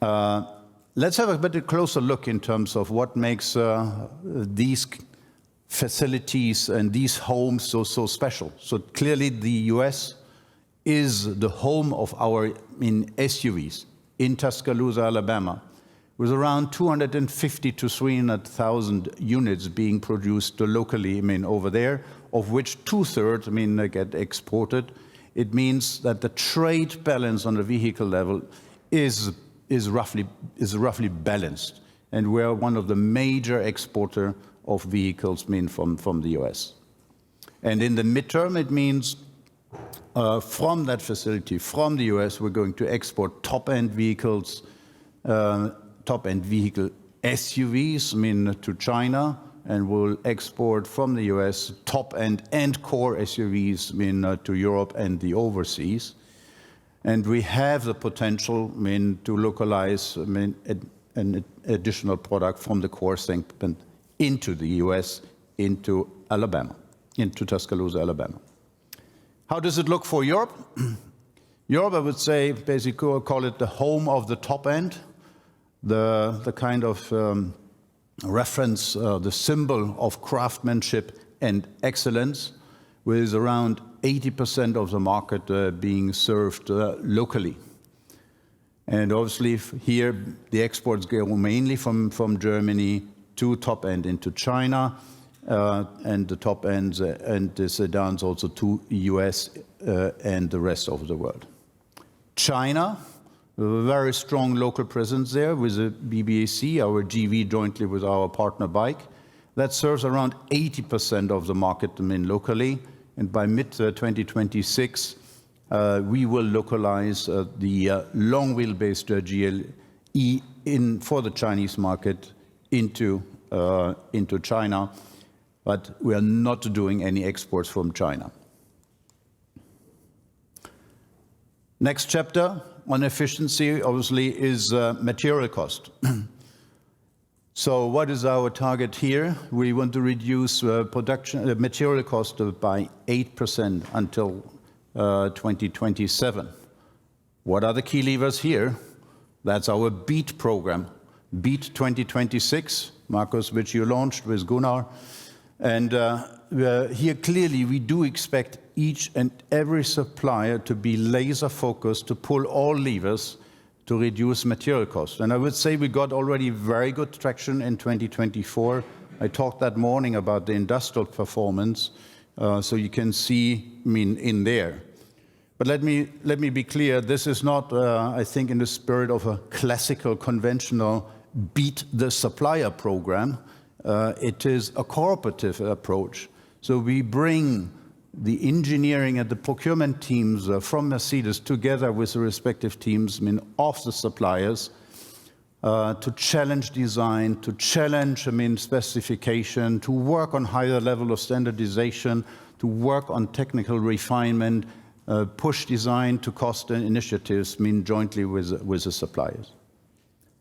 Let's have a bit closer look in terms of what makes these facilities and these homes so special. So clearly the US is the home of our SUVs in Tuscaloosa, Alabama, with around 250 to 300,000 units being produced locally over there, of which 2/3 get exported. It means that the trade balance on the vehicle level is roughly balanced, and we're one of the major exporter of vehicles from the US. And in the midterm, it means from that facility, from the US, we're going to export top-end vehicles, top-end vehicle SUVs to China, and we'll export from the US top-end and core SUVs to Europe and the overseas. And we have the potential to localize an additional product from the core segment into the US, into Alabama, into Tuscaloosa, Alabama. How does it look for Europe? Europe, I would say, basically call it the home of the top end, the kind of reference, the symbol of craftsmanship and excellence, with around 80% of the market being served locally. And obviously here the exports go mainly from Germany to top end into China, and the top ends and the sedans also to US and the rest of the world. China, a very strong local presence there with the BBAC, our GV, jointly with our partner Bike. That serves around 80% of the market locally, and by mid-2026 we will localize the long wheelbase GLE for the Chinese market into China, but we are not doing any exports from China. Next chapter on efficiency, obviously, is material cost. So what is our target here? We want to reduce material cost by 8% until 2027. What are the key levers here? That's our BEAT program, BEAT 2026, Markus, which you launched with Gunnar. And here clearly we do expect each and every supplier to be laser focused to pull all levers to reduce material costs. And I would say we got already very good traction in 2024. I talked that morning about the industrial performance, so you can see in there. But let me be clear, this is not, I think, in the spirit of a classical, conventional beat the supplier program. It is a cooperative approach. So we bring the engineering and the procurement teams from Mercedes, together with the respective teams of the suppliers, to challenge design, to challenge specification, to work on higher level of standardization, to work on technical refinement, push design to cost initiatives jointly with the suppliers.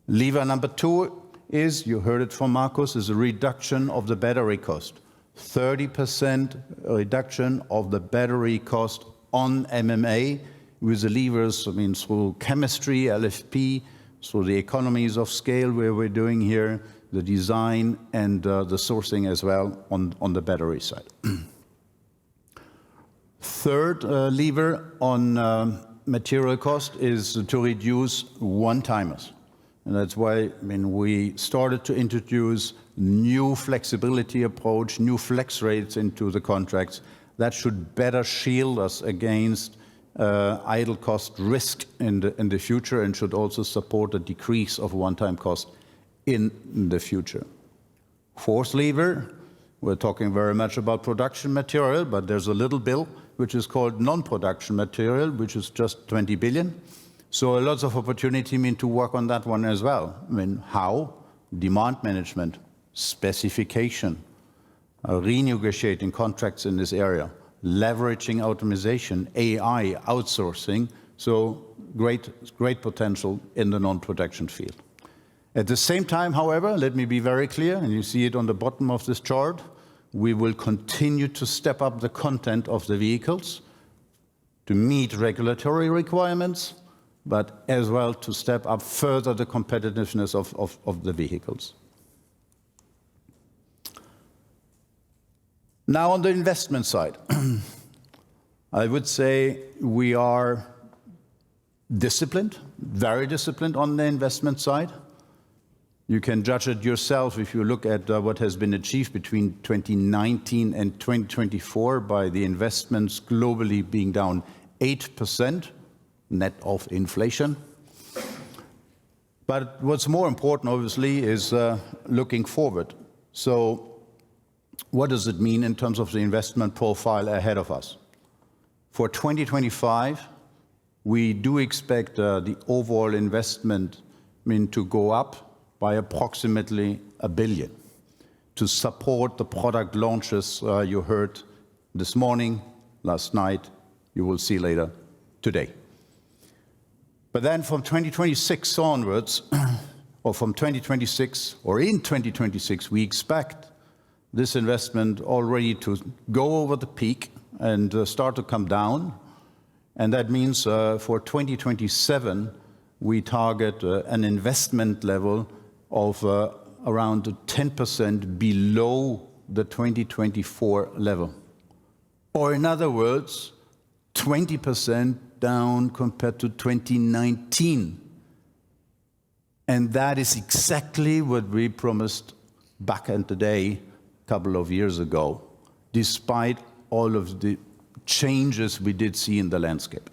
Lever number 2 is, you heard it from Markus, is a reduction of the battery cost. 30% reduction of the battery cost on MMA with the levers, through chemistry, LFP, through the economies of scale where we're doing here, the design and the sourcing as well on the battery side. Third lever on material cost is to reduce one-timers. And that's why we started to introduce new flexibility approach, new flex rates into the contracts. That should better shield us against idle cost risk in the future and should also support a decrease of one-time cost in the future. Fourth lever, we're talking very much about production material, but there's a little bill which is called non-production material, which is just 20 billion. So lots of opportunity to work on that one as well. How? Demand management, specification, renegotiating contracts in this area, leveraging automation, AI, outsourcing. So great potential in the non-production field. At the same time, however, let me be very clear, and you see it on the bottom of this chart, we will continue to step up the content of the vehicles to meet regulatory requirements, but as well to step up further the competitiveness of the vehicles. Now on the investment side, I would say we are disciplined, very disciplined on the investment side. You can judge it yourself if you look at what has been achieved between 2019 and 2024 by the investments globally being down 8%. Net of inflation. But what's more important, obviously, is looking forward. So what does it mean in terms of the investment profile ahead of us? For 2025, we do expect the overall investment to go up by approximately $1 billion to support the product launches you heard this morning, last night, you will see later today. But then from 2026 onwards, or from 2026, or in 2026, we expect this investment already to go over the peak and start to come down. And that means for 2027, we target an investment level of around 10% below the 2024 level. Or in other words, 20% down compared to 2019. And that is exactly what we promised back in the day, a couple of years ago, despite all of the changes we did see in the landscape.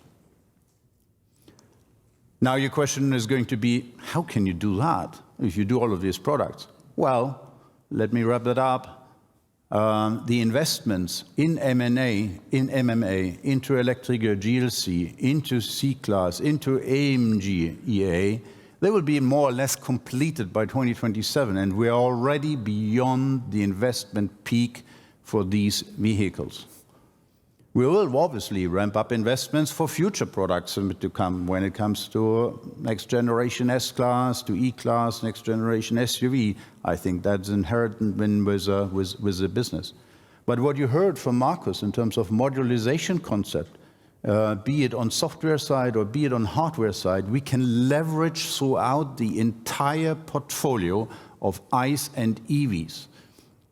Now your question is going to be, how can you do that if you do all of these products? Well, let me wrap that up. The investments in M&A, in MMA, into electrical GLC, into C-Class, into AMG EA, they will be more or less completed by 2027, and we are already beyond the investment peak for these vehicles. We will obviously ramp up investments for future products to come when it comes to next generation S-Class, to E-Class, next generation SUV. I think that's inherent with the business. But what you heard from Markus in terms of modularization concept, be it on software side or be it on hardware side, we can leverage throughout the entire portfolio of ICE and EVs.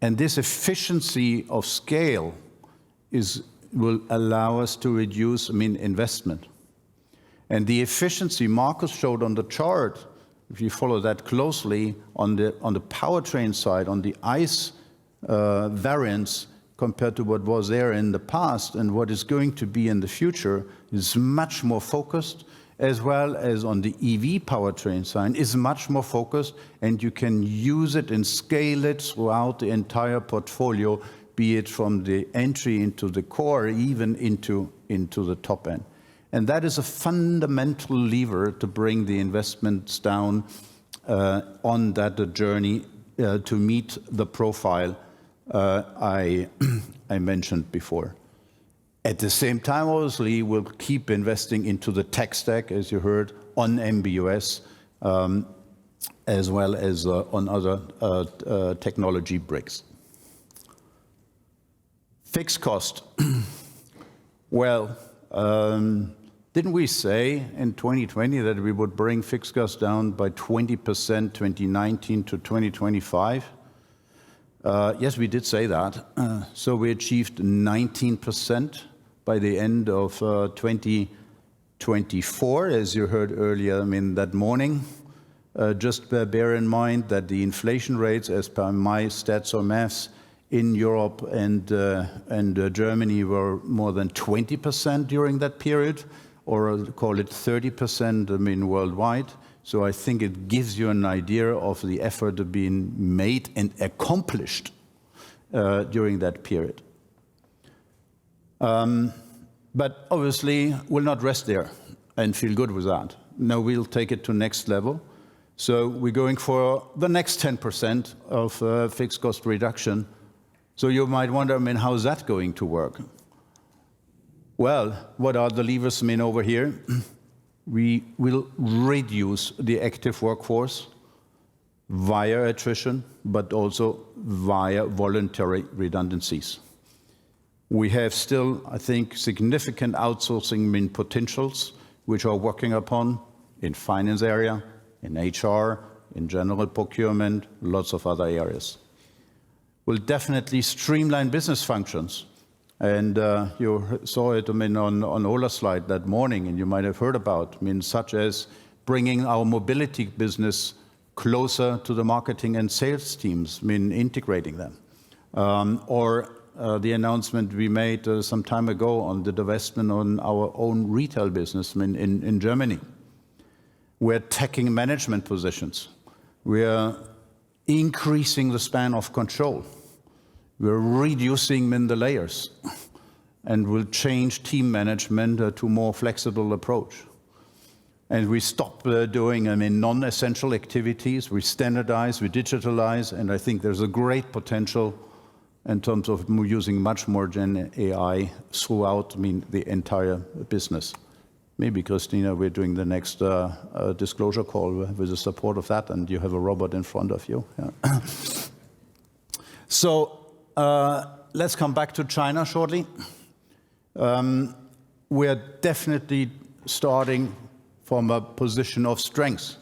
And this efficiency of scale will allow us to reduce investment. And the efficiency Markus showed on the chart, if you follow that closely, on the powertrain side, on the ICE variants compared to what was there in the past and what is going to be in the future, is much more focused, as well as on the EV powertrain side is much more focused, and you can use it and scale it throughout the entire portfolio be it from the entry into the core, even into the top end. And that is a fundamental lever to bring the investments down on that journey to meet the profile I mentioned before. At the same time, obviously, we'll keep investing into the tech stack, as you heard, on MB.OS, as well as on other technology bricks. Fixed cost. Well, didn't we say in 2020 that we would bring fixed costs down by 20% 2019 to 2025? Yes, we did say that. So we achieved 19% by the end of 2024, as you heard earlier, that morning. Just bear in mind that the inflation rates, as per my stats or maths, in Europe and Germany were more than 20% during that period, or call it 30%, worldwide. So I think it gives you an idea of the effort being made and accomplished during that period. But obviously, we'll not rest there and feel good with that. No, we'll take it to next level. So we're going for the next 10% of fixed cost reduction. So you might wonder, how is that going to work? Well, what are the levers, over here? We will reduce the active workforce via attrition, but also via voluntary redundancies. We have still, I think, significant outsourcing potentials, which are working upon in finance area, in HR, in general procurement, lots of other areas. We'll definitely streamline business functions. And you saw it, on Ola's slide that morning, and you might have heard about, such as bringing our mobility business closer to the marketing and sales teams, integrating them. Or the announcement we made some time ago on the divestment on our own retail business in Germany. We're taking management positions. We're increasing the span of control. We're reducing the layers, and we'll change team management to a more flexible approach. And we stop doing non-essential activities. We standardize, we digitalize, and I think there's a great potential in terms of using much more Gen AI throughout the entire business. Maybe, Christina, we're doing the next disclosure call with the support of that, and you have a robot in front of you. Yeah. So let's come back to China shortly. We're definitely starting from a position of strength.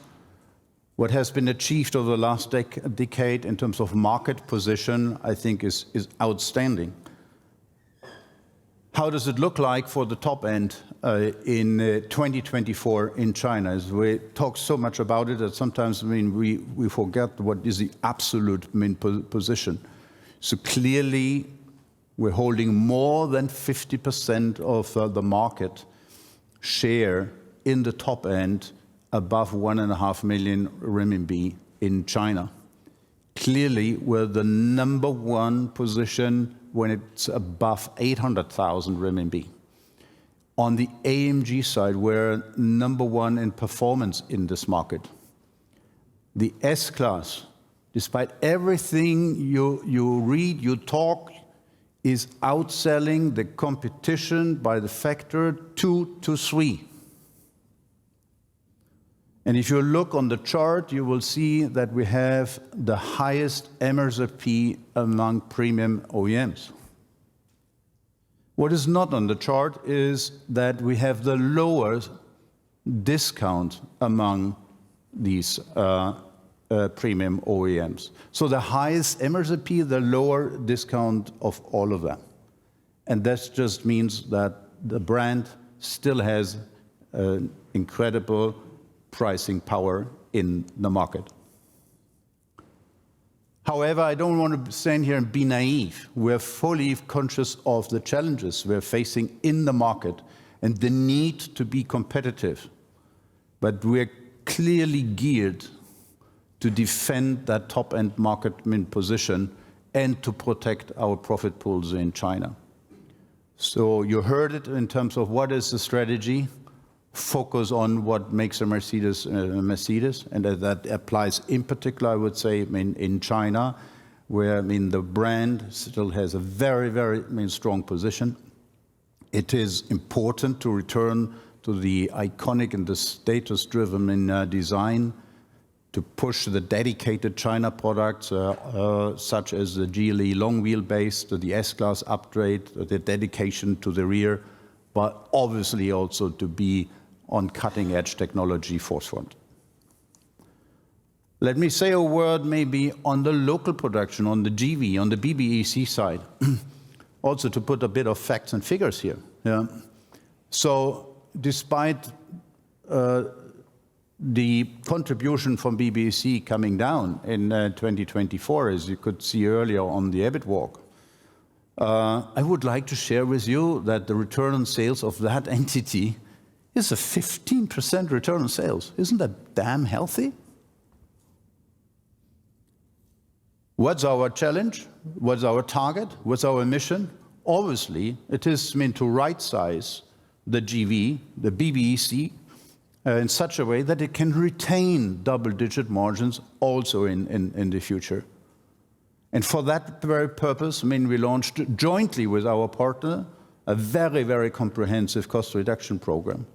What has been achieved over the last decade in terms of market position, I think, is outstanding. How does it look like for the top end in 2024 in China? As we talk so much about it that sometimes we forget what is the absolute position. So clearly, we're holding more than 50% of the market share in the top end above 1.5 million renminbi in China. Clearly, we're the number one position when it's above 800,000 renminbi. On the AMG side, we're number one in performance in this market. The S-Class, despite everything you read, you talk, is outselling the competition by the factor 2 to 3. And if you look on the chart, you will see that we have the highest MSRP among premium OEMs. What is not on the chart is that we have the lowest discount among these premium OEMs. So the highest MSRP, the lower discount of all of them. And that just means that the brand still has incredible pricing power in the market. However, I don't want to stand here and be naive. We're fully conscious of the challenges we're facing in the market and the need to be competitive. But we're clearly geared to defend that top-end market position and to protect our profit pools in China. So you heard it in terms of what is the strategy. Focus on what makes a Mercedes Mercedes, and that applies in particular, I would say, in China, where the brand still has a very, very strong position. It is important to return to the iconic and the status-driven design, to push the dedicated China products, such as the GLE long wheelbase, the S-Class upgrade, the dedication to the rear, but obviously also to be on cutting-edge technology forefront. Let me say a word maybe on the local production, on the GV, on the BBEC side, also to put a bit of facts and figures here. Yeah. So despite the contribution from BBEC coming down in 2024, as you could see earlier on the EBIT walk, I would like to share with you that the return on sales of that entity is a 15% return on sales. Isn't that damn healthy? What's our challenge? What's our target? What's our mission? Obviously, it is meant to right-size the GV, the BBEC, in such a way that it can retain double-digit margins also in the future. And for that very purpose, we launched jointly with our partner a very, very comprehensive cost reduction program.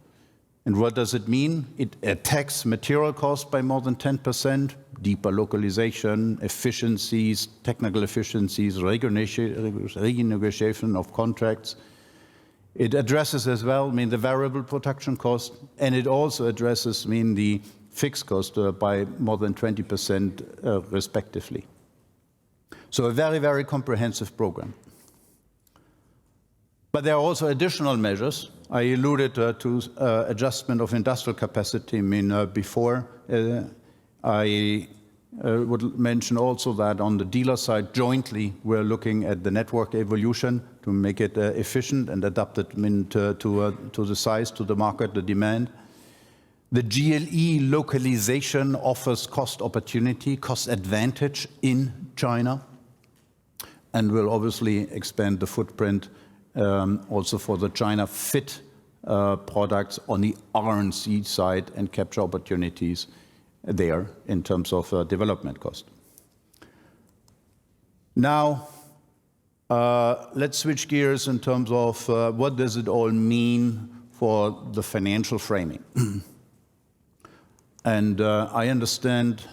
And what does it mean? It attacks material costs by more than 10%, deeper localization, efficiencies, technical efficiencies, renegotiation of contracts. It addresses as well, the variable production cost, and it also addresses, the fixed cost by more than 20% respectively. So a very, very comprehensive program. But there are also additional measures. I alluded to adjustment of industrial capacity before. I would mention also that on the dealer side, jointly, we're looking at the network evolution to make it efficient and adapt it to the size, to the market, the demand. The GLE localization offers cost opportunity, cost advantage in China, and will obviously expand the footprint also for the China fit products on the R&C side and capture opportunities there in terms of development cost. Now, let's switch gears in terms of what does it all mean for the financial framing. And I understand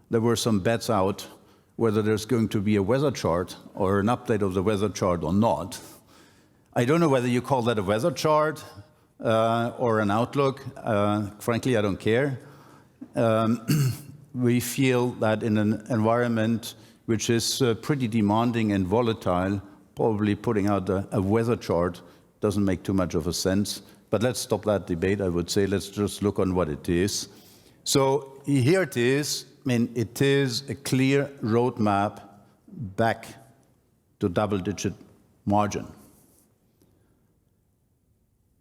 there were some bets out whether there's going to be a weather chart or an update of the weather chart or not. I don't know whether you call that a weather chart or an outlook. Frankly, I don't care. We feel that in an environment which is pretty demanding and volatile, probably putting out a weather chart doesn't make too much of a sense. But let's stop that debate, I would say. Let's just look on what it is. So here it is. It is a clear roadmap back to double-digit margin.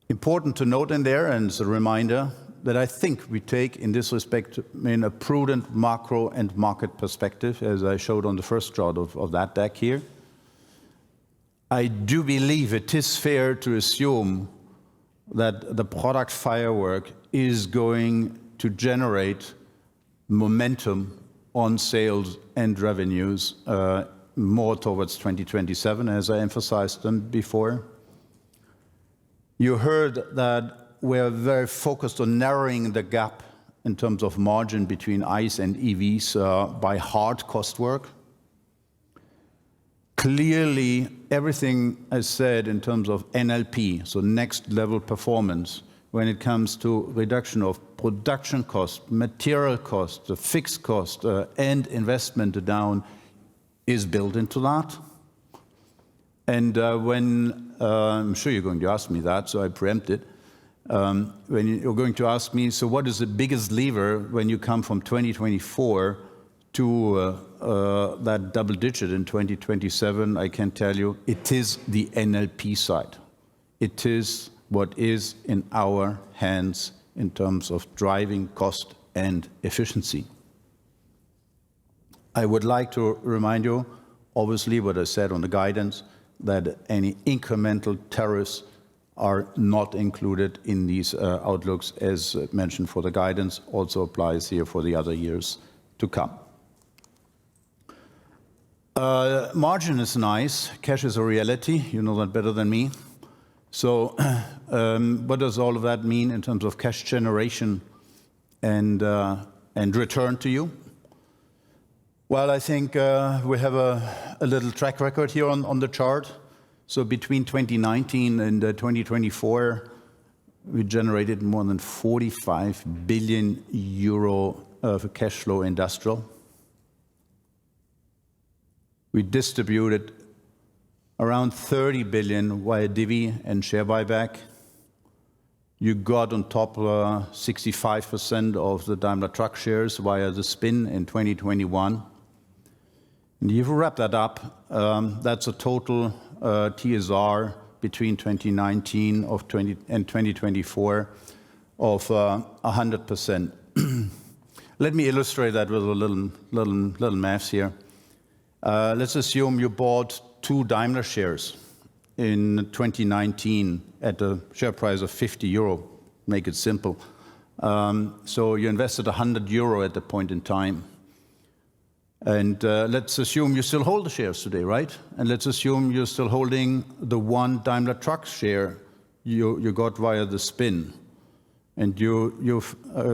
Important to note in there, and as a reminder, that I think we take in this respect a prudent macro and market perspective, as I showed on the first chart of that deck here. I do believe it is fair to assume that the product firework is going to generate momentum on sales and revenues more towards 2027, as I emphasized them before. You heard that we're very focused on narrowing the gap in terms of margin between ICE and EVs by hard cost work. Clearly, everything I said in terms of NLP, so next level performance, when it comes to reduction of production cost, material cost, the fixed cost, and investment down, is built into that. And when, I'm sure you're going to ask me that, so I preempt it. When you're going to ask me, so what is the biggest lever when you come from 2024 to that double digit in 2027, I can tell you it is the NLP side. It is what is in our hands in terms of driving cost and efficiency. I would like to remind you obviously what I said on the guidance, that any incremental tariffs are not included in these outlooks as mentioned for the guidance, also applies here for the other years to come. Margin is nice, cash is a reality, you know that better than me. So what does all of that mean in terms of cash generation and return to you? Well, I think we have a little track record here on the chart. So between 2019 and 2024, we generated more than 45 billion euro of cash flow industrial. We distributed around 30 billion via divvy and share buyback. You got on top 65% of the Daimler Truck shares via the spin in 2021. And if you wrap that up, that's a total TSR between 2019 and 2024 of 100%. Let me illustrate that with a little maths here. Let's assume you bought 2 Daimler shares in 2019 at a share price of 50 euro. Make it simple. So you invested 100 euro at the point in time. And let's assume you still hold the shares today, right? And let's assume you're still holding the 1 Daimler Truck share you got via the spin. And you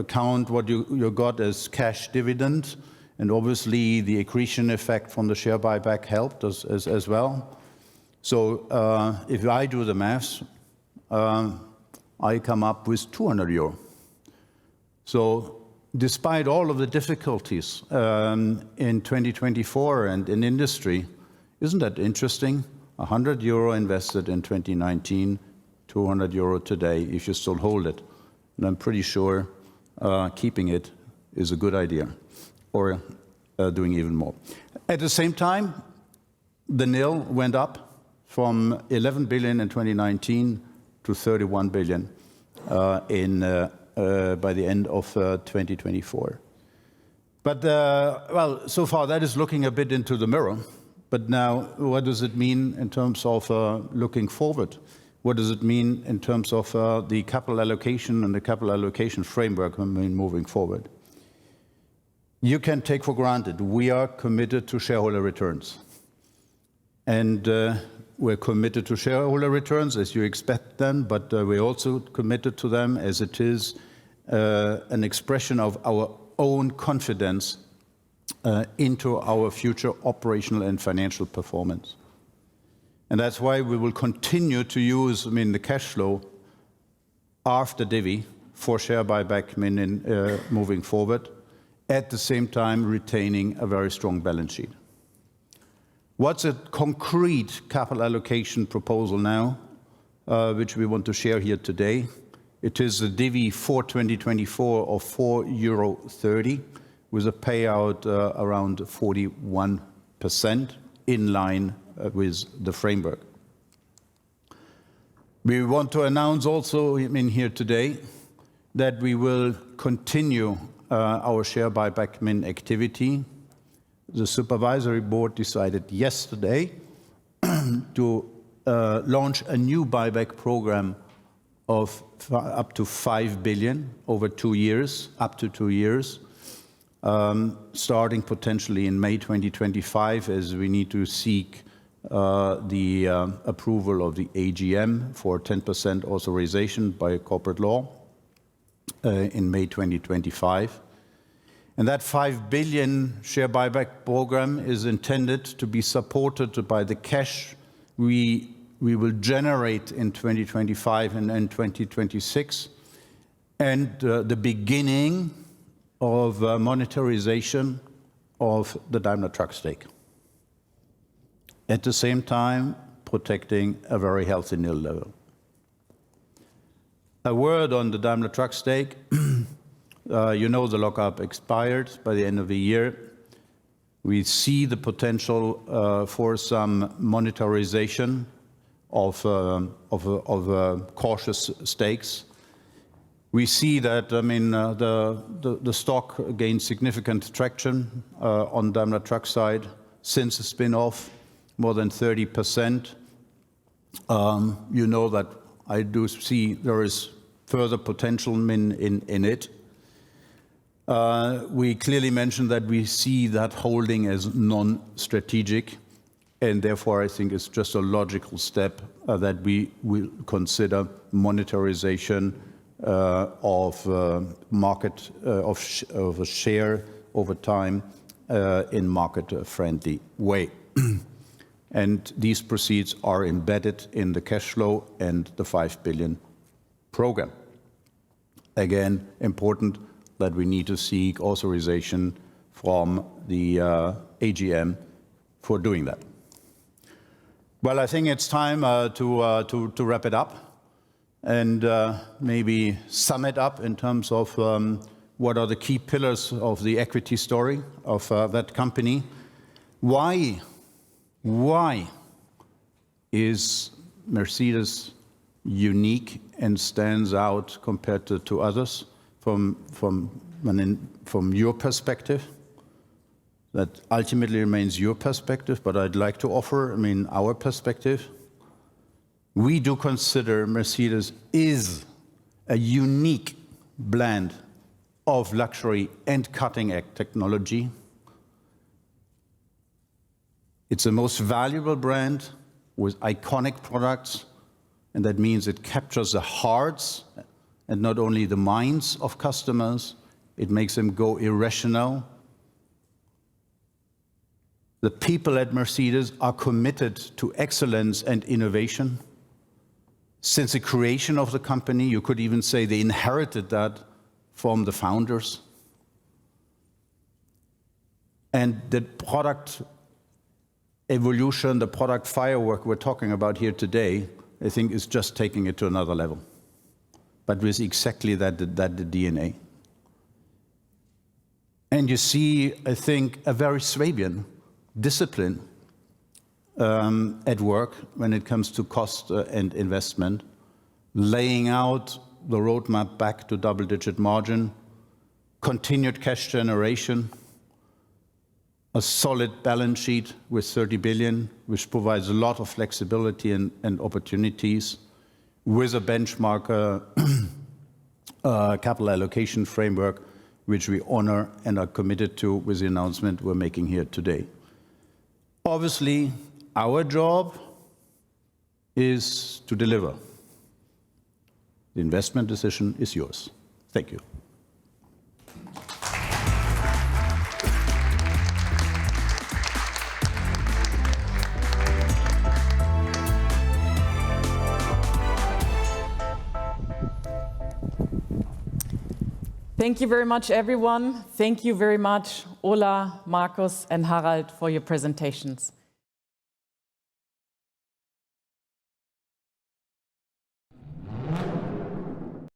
count what you got as cash dividend. And obviously, the accretion effect from the share buyback helped us as well. So if I do the maths, I come up with 200 euro. So despite all of the difficulties in 2024 and in industry, isn't that interesting? 100 euro invested in 2019, 200 euro today if you still hold it. And I'm pretty sure keeping it is a good idea. Or doing even more. At the same time, the NIL went up from 11 billion in 2019 to 31 billion by the end of 2024. But, well, so far that is looking a bit into the mirror. But now, what does it mean in terms of looking forward? What does it mean in terms of the capital allocation and the capital allocation framework moving forward? You can take for granted we are committed to shareholder returns. And we're committed to shareholder returns as you expect them, but we're also committed to them as it is an expression of our own confidence into our future operational and financial performance. And that's why we will continue to use the cash flow after divvy for share buyback moving forward, at the same time retaining a very strong balance sheet. What's a concrete capital allocation proposal now, which we want to share here today? It is a divvy for 2024 of €4.30 with a payout around 41% in line with the framework. We want to announce also here today that we will continue our share buyback activity. The supervisory board decided yesterday to launch a new buyback program of up to 5 billion over 2 years, up to 2 years, starting potentially in May 2025, as we need to seek the approval of the AGM for 10% authorization by corporate law in May 2025. And that 5 billion share buyback program is intended to be supported by the cash we will generate in 2025 and 2026, and the beginning of monetarization of the Daimler Truck stake. At the same time, protecting a very healthy NIL level. A word on the Daimler Truck stake. You know the lockup expired by the end of the year. We see the potential for some monetarization of cautious stakes. We see that the stock gained significant traction on Daimler Truck side since the spin-off, more than 30%. You know that I do see there is further potential in it. We clearly mentioned that we see that holding as non-strategic, and therefore I think it's just a logical step that we will consider monetarization of market of a share over time in market-friendly way. And these proceeds are embedded in the cash flow and the 5 billion program. Again, important that we need to seek authorization from the AGM for doing that. Well, I think it's time to wrap it up and maybe sum it up in terms of what are the key pillars of the equity story of that company. Why is Mercedes unique and stands out compared to others from your perspective? That ultimately remains your perspective, but I'd like to offer, our perspective. We do consider Mercedes is a unique blend of luxury and cutting-edge technology. It's the most valuable brand with iconic products, and that means it captures the hearts and not only the minds of customers, it makes them go irrational. The people at Mercedes are committed to excellence and innovation. Since the creation of the company, you could even say they inherited that from the founders. And the product evolution, the product firework we're talking about here today, I think is just taking it to another level. But with exactly that the DNA. And you see, I think, a very Swabian discipline at work when it comes to cost and investment, laying out the roadmap back to double-digit margin, continued cash generation, a solid balance sheet with 30 billion, which provides a lot of flexibility and opportunities, with a benchmark capital allocation framework, which we honor and are committed to with the announcement we're making here today. Obviously, our job is to deliver. The investment decision is yours. Thank you. Thank you very much, everyone. Thank you very much, Ola, Markus, and Harald, for your presentations.